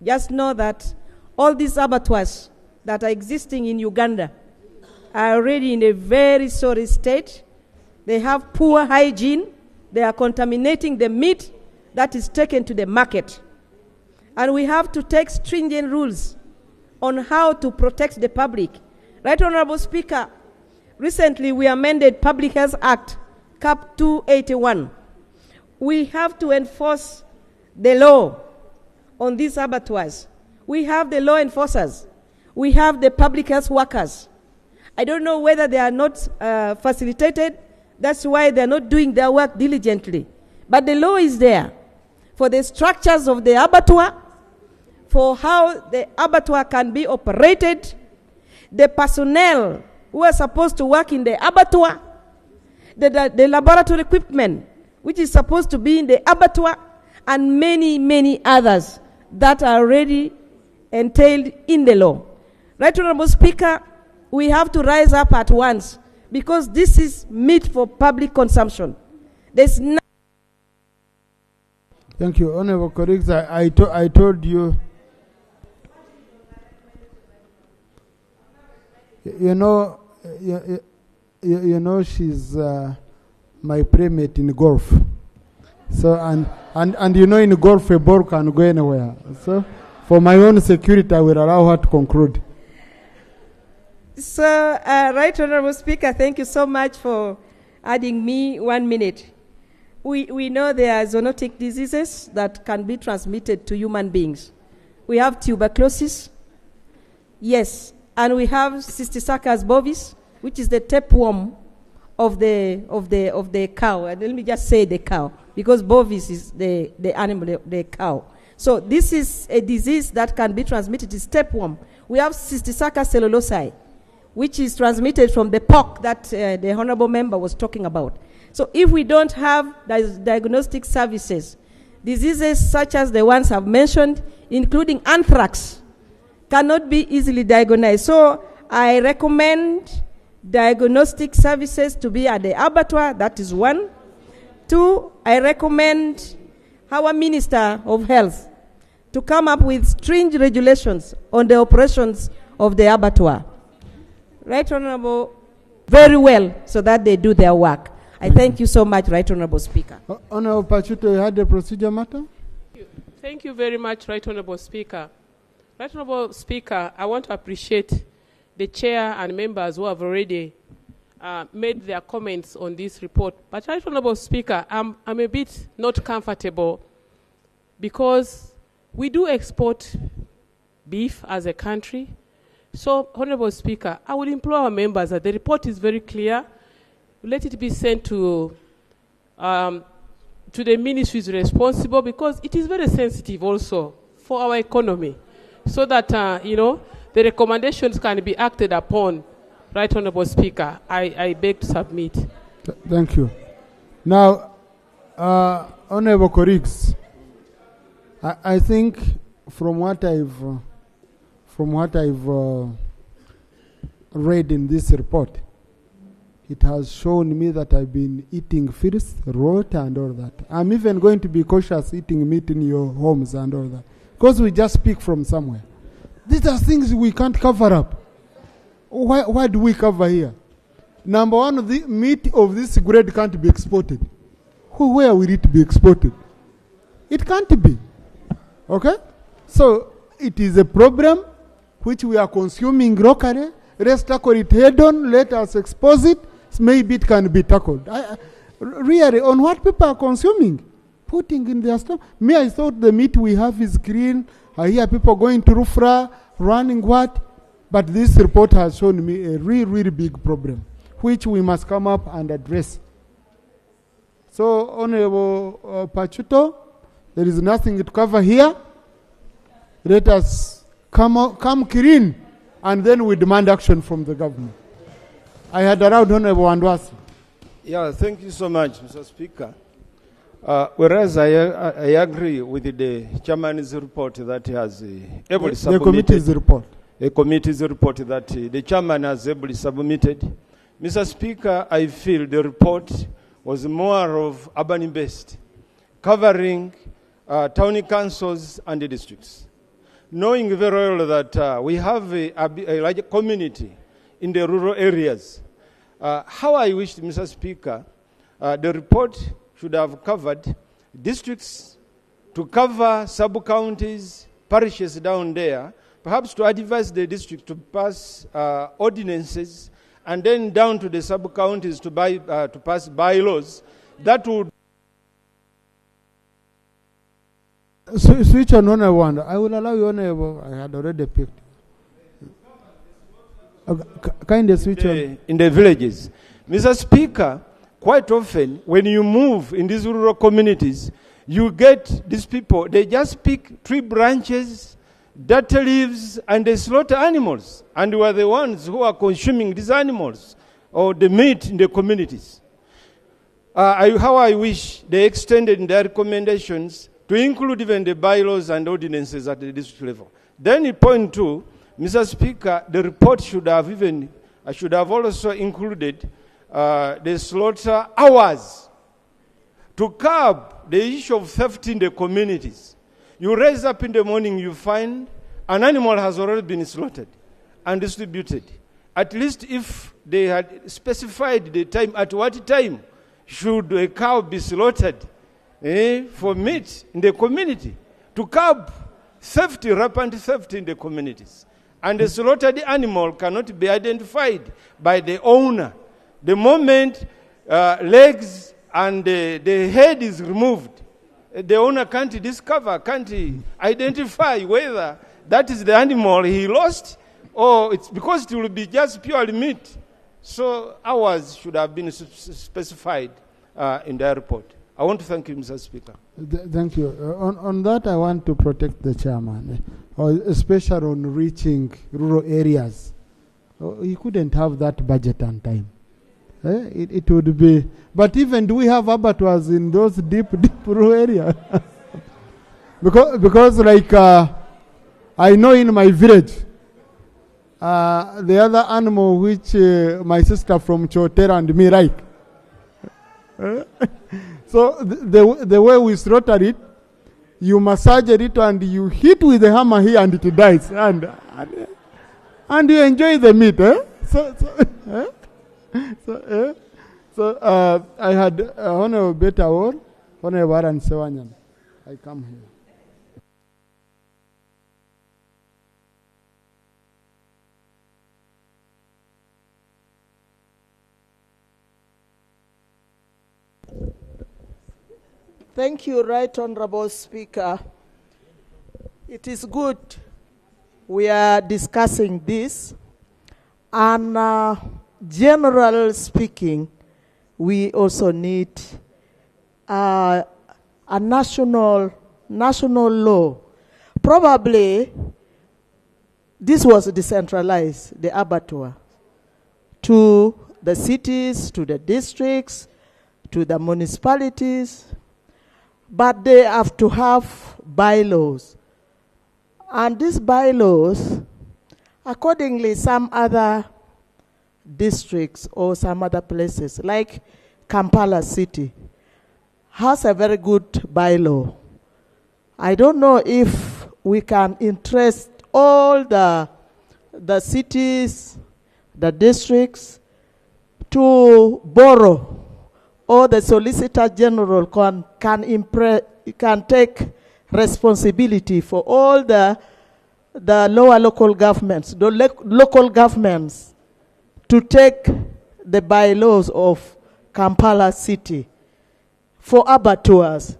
just know that all these abattoirs that are existing in Uganda are already in a very sorry state. They have poor hygiene. They are contaminating the meat that is taken to the market. And we have to take stringent rules on how to protect the public Right Honorable Speaker, recently we amended Public Health Act, Cap 281. We have to enforce the law on these abattoirs. We have the law enforcers. We have the public health workers. I don't know whether they are not facilitated. That's why they're not doing their work diligently. But the law is there for the structures of the abattoir, for how the abattoir can be operated, the personnel who are supposed to work in the abattoir, the laboratory equipment which is supposed to be in the abattoir, and many, many others that are already entailed in the law. Right Honorable Speaker, we have to rise up at once because this is meat for public consumption. There's no. Thank you, Honorable colleagues. I told you. You know, she's my playmate in golf. So and you know, in golf a ball can go anywhere. So for my own security, I will allow her to conclude. So, Right Honorable Speaker, thank you so much for adding me 1 minute. We know there are zoonotic diseases that can be transmitted to human beings. We have tuberculosis, yes, and we have Cystosarcus bovis, which is the tapeworm of the cow. And let me just say the cow, because bovis is the animal, the cow. So this is a disease that can be transmitted. It's tapeworm. We have Cystosarcus cellulosae, which is transmitted from the pork that the honorable member was talking about. So if we don't have diagnostic services, diseases such as the ones I've mentioned, including anthrax, cannot be easily diagnosed. So I recommend diagnostic services to be at the abattoir. That is one. Two, I recommend our Minister of Health to come up with stringent regulations on the operations of the abattoir. Right Honorable, very well, so that they do their work. I thank you so much, Right Honorable Speaker. Honorable Pachuto, you had the procedure matter? Thank you very much, Right Honorable Speaker. Right Honorable Speaker, I want to appreciate the chair and members who have already made their comments on this report. But Right Honorable Speaker, I'm a bit not comfortable because we do export beef as a country. So, Honorable Speaker, I would implore our members that the report is very clear. Let it be sent to the ministries responsible, because it is very sensitive also for our economy, so that, the recommendations can be acted upon. Right Honorable Speaker, I beg to submit. Thank you. Now, Honorable colleagues, I think from what I've read in this report, it has shown me that I've been eating fish, rot, and all that. I'm even going to be cautious eating meat in your homes and all that, because we just speak from somewhere. These are things we can't cover up. Why do we cover here? Number one, the meat of this grade can't be exported. Where will it be exported? It can't be. Okay? So it is a problem which we are consuming locally. Let's tackle it head on. Let us expose it. Maybe it can be tackled. Really, on what people are consuming, putting in their stuff. Me, I thought the meat we have is clean. I hear people going to Rufra, running what? But this report has shown me a really, really big problem, which we must come up and address. So, Honorable Pachuto, there is nothing to cover here. Let us come clean, and then we demand action from the government. I had allowed Honorable Andwasi. Yeah, thank you so much, Mr. Speaker. Whereas I agree with the chairman's report that he has ably submitted. The committee's report. A committee's report that the chairman has ably submitted. Mr. Speaker, I feel the report was more of urban-based, covering town councils and the districts. Knowing very well that we have a large community in the rural areas. How I wished, Mr. Speaker, the report should have covered districts, to cover sub-counties, parishes down there, perhaps to advise the district to pass ordinances and then down to the sub-counties to pass bylaws that would... Switch on one. I will allow you on. I had already picked. Kind of switch on. In the villages. Mr. Speaker, quite often when you move in these rural communities, you get these people, they just pick tree branches, dirty leaves, and they slaughter animals. And we are the ones who are consuming these animals or the meat in the communities. How I wish they extended in their recommendations to include even the bylaws and ordinances at the district level. Then in point 2, Mr. Speaker, the report should have also included the slaughter hours to curb the issue of theft in the communities. You raise up in the morning, you find an animal has already been slaughtered and distributed. At least if they had specified the time, at what time should a cow be slaughtered for meat in the community, to curb theft, rampant theft in the communities. And the slaughtered animal cannot be identified by the owner. The moment legs and the head is removed, the owner can't discover, can't identify whether that is the animal he lost or it's because it will be just pure meat. So hours should have been specified in the report. I want to thank you, Mr. Speaker. Thank you. On that, I want to protect the chairman, especially on reaching rural areas. He couldn't have that budget on time. It would be, but even do we have abattoirs in those deep rural areas? because like I know in my village, the other animal which my sister from Chotera and me like. So the way we slaughter it, you massage it and you hit with the hammer here and it dies, and you enjoy the meat. So I had Honorable Betawor, Honorable Aran Sewanyan. I come here. Thank you, Right Honorable Speaker. It is good we are discussing this. And generally speaking, we also need a national law. Probably this was decentralized, the abattoir, to the cities, to the districts, to the municipalities. But they have to have bylaws. And these bylaws, accordingly, some other districts or some other places, like Kampala City, has a very good bylaw. I don't know if we can interest all the cities, the districts, to borrow, or the Solicitor General can take responsibility for all the lower local governments, local governments, to take the bylaws of Kampala City for abattoirs.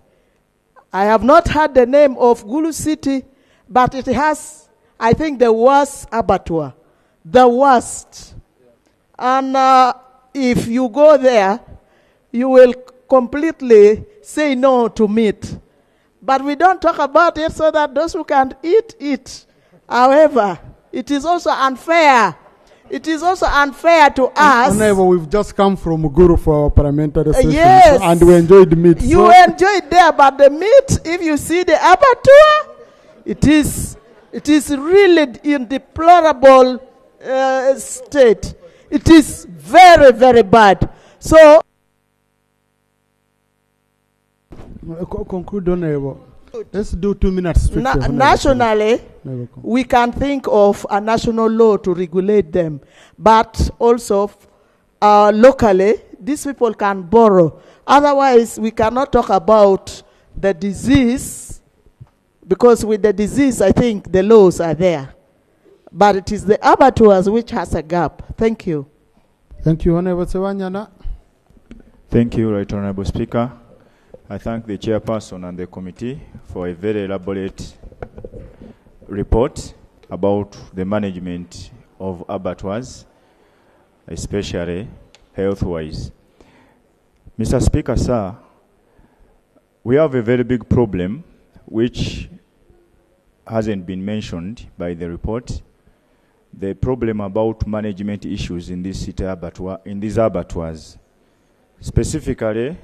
I have not heard the name of Gulu City, but it has, I think, the worst abattoir, the worst. And if you go there, you will completely say no to meat. But we don't talk about it so that those who can eat. However, it is also unfair. It is also unfair to us. However, we've just come from Guru for our parliamentary session, yes, and we enjoyed meat. You enjoyed there, but the meat, if you see the abattoir, it is really in deplorable state. It is very, very bad. So, conclude, Honorable. Let's do 2 minutes. Nationally, we can think of a national law to regulate them, but also locally, these people can borrow. Otherwise, we cannot talk about the disease, because with the disease, I think the laws are there. but it is the abattoirs which has a gap. Thank you. Thank you, Honorable Sewanyana. Thank you, Right Honorable Speaker. I thank the chairperson and the committee for a very elaborate report about the management of abattoirs, especially health-wise. Mr. Speaker, sir, we have a very big problem which hasn't been mentioned by the report. The problem about management issues in this city abattoir, in these abattoirs. Specifically,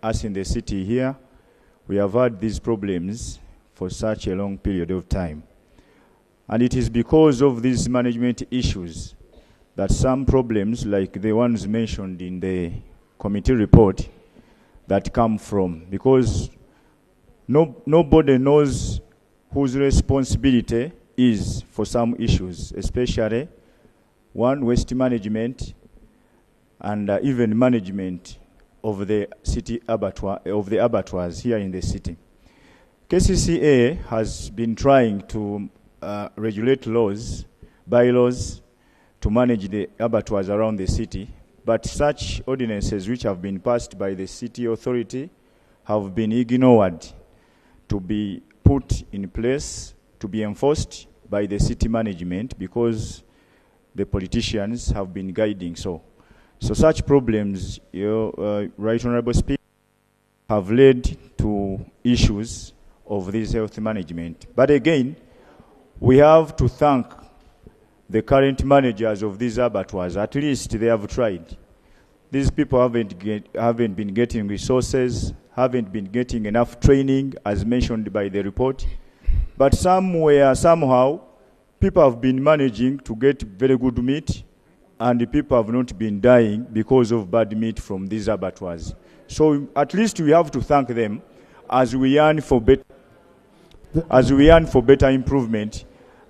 us in the city here, we have had these problems for such a long period of time. And it is because of these management issues that some problems, like the ones mentioned in the committee report, that come from. Because nobody knows whose responsibility is for some issues, especially one, waste management, and even management of the city abattoir, of the abattoirs here in the city. KCCA has been trying to regulate laws, bylaws, to manage the abattoirs around the city, but such ordinances which have been passed by the city authority have been ignored to be put in place, to be enforced by the city management, because the politicians have been guiding so. So such problems, Right Honorable Speaker, have led to issues of this health management. But again, we have to thank the current managers of these abattoirs. At least they have tried. These people haven't been getting resources, haven't been getting enough training, as mentioned by the report. But somewhere, somehow, people have been managing to get very good meat, and the people have not been dying because of bad meat from these abattoirs. So at least we have to thank them as we yearn for better, improvement,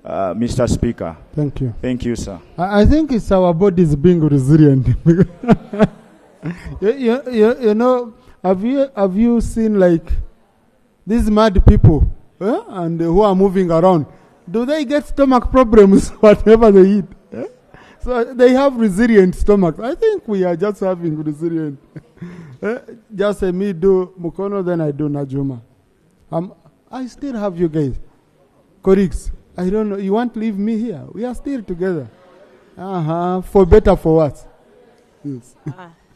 Mr. Speaker. Thank you. Thank you, sir. I think it's our bodies being resilient. you know, have you seen like these mad people and who are moving around? Do they get stomach problems whatever they eat? So they have resilient stomachs. I think we are just having resilient. Just me do Mukono, then I do Najuma. I still have you guys. Colleagues, I don't know. You want to leave me here? We are still together. For better, for worse. Yes.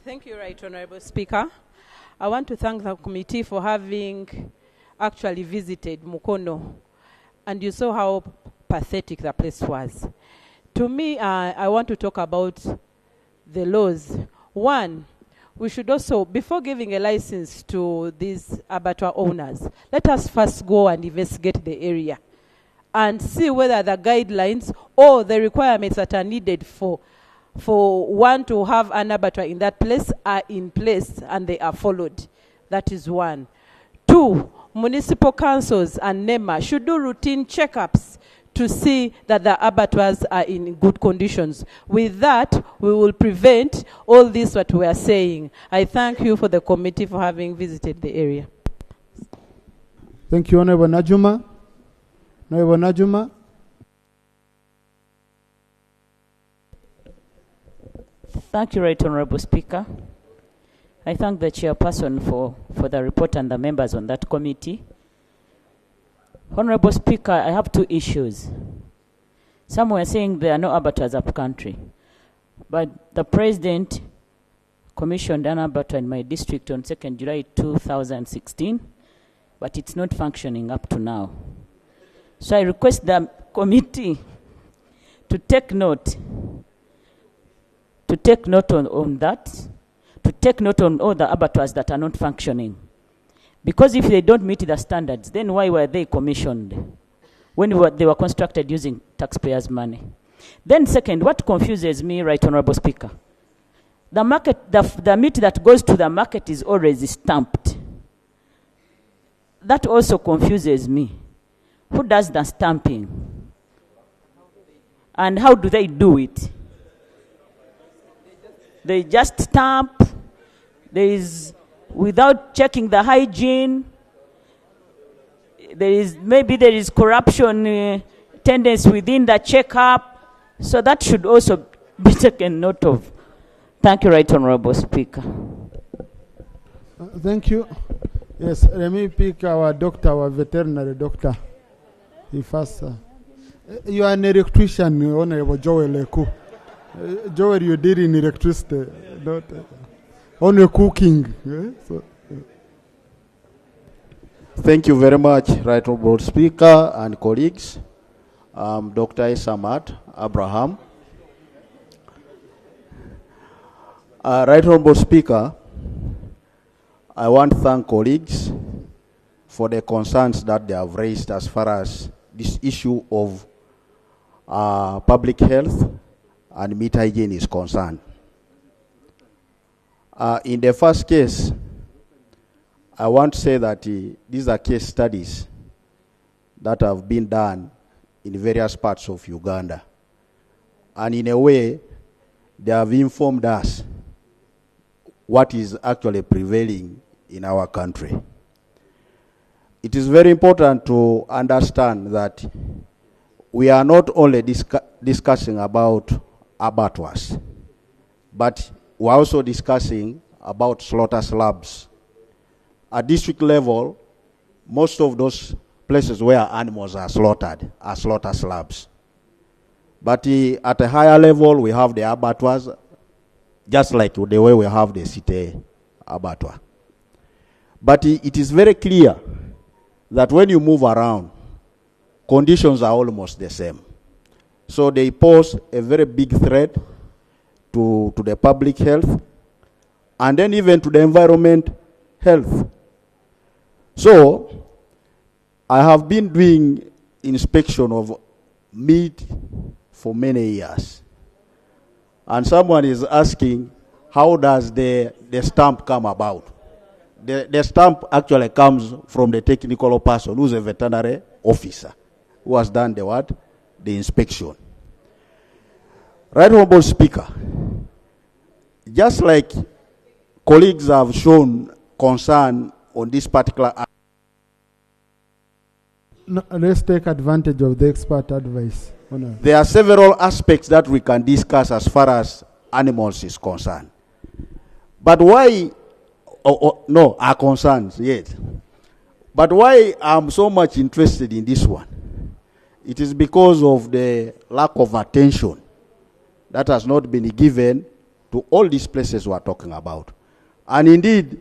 Thank you, Right Honorable Speaker. I want to thank the committee for having actually visited Mukono. And you saw how pathetic the place was. To me, I want to talk about the laws. One, we should also, before giving a license to these abattoir owners, let us first go and investigate the area and see whether the guidelines or the requirements that are needed for one to have an abattoir in that place are in place and they are followed. That is one. Two, municipal councils and NEMA should do routine checkups to see that the abattoirs are in good conditions. With that, we will prevent all this what we are saying. I thank you for the committee for having visited the area. Thank you, Honorable Najuma. Honorable Najuma. Thank you, Right Honorable Speaker. I thank the chairperson for the report and the members on that committee. Honorable Speaker, I have two issues. Some were saying there are no abattoirs up country, but the President commissioned an abattoir in my district on 2nd July 2016, but it's not functioning up to now. So I request the committee to take note on that, to take note on all the abattoirs that are not functioning. Because if they don't meet the standards, then why were they commissioned when they were constructed using taxpayers' money? Then second, what confuses me, Right Honorable Speaker, the meat that goes to the market is already stamped. That also confuses me. Who does the stamping? And how do they do it? They just stamp. Without checking the hygiene, maybe there is corruption tendency within the checkup. So that should also be taken note of. Thank you, Right Honorable Speaker. Thank you. Yes, let me pick our doctor, our veterinary doctor. He first. You are an electrician, Honorable Joel Eku. Joel, you did in electricity, not only cooking. So, Thank you very much, Right Honorable Speaker and colleagues. Dr. Isamat Abraham. Right Honorable Speaker, I want to thank colleagues for the concerns that they have raised as far as this issue of public health and meat hygiene is concerned. In the first case, I want to say that these are case studies that have been done in various parts of Uganda. And in a way, they have informed us what is actually prevailing in our country. It is very important to understand that we are not only discussing about abattoirs, but we're also discussing about slaughter slabs. At district level, most of those places where animals are slaughtered are slaughter slabs. But at a higher level, we have the abattoirs, just like the way we have the city abattoir. But it is very clear that when you move around, conditions are almost the same. So they pose a very big threat to the public health and then even to the environment health. So I have been doing inspection of meat for many years. And someone is asking, how does the stamp come about? The stamp actually comes from the technical person who's a veterinary officer who has done the what? The inspection. Right Honorable Speaker, just like colleagues have shown concern on this particular. No, let's take advantage of the expert advice. There are several aspects that we can discuss as far as animals is concerned. But why, no, are concerns, yes. But why I'm so much interested in this one? It is because of the lack of attention that has not been given to all these places we are talking about. And indeed,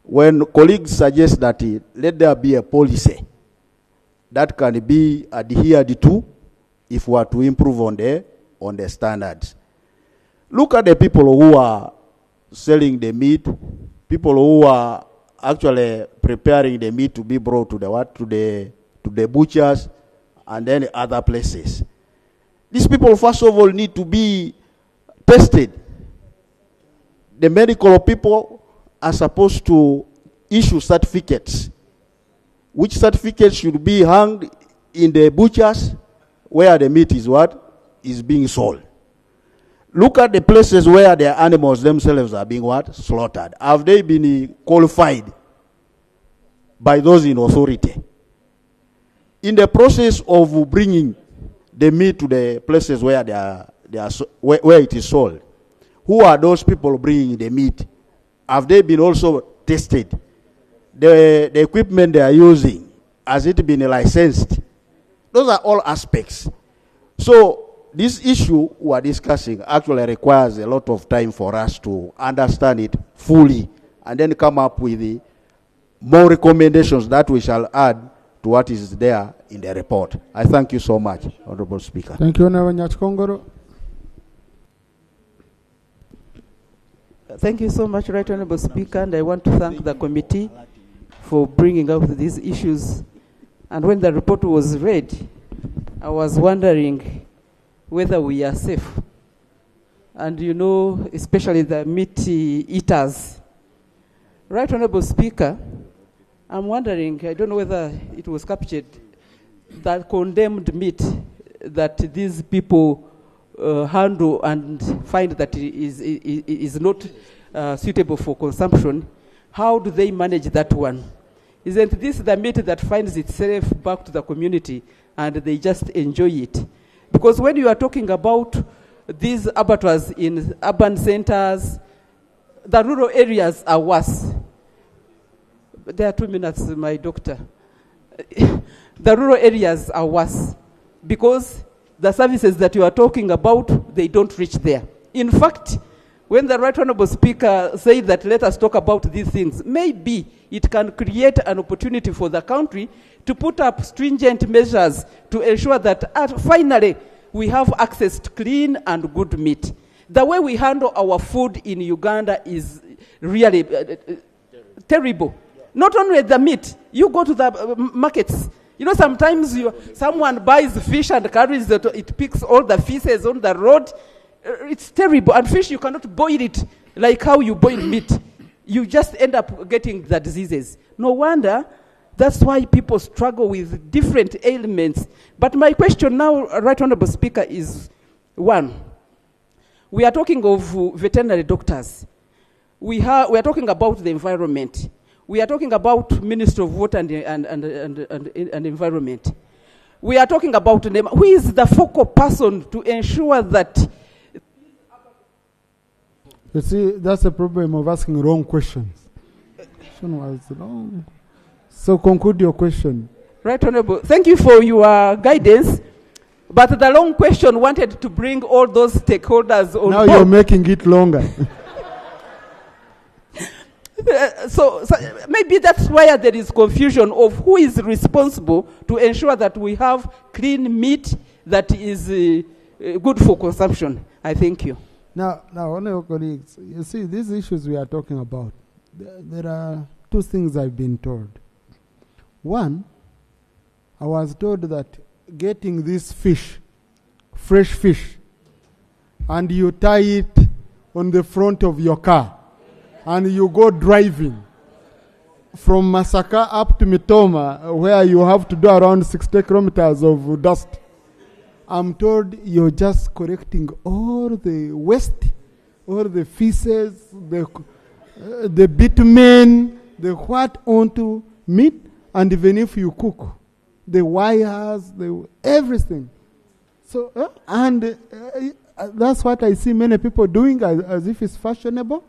when colleagues suggest that let there be a policy that can be adhered to if we are to improve on the standards. Look at the people who are selling the meat, people who are actually preparing the meat to be brought to the butchers and then other places. These people, first of all, need to be tested. The medical people are supposed to issue certificates, which certificates should be hung in the butchers where the meat is what? Is being sold. Look at the places where the animals themselves are being what? Slaughtered. Have they been qualified by those in authority? In the process of bringing the meat to the places where where it is sold, who are those people bringing the meat? Have they been also tested? The equipment they are using, has it been licensed? Those are all aspects. So this issue we are discussing actually requires a lot of time for us to understand it fully and then come up with more recommendations that we shall add to what is there in the report. I thank you so much, Honorable Speaker. Thank you, Honorable Nyachkongoro. Thank you so much, Right Honorable Speaker, and I want to thank the committee for bringing up these issues. And when the report was read, I was wondering whether we are safe. And you know, especially the meat eaters. Right Honorable Speaker, I'm wondering, I don't know whether it was captured, that condemned meat that these people handle and find that is not suitable for consumption. How do they manage that one? Isn't this the meat that finds itself back to the community and they just enjoy it? Because when you are talking about these abattoirs in urban centers, the rural areas are worse. There are 2 minutes, my doctor. The rural areas are worse because the services that you are talking about, they don't reach there. In fact, when the Right Honorable Speaker said that let us talk about these things, maybe it can create an opportunity for the country to put up stringent measures to ensure that finally we have access to clean and good meat. The way we handle our food in Uganda is really terrible. Not only the meat, you go to the markets. You know, sometimes someone buys fish and carries it, it picks all the feces on the road. It's terrible. And fish, you cannot boil it like how you boil meat. You just end up getting the diseases. No wonder. That's why people struggle with different ailments. But my question now, Right Honorable Speaker, is one. We are talking of veterinary doctors. We are talking about the environment. We are talking about Ministry of Water and Environment. We are talking about them. Who is the focal person to ensure that? You see, that's the problem of asking wrong questions. Question was wrong. So conclude your question. Right Honorable, thank you for your guidance. But the long question wanted to bring all those stakeholders on now board. You're making it longer. So maybe that's where there is confusion of who is responsible to ensure that we have clean meat that is good for consumption. I thank you. Now, honorable colleagues, you see, these issues we are talking about, there are 2 things I've been told. One, I was told that getting this fish, fresh fish, and you tie it on the front of your car, and you go driving from Masaka up to Mitoma, where you have to do around 60 kilometers of dust. I'm told you're just collecting all the waste, all the feces, the bitumen, the what onto meat, and even if you cook, the wires, everything. So, that's what I see many people doing as if it's fashionable.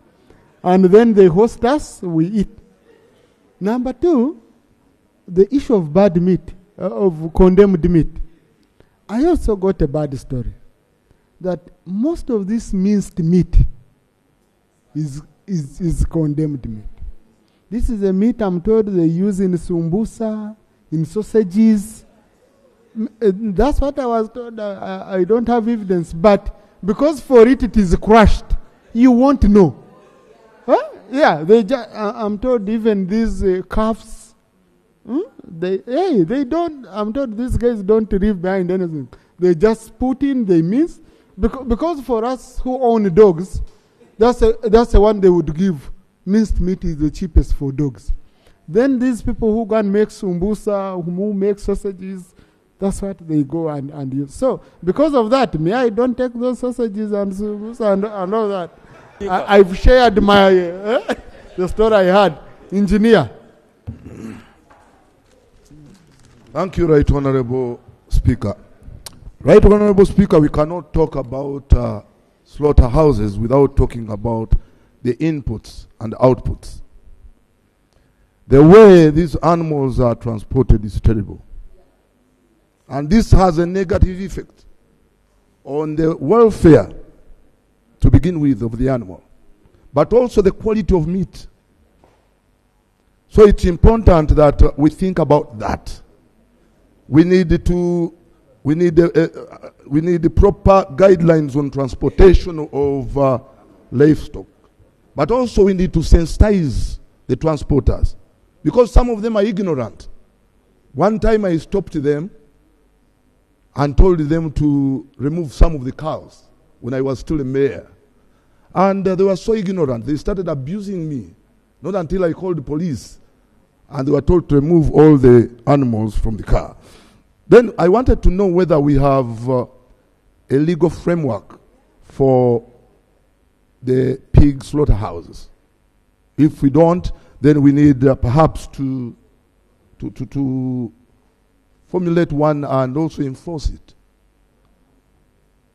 And then they host us, we eat. Number 2, the issue of bad meat, of condemned meat. I also got a bad story that most of this minced meat is condemned meat. This is a meat I'm told they use in sumbusa, in sausages. That's what I was told. I don't have evidence, but because for it is crushed, you won't know. Huh? Yeah, I'm told even these calves, they don't, I'm told these guys don't leave behind anything. They just put in, they mince. Because for us who own dogs, that's the one they would give. Minced meat is the cheapest for dogs. Then these people who go and make sumbusa, who make sausages, that's what they go and use. So because of that, I don't take those sausages and sumbusa and all that. I've shared my the story I had. Engineer. Thank you, Right Honorable Speaker. Right Honorable Speaker, we cannot talk about slaughterhouses without talking about the inputs and outputs. The way these animals are transported is terrible. And this has a negative effect on the welfare, to begin with, of the animal, but also the quality of meat. So it's important that we think about that. We need the proper guidelines on transportation of livestock, but also we need to sensitize the transporters, because some of them are ignorant. One time I stopped them and told them to remove some of the cows when I was still a mayor. And they were so ignorant. They started abusing me. Not until I called the police and they were told to remove all the animals from the car. Then I wanted to know whether we have a legal framework for the pig slaughterhouses. If we don't, then we need perhaps to formulate one and also enforce it.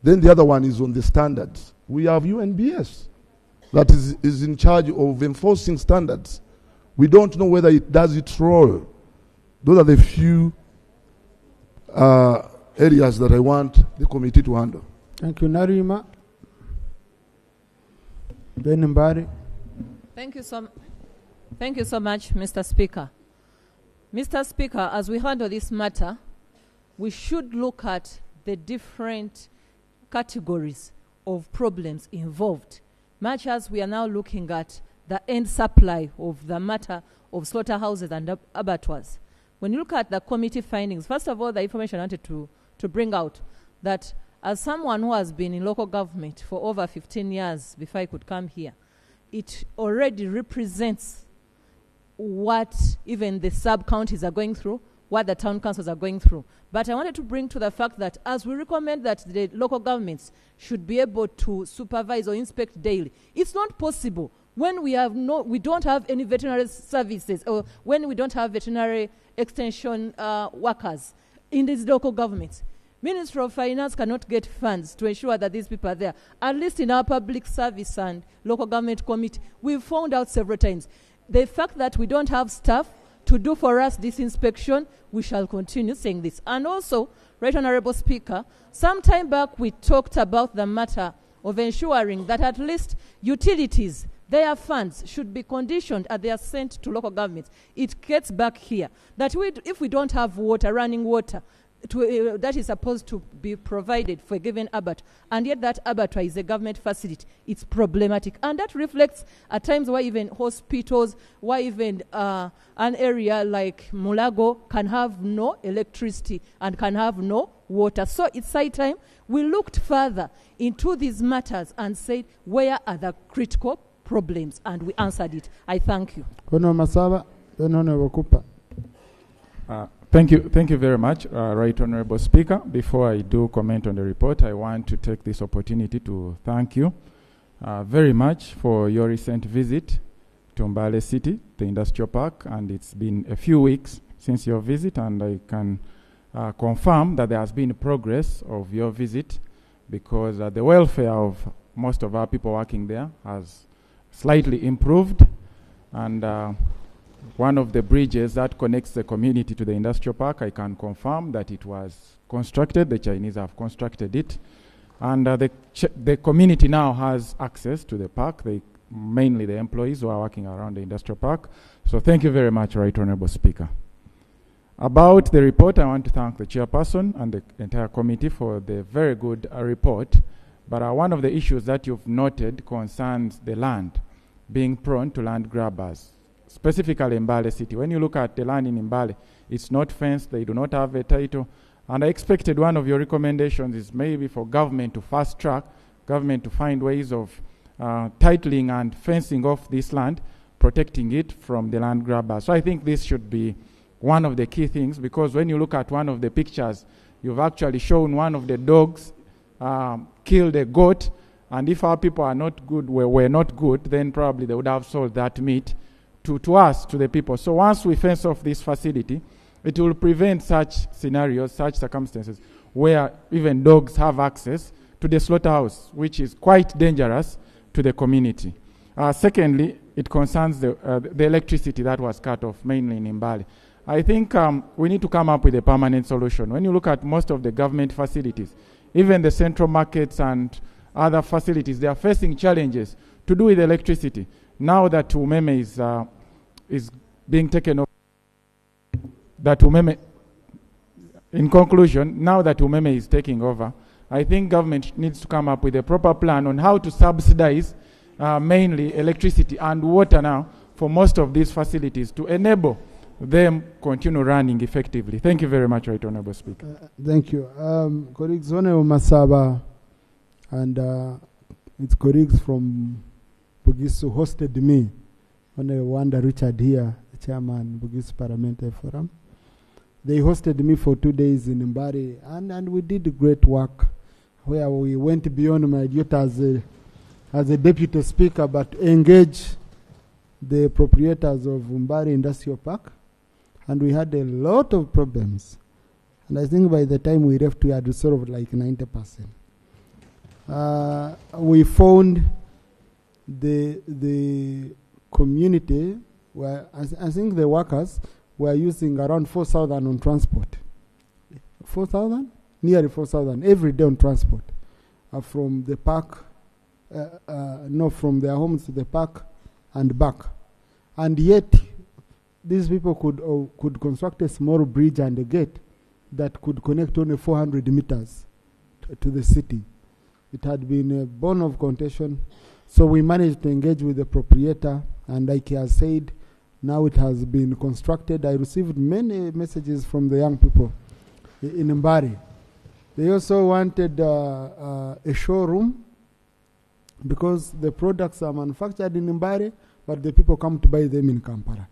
Then the other one is on the standards. We have UNBS that is in charge of enforcing standards. We don't know whether it does its role. Those are the few areas that I want the committee to handle. Thank you, Narima. Ben Mbari. Thank you so much, Mr. Speaker. Mr. Speaker, as we handle this matter, we should look at the different categories of problems involved, much as we are now looking at the end supply of the matter of slaughterhouses and abattoirs. When you look at the committee findings, first of all, the information I wanted to bring out, that as someone who has been in local government for over 15 years before I could come here, it already represents what even the sub-counties are going through, what the town councils are going through. But I wanted to bring to the fact that as we recommend that the local governments should be able to supervise or inspect daily, it's not possible when we don't have any veterinary services, or when we don't have veterinary extension workers in these local governments. Ministry of Finance cannot get funds to ensure that these people are there. At least in our public service and local government committee, we've found out several times. The fact that we don't have staff to do for us this inspection, we shall continue saying this. And also, Right Honorable Speaker, some time back we talked about the matter of ensuring that at least utilities, their funds should be conditioned as they are sent to local governments. It gets back here that if we don't have water, running water, that is supposed to be provided for a given abattoir, and yet that abattoir is a government facility, it's problematic. And that reflects at times why even hospitals, why even an area like Mulago can have no electricity and can have no water. So it's high time we looked further into these matters and said, where are the critical problems? And we answered it. I thank you. Thank you very much, Right Honorable Speaker. Before I do comment on the report, I want to take this opportunity to thank you very much for your recent visit to Mbale City, the industrial park, and it's been a few weeks since your visit, and I can confirm that there has been progress of your visit, because the welfare of most of our people working there has slightly improved, and one of the bridges that connects the community to the industrial park, I can confirm that it was constructed. The Chinese have constructed it. And the community now has access to the park, mainly the employees who are working around the industrial park. So thank you very much, Right Honorable Speaker. About the report, I want to thank the chairperson and the entire committee for the very good report. But one of the issues that you've noted concerns the land being prone to land grabbers, specifically in Mbale City. When you look at the land in Mbale, it's not fenced, they do not have a title. And I expected one of your recommendations is maybe for government to fast track, government to find ways of titling and fencing off this land, protecting it from the land grabbers. So I think this should be one of the key things, because when you look at one of the pictures, you've actually shown one of the dogs killed a goat, and if our people are not good, were not good, then probably they would have sold that meat to us, to the people. So once we fence off this facility, it will prevent such scenarios, such circumstances, where even dogs have access to the slaughterhouse, which is quite dangerous to the community. Secondly, it concerns the electricity that was cut off, mainly in Mbale. I think we need to come up with a permanent solution. When you look at most of the government facilities, even the central markets and other facilities, they are facing challenges to do with electricity. Now that Umeme is being taken over, in conclusion, now that Umeme is taking over, I think government needs to come up with a proper plan on how to subsidize mainly electricity and water now for most of these facilities to enable them continue running effectively. Thank you very much, Right Honorable Speaker. Thank you. Colleagues, Honorable Masaba and its colleagues from Bugisu hosted me when I Wanda Richard here, the chairman Bugisu Parliamentary Forum. They hosted me for 2 days in Mbari, and we did great work where we went beyond my duty as a deputy speaker, but engaged the proprietors of Mbari Industrial Park, and we had a lot of problems. And I think by the time we left, we had solved like 90%. we found the community where I think the workers were using around 4,000 on transport. 4,000? Nearly 4,000 every day on transport from the park, from their homes to the park and back. And yet, these people could construct a small bridge and a gate that could connect only 400 meters to the city. It had been a bone of contention, so we managed to engage with the proprietor, and like he has said, now it has been constructed. I received many messages from the young people in Mbari. They also wanted a showroom because the products are manufactured in Mbari, but the people come to buy them in Kampala.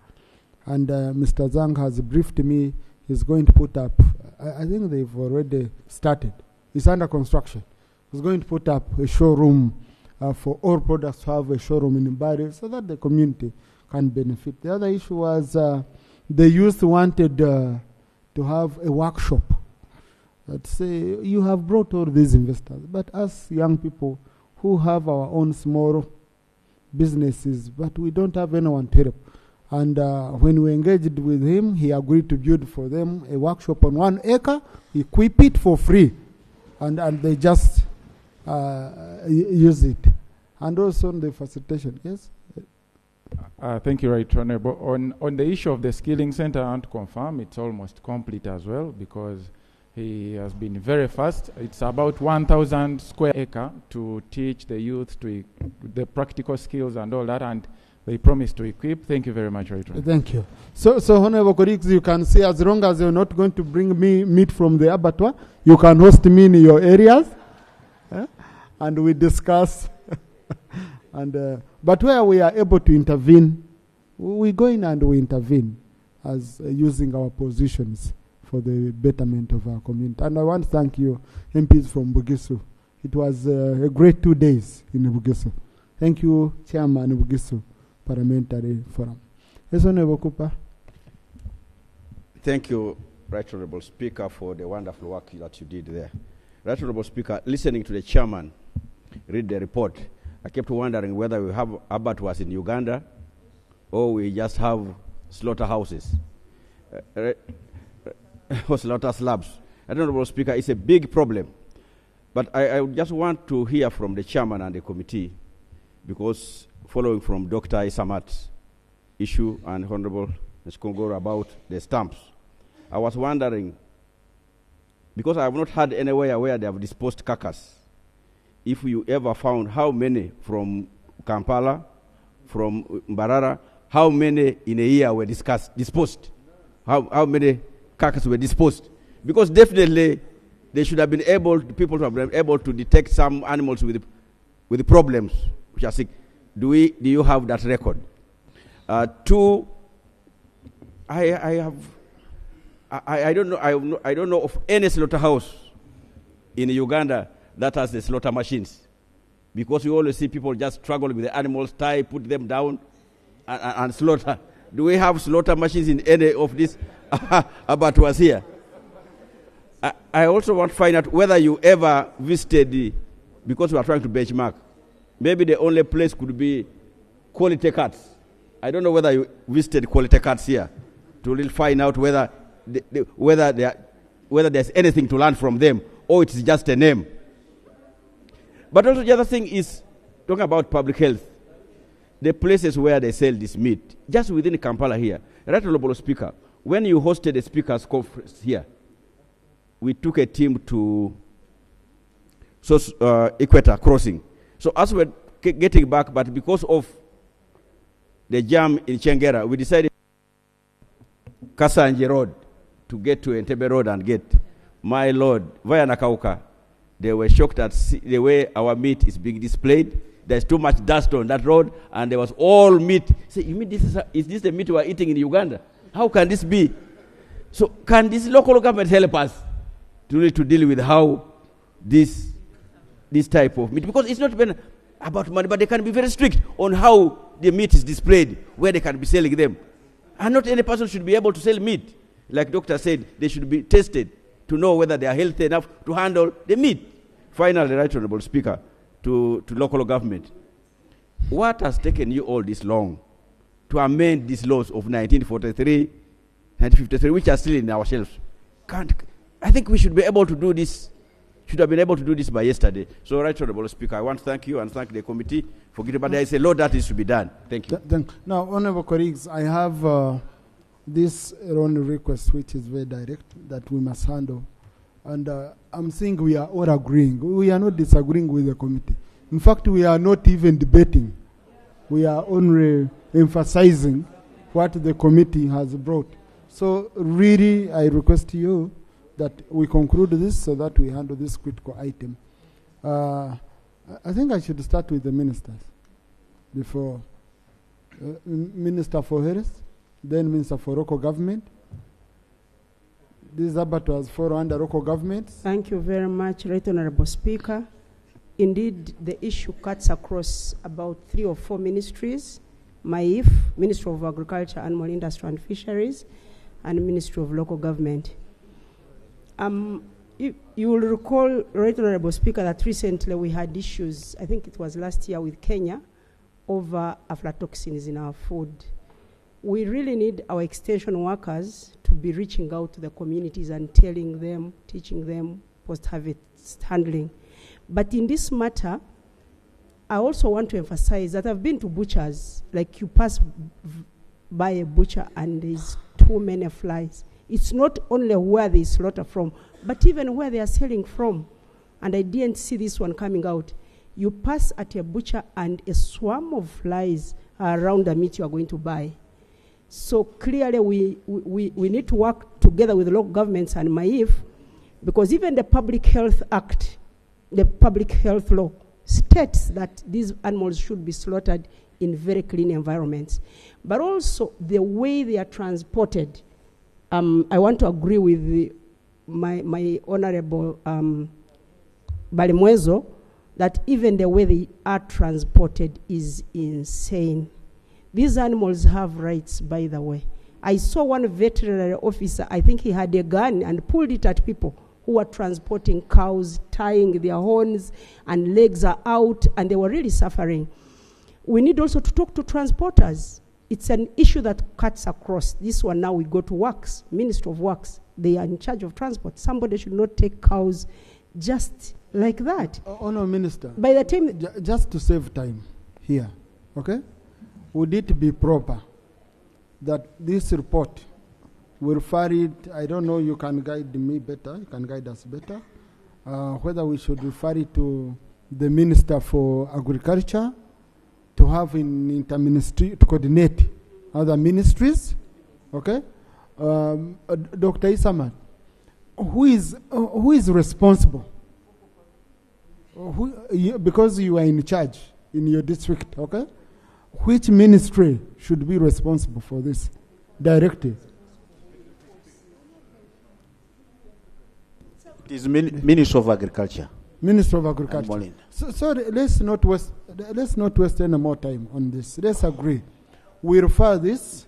And Mr. Zhang has briefed me, he's going to put up, I think they've already started. It's under construction. He's going to put up a showroom for all products to have a showroom in Mbari so that the community can benefit. The other issue was the youth wanted to have a workshop. Let's say you have brought all these investors, but us young people who have our own small businesses, but we don't have anyone to help. And when we engaged with him, he agreed to build for them a workshop on 1 acre, equip it for free, and they just use it. And also on the facilitation, yes? Thank you, Right Honorable. On the issue of the skilling center, I want to confirm it's almost complete as well because he has been very fast. It's about 1,000 square acre to teach the youth to the practical skills and all that, and they promised to equip. Thank you very much, Right Honorable. Thank you. So Honorable colleagues, you can see as long as you're not going to bring me meat from the abattoir, you can host me in your areas, and we discuss. And but where we are able to intervene, we go in and we intervene as using our positions for the betterment of our community. And I want to thank you, MPs from Bugisu. It was a great 2 days in Bugisu. Thank you, Chairman of Bugisu Parliamentary Forum. Yes, Honorable Cooper. Thank you, Right Honorable Speaker, for the wonderful work that you did there. Right Honorable Speaker, listening to the chairman read the report, I kept wondering whether we have abattoirs in Uganda or we just have slaughterhouses or slaughter slabs. Honorable Speaker, it's a big problem. But I just want to hear from the chairman and the committee, because following from Dr. Isamat's issue and Honorable Skongoro about the stamps, I was wondering, because I have not heard anywhere where they have disposed carcass, if you ever found how many from Kampala, from Mbarara, how many in a year were disposed? How many carcasses were disposed? Because definitely they should have been able, people to have been able to detect some animals with problems which are sick. Do you have that record? Two, I don't know of any slaughterhouse in Uganda that has the slaughter machines, because we always see people just struggle with the animals, put them down, and slaughter. Do we have slaughter machines in any of these abattoirs here? I also want to find out whether you ever visited because we are trying to benchmark. Maybe the only place could be quality cuts. I don't know whether you visited quality cuts here to really find out whether there's anything to learn from them or it's just a name. But also the other thing is talking about public health. The places where they sell this meat, just within Kampala here. Right Honorable Speaker, when you hosted a speakers conference here, we took a team to Equator Crossing. So as we're getting back, but because of the jam in Chengera, we decided Kasanje Road to get to Entebbe Road and get. My Lord, via Nakauka, they were shocked at the way our meat is being displayed. There's too much dust on that road, and there was all meat. Say, you mean is this the meat we are eating in Uganda? How can this be? So can this local government help us to deal with how this type of meat? Because it's not even about money, but they can be very strict on how the meat is displayed, where they can be selling them. And not any person should be able to sell meat. Like Doctor said, they should be tested to know whether they are healthy enough to handle the meat. Finally, Right Honourable Speaker, to local government, what has taken you all this long to amend these laws of 1943, 1953, which are still in our shelves? I think we should be able to do this, should have been able to do this by yesterday. So, Right Honourable Speaker, I want to thank you and thank the committee for getting, but there is a law that is to be done. Thank you. Now, Honourable colleagues, I have this own request, which is very direct, that we must handle. And I'm saying we are all agreeing. We are not disagreeing with the committee. In fact, we are not even debating. We are only emphasizing what the committee has brought. So really, I request you that we conclude this so that we handle this critical item. I think I should start with the ministers before. Minister for Health, then Minister for Local Government. These abattoirs fall under local governments. Thank you very much, Right Honourable Speaker. Indeed, the issue cuts across about 3 or 4 ministries: MAIF, Ministry of Agriculture, Animal Industry and Fisheries, and Ministry of Local Government. You will recall, Right Honourable Speaker, that recently we had issues, I think it was last year with Kenya, over aflatoxins in our food. We really need our extension workers to be reaching out to the communities and telling them, teaching them post-harvest handling. But in this matter, I also want to emphasize that I've been to butchers, like you pass by a butcher and there's too many flies. It's not only where they slaughter from, but even where they are selling from. And I didn't see this one coming out. You pass at a butcher and a swarm of flies are around the meat you are going to buy. So clearly we need to work together with local governments and MAIF, because even the Public Health Act, the Public Health Law, states that these animals should be slaughtered in very clean environments. But also the way they are transported. I want to agree with my Honourable Balimwezo that even the way they are transported is insane. These animals have rights, by the way. I saw one veterinary officer, I think he had a gun and pulled it at people who were transporting cows, tying their horns, and legs are out, and they were really suffering. We need also to talk to transporters. It's an issue that cuts across. This one now we go to Works, Ministry of Works. They are in charge of transport. Somebody should not take cows just like that. No, Minister. By the time... just to save time here, okay? Would it be proper that this report will refer it, I don't know, you can guide me better, you can guide us better, whether we should refer it to the Minister for Agriculture to have an interministry, to coordinate other ministries, okay? Dr. Isamat, who is responsible? Because you are in charge in your district, okay? Which ministry should be responsible for this directive? It is Ministry of Agriculture. Ministry of Agriculture. So let's not waste any more time on this. Let's agree. We refer this.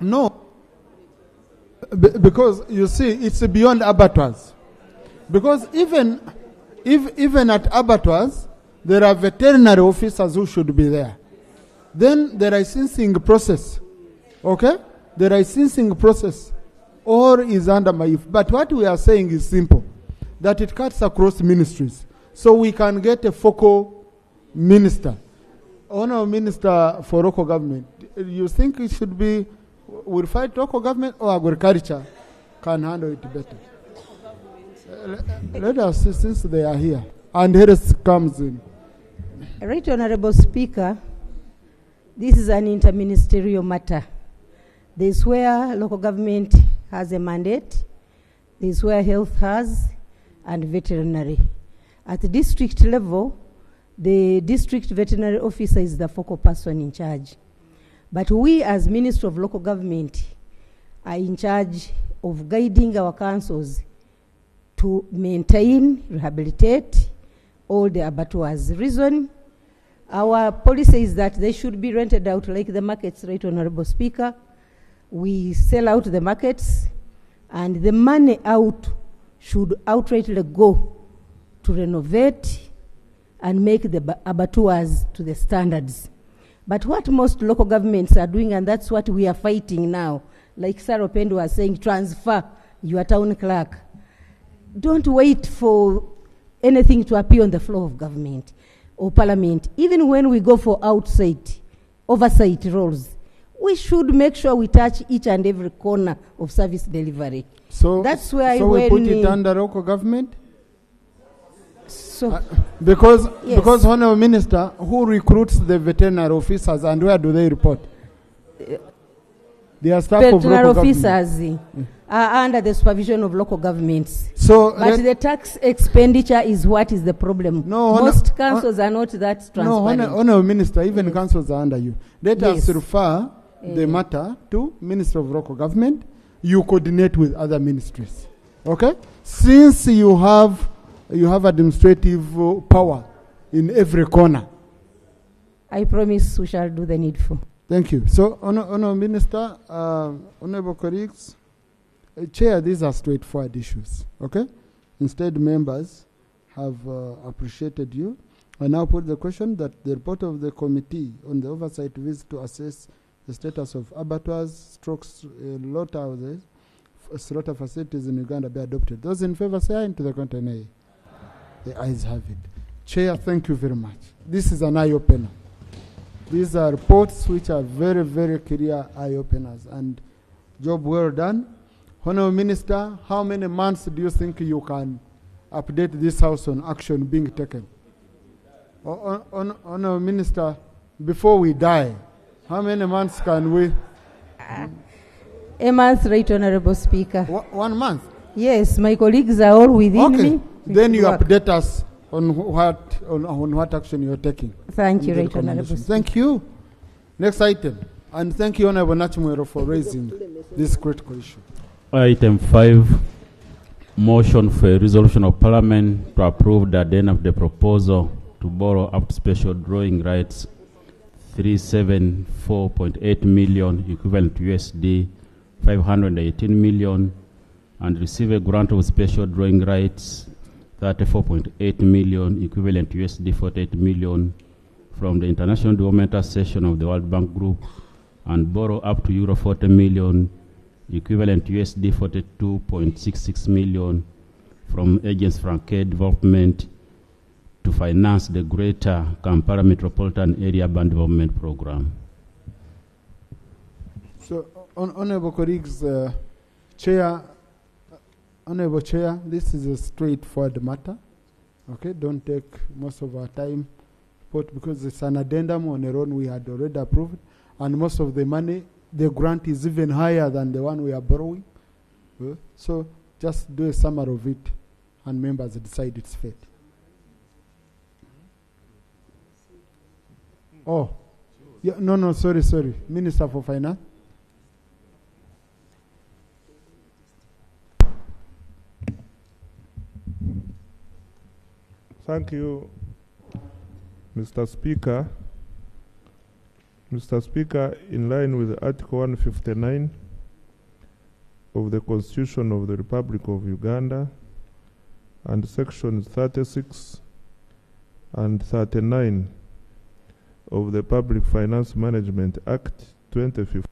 No. Because you see, it's beyond abattoirs. Because even at abattoirs, there are veterinary officers who should be there. Then the licensing process, okay? The licensing process, or is under MAIF. But what we are saying is simple, that it cuts across ministries. So we can get a focal minister, Honourable Minister for Local Government. You think it should be, we'll fight local government, or agriculture can handle it better? Let us see, since they are here. And Harris comes in. Right Honourable Speaker, this is an interministerial matter. This is where local government has a mandate, this is where health has, and veterinary. At the district level, the district veterinary officer is the focal person in charge. But we as Ministry of Local Government are in charge of guiding our councils to maintain, rehabilitate all the abattoirs. The reason our policy is that they should be rented out like the markets, Right Honourable Speaker. We sell out the markets, and the money out should outrightly go to renovate and make the abattoirs to the standards. But what most local governments are doing, and that's what we are fighting now, like Sarah Pendo was saying, transfer your town clerk. Don't wait for anything to appear on the floor of government or parliament. Even when we go for oversight roles, we should make sure we touch each and every corner of service delivery. So that's where so we put it under local government? So because yes. Honourable Minister, who recruits the veterinary officers and where do they report? They are staff of local veterinary government. officers are under the supervision of local governments. So but the tax expenditure is what is the problem. No, most councils are not that transparent. No, Honourable Minister, even councils are under you. Let us refer the matter to Minister of Local Government. You coordinate with other ministries. Okay? Since you have administrative power in every corner. I promise we shall do the needful. Thank you. So, Honourable Minister, Honourable colleagues, Chair, these are straightforward issues. Okay? Instead, members have appreciated you. I now put the question that the report of the committee on the oversight visit to assess the status of abattoirs, slaughter facilities in Uganda be adopted. Those in favor say aye, into the container. The ayes have it. Chair, thank you very much. This is an eye-opener. These are reports which are very, very clear eye-openers, and job well done. Honourable Minister, how many months do you think you can update this House on action being taken? Honourable Minister, before we die, how many months can we? A month, Right Honourable Speaker. 1 month? Yes, my colleagues are all within me. Then you update us on what action you're taking. Thank you, Right Honourable Speaker. Thank you. Next item. And thank you, Honourable Nachimwero, for raising this critical issue. Item 5, motion for a resolution of Parliament to approve the addendum of the proposal to borrow up to special drawing rights 374.8 million equivalent to USD 518 million and receive a grant of special drawing rights 34.8 million equivalent to USD 48 million from the International Developmental Session of the World Bank Group and borrow up to Euro 40 million equivalent to USD 42.66 million from Agence Francaise Development to finance the Greater Kampala Metropolitan Area Urban Development Program. So, Honourable colleagues, Honourable Chair, this is a straightforward matter. Okay, don't take most of our time, but because it's an addendum on a loan we had already approved, and most of the money, the grant is even higher than the one we are borrowing. So just do a summary of it, and members decide its fate. Oh, yeah, no, sorry. Minister for Finance. Thank you, Mr. Speaker. Mr. Speaker, in line with Article 159 of the Constitution of the Republic of Uganda and Sections 36 and 39 of the Public Finance Management Act 2015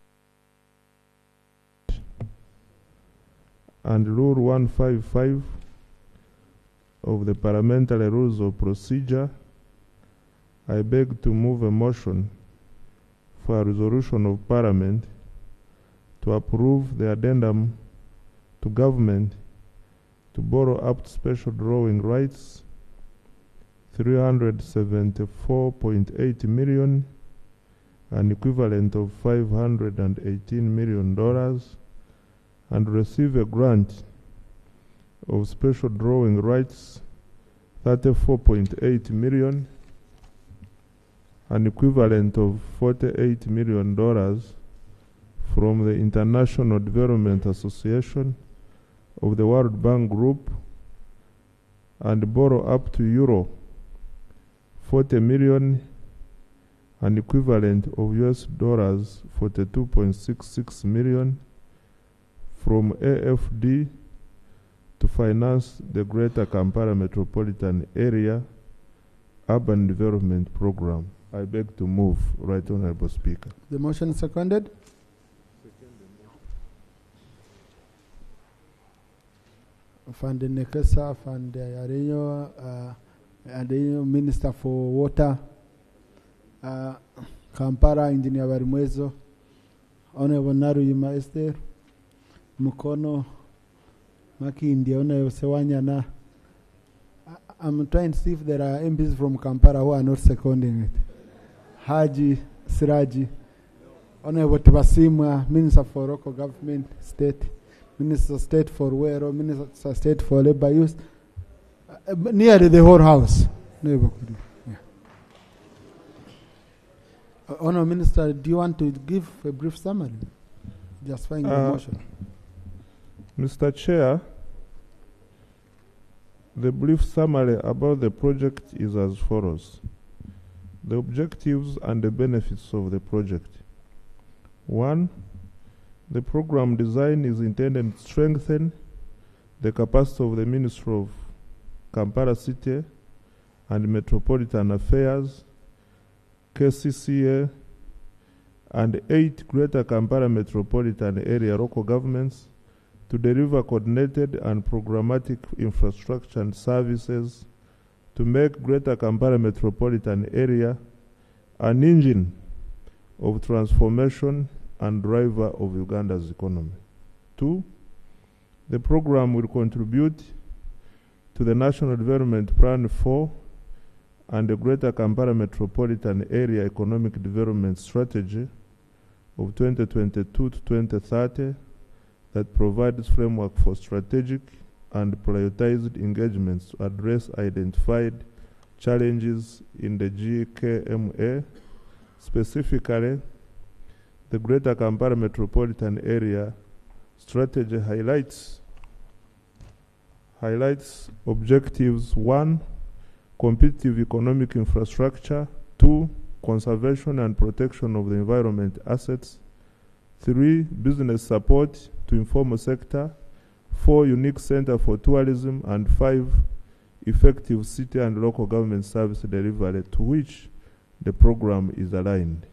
and Rule 155 of the Parliamentary Rules of Procedure, I beg to move a motion for a resolution of Parliament to approve the addendum to government to borrow up to special drawing rights 374.8 million, an equivalent of $518 million, and receive a grant of special drawing rights 34.8 million, an equivalent of $48 million from the International Development Association of the World Bank Group, and borrow up to Euro 40 million, an equivalent of US dollars 42.66 million from AFD to finance the Greater Kampala Metropolitan Area Urban Development Program. I beg to move, Right Honorable Speaker. The motion is seconded. Fande Nekesa, Fande Arenyo, Minister for Water, Kampala, Engineer Barimwezo, Honorable Naruyima Esther, Mukono, Maki India, Honorable Sewanyana. I'm trying to see if there are MPs from Kampala who are not seconding it. Haji, Siraji, Honorable Tibasimwa, Minister for Local Government, State, Minister of State for Wero, Minister of State for Labor Youth, nearly the whole house. Yeah. Honorable Minister, do you want to give a brief summary? Just find the motion. Mr. Chair, the brief summary about the project is as follows. The objectives and the benefits of the project. 1. The program design is intended to strengthen the capacity of the Ministry of Kampala City and Metropolitan Affairs, KCCA, and 8 Greater Kampala Metropolitan Area local governments to deliver coordinated and programmatic infrastructure and services to make Greater Kampala Metropolitan Area an engine of transformation and driver of Uganda's economy. 2. The program will contribute to the National Development Plan 4 and the Greater Kampala Metropolitan Area Economic Development Strategy of 2022 to 2030 that provides framework for strategic and prioritized engagements to address identified challenges in the GKMA. Specifically, the Greater Kampala Metropolitan Area Strategy highlights objectives: 1. Competitive economic infrastructure. 2. Conservation and protection of the environment assets. 3. Business support to informal sector. 4. Unique center for tourism. And 5. Effective city and local government service delivery to which the program is aligned.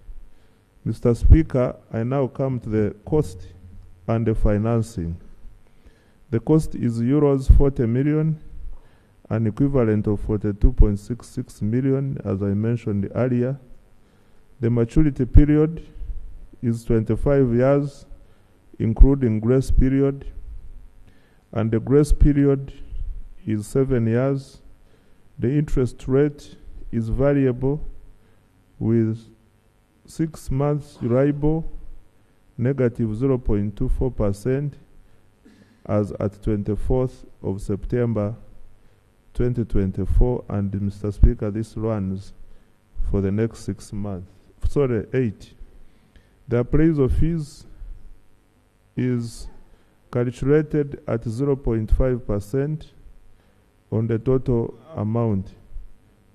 Mr. Speaker, I now come to the cost and the financing. The cost is euros 40 million, an equivalent of 42.66 million, as I mentioned earlier. The maturity period is 25 years, including grace period, and the grace period is 7 years. The interest rate is variable with 6 months Euribor negative 0.24% as at 24th of September 2024, and Mr. Speaker, this runs for the next 6 months. 8. The appraisal fees is calculated at 0.5% on the total amount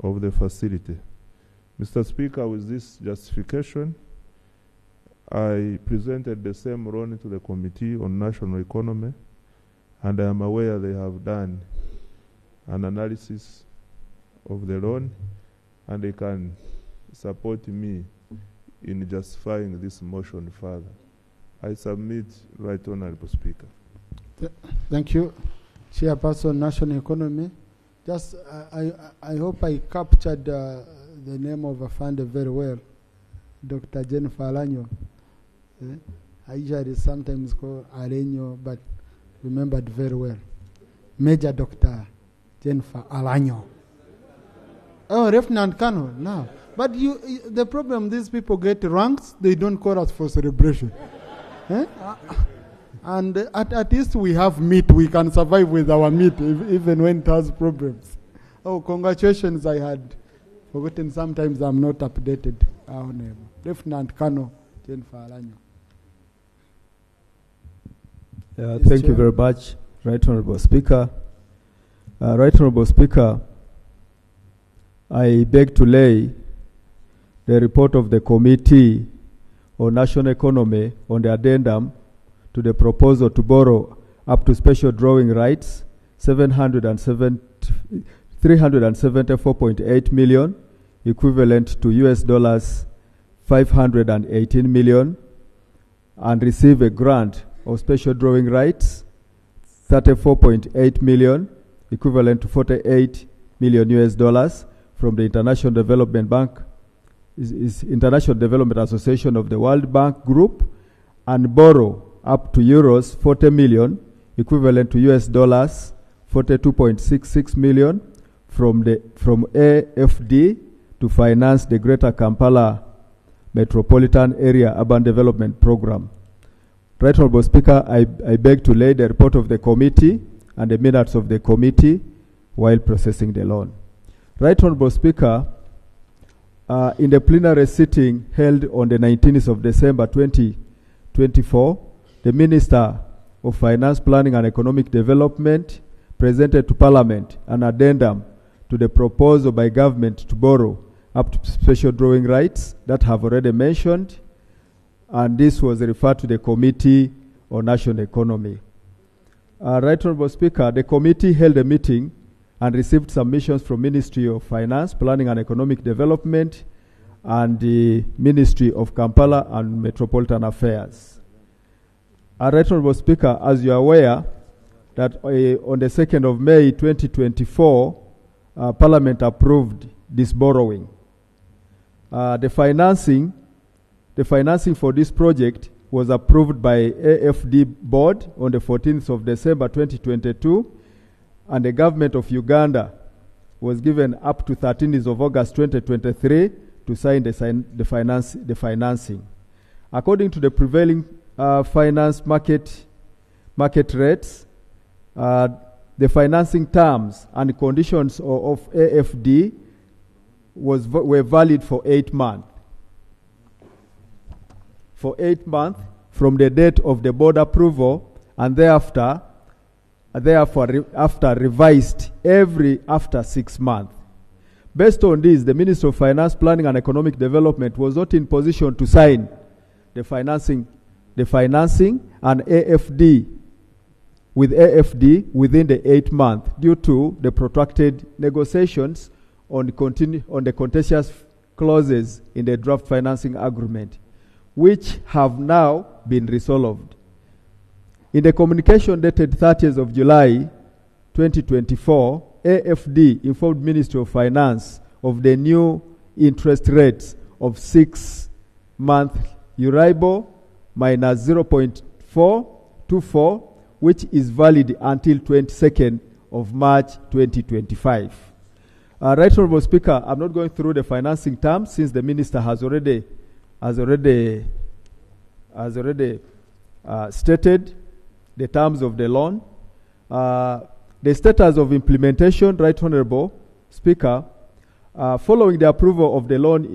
of the facility. Mr. Speaker, with this justification, I presented the same loan to the Committee on National Economy, and I am aware they have done an analysis of the loan, and they can support me in justifying this motion further. I submit, Right Honorable Speaker. Thank you, Chairperson, National Economy. Just, I hope I captured the name of a funder very well, Dr. Jennifer Alanyo. I usually sometimes call Alenyo, but remembered very well. Major Dr. Jennifer Alanyo. Oh, Lieutenant Colonel, now. But the problem, these people get ranks, they don't call us for celebration. And at least we have meat, we can survive with our meat, even when it has problems. Oh, congratulations, I had forgotten, sometimes I'm not updated. Our name, Lieutenant Colonel Jennifer Alanyo. Thank you very much, Right Honorable Speaker. Right Honorable Speaker, I beg to lay the report of the Committee on National Economy on the addendum to the proposal to borrow up to special drawing rights 374.8 million, equivalent to US dollars 518 million, and receive a grant of special drawing rights 34.8 million, equivalent to 48 million US dollars from the International Development Bank, is International Development Association of the World Bank Group, and borrow up to euros 40 million, equivalent to US dollars 42.66 million from AFD to finance the Greater Kampala Metropolitan Area Urban Development Program. Right Honorable Speaker, I beg to lay the report of the committee and the minutes of the committee while processing the loan. Right Honorable Speaker, in the plenary sitting held on the 19th of December 2024, the Minister of Finance, Planning and Economic Development presented to Parliament an addendum to the proposal by government to borrow up to special drawing rights that have already mentioned, and this was referred to the Committee on National Economy. Right Honorable Speaker, the committee held a meeting and received submissions from Ministry of Finance, Planning and Economic Development, and the Ministry of Kampala and Metropolitan Affairs. Right Honorable Speaker, as you are aware, that on the 2nd of May 2024, Parliament approved this borrowing. The financing for this project was approved by AFD board on the 14th of December 2022, and the government of Uganda was given up to 13th of August 2023 to sign the financing. According to the prevailing finance market rates, the financing terms and conditions of AFD were valid for 8 months. For 8 months from the date of the board approval, and therefore after revised after 6 months. Based on this, the Minister of Finance, Planning and Economic Development was not in position to sign the financing and with AFD within the 8 months due to the protracted negotiations on the contentious clauses in the draft financing agreement, which have now been resolved. In the communication dated 30th of July 2024, AFD informed Ministry of Finance of the new interest rates of 6-month Euribor minus 0.424, which is valid until 22nd of March 2025. Right Honorable Speaker, I'm not going through the financing terms since the Minister has already stated the terms of the loan. The status of implementation, Right Honorable Speaker, following the approval of the loan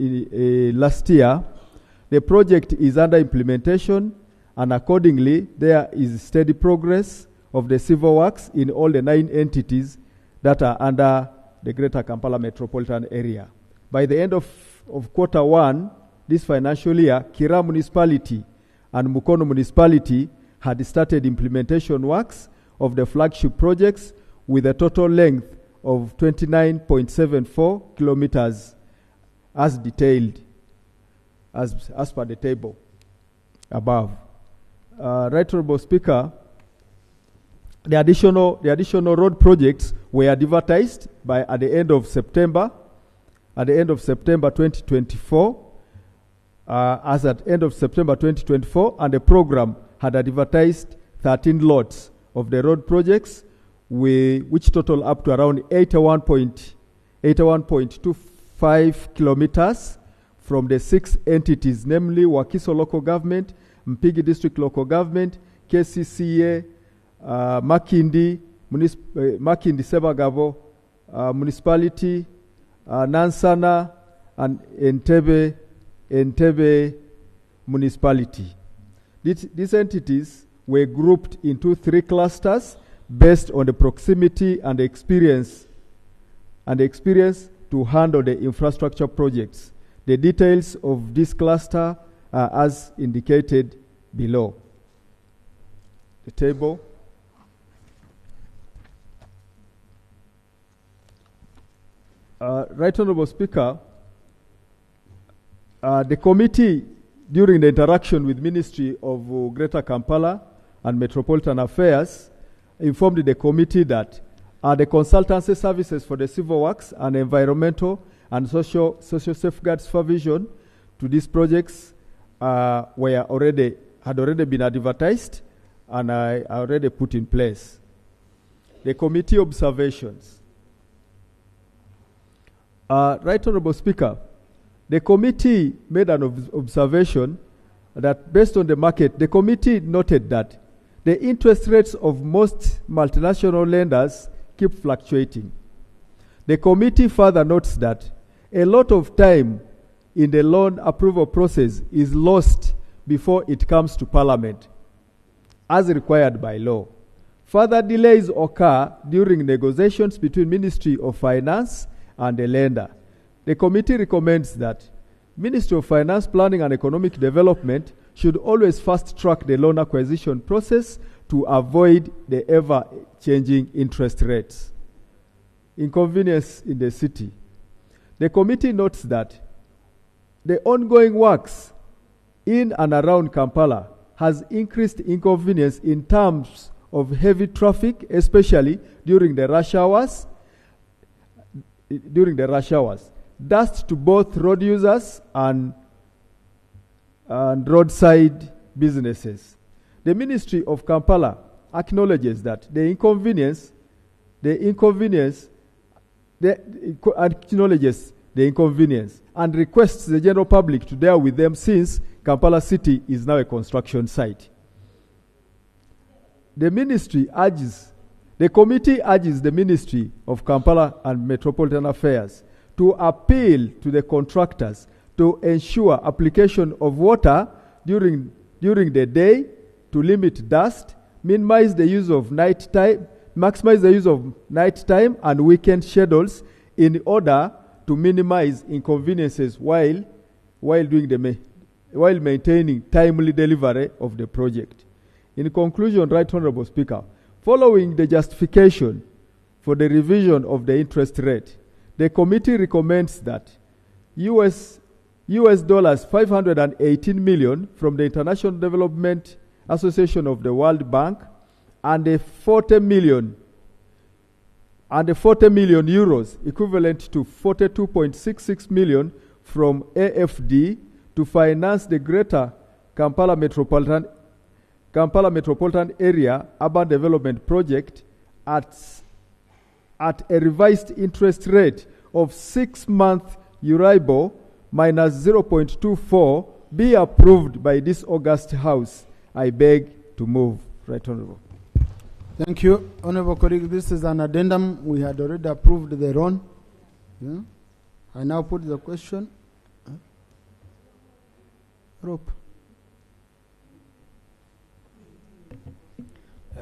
last year, the project is under implementation, and accordingly, there is steady progress of the civil works in all the 9 entities that are under the Greater Kampala Metropolitan Area. By the end of quarter 1 this financial year, Kira Municipality and Mukono Municipality had started implementation works of the flagship projects with a total length of 29.74 kilometers as detailed as per the table above. Right Honorable Speaker, the additional road projects were advertised at the end of September 2024, as at end of September 2024, and the program had advertised 13 lots of the road projects, which total up to around 81.25 kilometers from the 6 entities, namely Wakiso Local Government, Mpigi District Local Government, KCCA, Makindi Sebagabo Municipality, Nansana, and Entebbe Municipality. These entities were grouped into 3 clusters based on the proximity and the experience to handle the infrastructure projects. The details of this cluster are as indicated below. The table. Right Honorable Speaker, the committee, during the interaction with Ministry of Greater Kampala and Metropolitan Affairs, informed the committee that the consultancy services for the civil works and environmental and social safeguard supervision to these projects had already been advertised and already put in place. The committee observations. Right Honorable Speaker, the committee made an observation that based on the market, the committee noted that the interest rates of most multinational lenders keep fluctuating. The committee further notes that a lot of time in the loan approval process is lost before it comes to Parliament, as required by law. Further delays occur during negotiations between Ministry of Finance and the lender. The committee recommends that Ministry of Finance, Planning and Economic Development should always fast-track the loan acquisition process to avoid the ever-changing interest rates. Inconvenience in the city. The committee notes that the ongoing works in and around Kampala has increased inconvenience in terms of heavy traffic, especially during the rush hours. Dust to both road users and roadside businesses. The Ministry of Kampala acknowledges that acknowledges the inconvenience and requests the general public to deal with them since Kampala City is now a construction site. The committee urges the Ministry of Kampala and Metropolitan Affairs to appeal to the contractors to ensure application of water during the day to limit dust, maximize the use of nighttime and weekend schedules in order to minimize inconveniences while maintaining timely delivery of the project. In conclusion, Right Honorable Speaker, following the justification for the revision of the interest rate, the committee recommends that US dollars 518 million from the International Development Association of the World Bank and the 40 million euros equivalent to 42.66 million from AFD to finance the Greater Kampala Metropolitan Area Urban Development Project at a revised interest rate of 6-month Euribor minus 0.24 be approved by this August House. I beg to move. Right Honorable. Thank you, Honorable colleague. This is an addendum. We had already approved the loan. Yeah. I now put the question. Rope.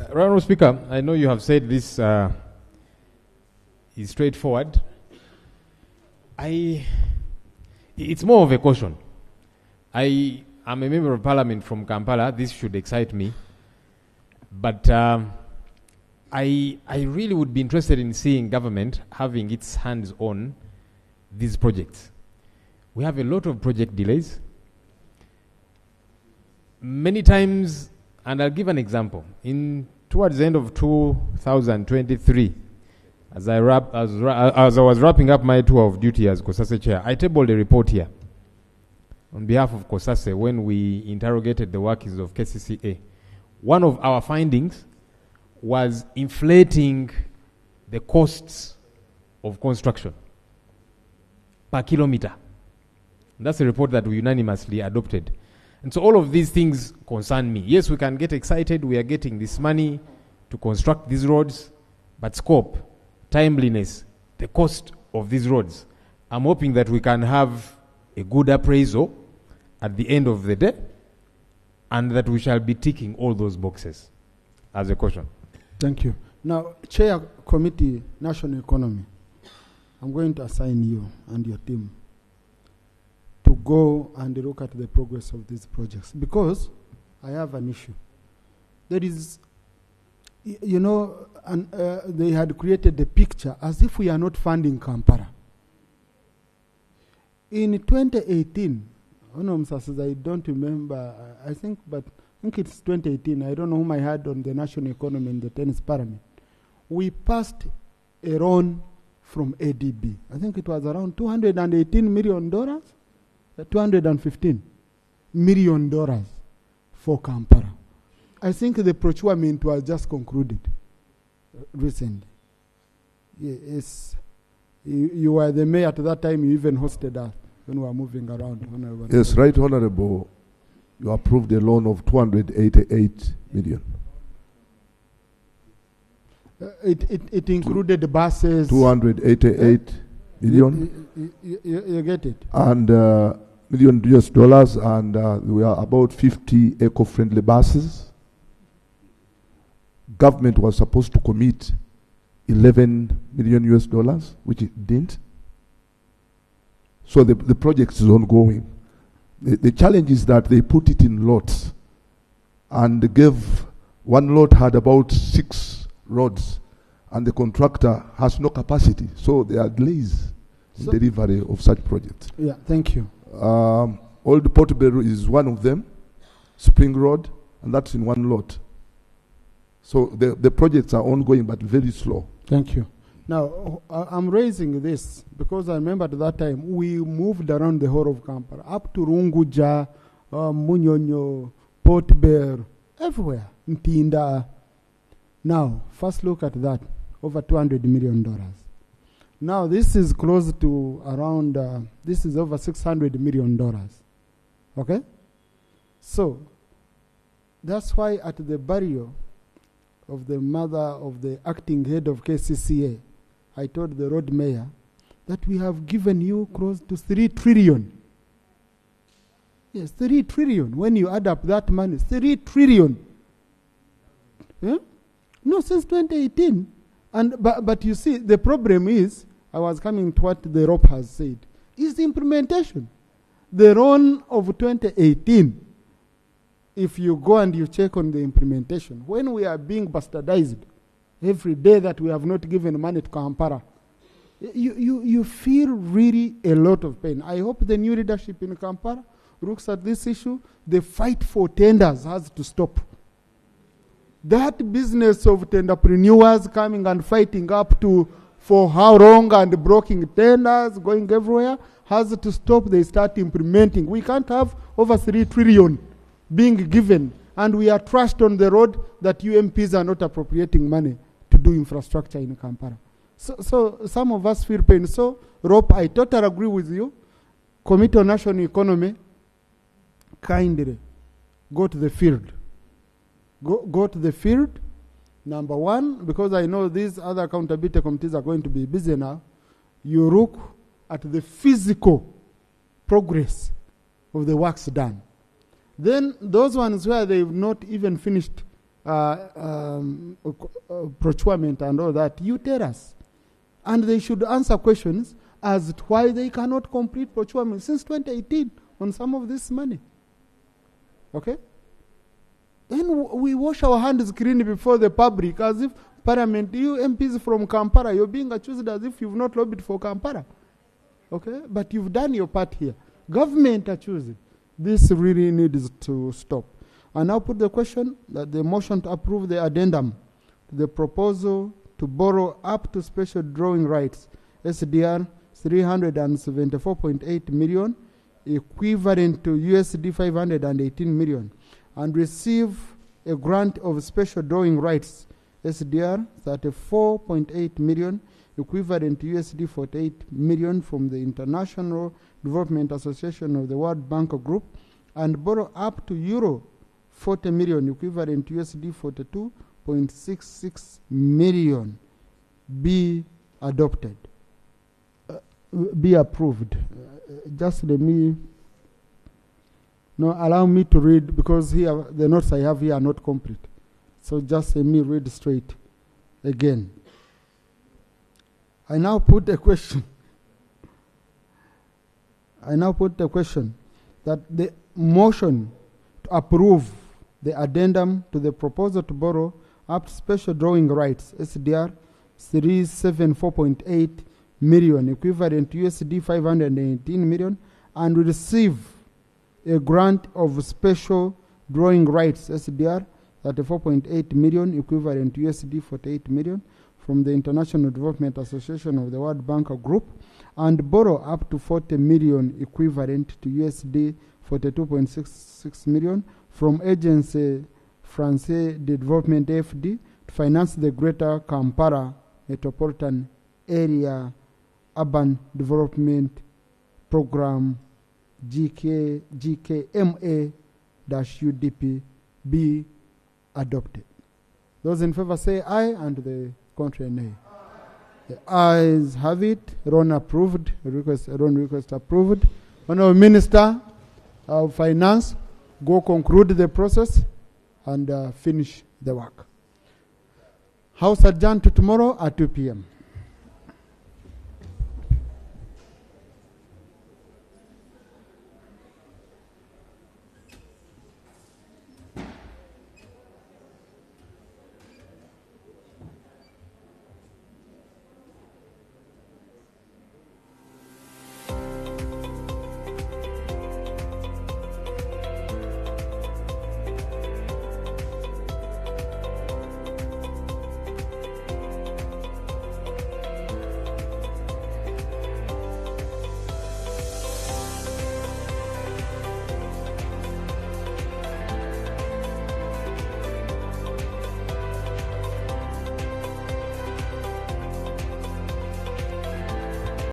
Honorable Speaker, I know you have said this is straightforward. It's more of a caution. I am a member of Parliament from Kampala. This should excite me. But I really would be interested in seeing government having its hands on these projects. We have a lot of project delays. Many times, and I'll give an example. Towards the end of 2023, as I was wrapping up my tour of duty as COSASE chair, I tabled a report here on behalf of COSASE when we interrogated the workings of KCCA. One of our findings was inflating the costs of construction per kilometer. And that's a report that we unanimously adopted. And so all of these things concern me. Yes, we can get excited. We are getting this money to construct these roads, but scope, timeliness, the cost of these roads. I'm hoping that we can have a good appraisal at the end of the day and that we shall be ticking all those boxes as a caution. Thank you. Now, Chair Committee, National Economy, I'm going to assign you and your team to go and look at the progress of these projects because I have an issue. There is, they had created the picture as if we are not funding Kampala. In 2018, I don't remember, I think it's 2018. I don't know whom I had on the national economy in the tennis parliament. We passed a loan from ADB. I think it was around $218 million, $215 million for Kampala. I think the procurement was just concluded recently. Yes, you were the mayor at that time. You even hosted us when we were moving around. Yes, Right Honorable, you approved a loan of 288 million. It included the buses. 288 million. You get it? And million US dollars, and we are about 50 eco-friendly buses. Government was supposed to commit 11 million US dollars, which it didn't. So the project is ongoing. The challenge is that they put it in lots, and one lot had about 6 roads, and the contractor has no capacity. So there are delays in delivery of such projects. Yeah, thank you. Old Portobello is one of them, Spring Road, and that's in one lot. So the projects are ongoing but very slow. Thank you. Now, I'm raising this because I remember at that time we moved around the whole of Kampala, up to Runguja, Munyonyo, Portobello, everywhere, Ntinda. Now, first look at that, over $200 million. Now, this is close to around, this is over $600 million. Okay? So, that's why at the burial of the mother of the acting head of KCCA, I told the road mayor that we have given you close to 3 trillion. Yes, 3 trillion. When you add up that money, 3 trillion. Yeah? No, since 2018. But you see, the problem is, I was coming to what the ROP has said, is the implementation. The loan of 2018, if you go and you check on the implementation, when we are being bastardized every day that we have not given money to Kampala, you feel really a lot of pain. I hope the new leadership in Kampala looks at this issue. The fight for tenders has to stop. That business of tenderpreneurs coming and fighting up to for how long and blocking tenders, going everywhere, has to stop. They start implementing. We can't have over 3 trillion being given, and we are trashed on the road that UMPs are not appropriating money to do infrastructure in Kampala. So some of us feel pain. So, Rob, I totally agree with you. Committee on National Economy, kindly go to the field. Go to the field, number one, because I know these other accountability committees are going to be busy now. You look at the physical progress of the works done. Then those ones where they've not even finished procurement and all that, you tell us. And they should answer questions as to why they cannot complete procurement since 2018 on some of this money. Okay? Then we wash our hands clean before the public as if Parliament, you MPs from Kampala, you're being accused as if you've not lobbied for Kampala. Okay? But you've done your part here. Government are choosing. This really needs to stop. I now put the question that the motion to approve the addendum to the proposal to borrow up to special drawing rights, SDR 374.8 million, equivalent to USD 518 million, and receive a grant of special drawing rights, SDR 34.8 million, equivalent to USD 48 million from the International Development Association of the World Bank Group, and borrow up to Euro 40 million, equivalent to USD 42.66 million, be adopted, be approved. Just let me, no, allow me to read, because here the notes I have here are not complete. So just let me read straight again. I now put a question. I now put the question that the motion to approve the addendum to the proposal to borrow up to special drawing rights, SDR 374.8 million, equivalent to USD 518 million, and receive a grant of special drawing rights, SDR, 34.8 million, equivalent to USD 48 million, from the International Development Association of the World Bank Group, and borrow up to 40 million, equivalent to USD 42.66 million, from Agency Française de Développement AFD to finance the Greater Kampala Metropolitan Area Urban Development Program GKMA-UDP be adopted. Those in favor say aye, and the contrary nay. The ayes have it. Ron approved. Ron request approved. Honorable Minister of Finance, go conclude the process and finish the work. House adjourned to tomorrow at 2 p.m.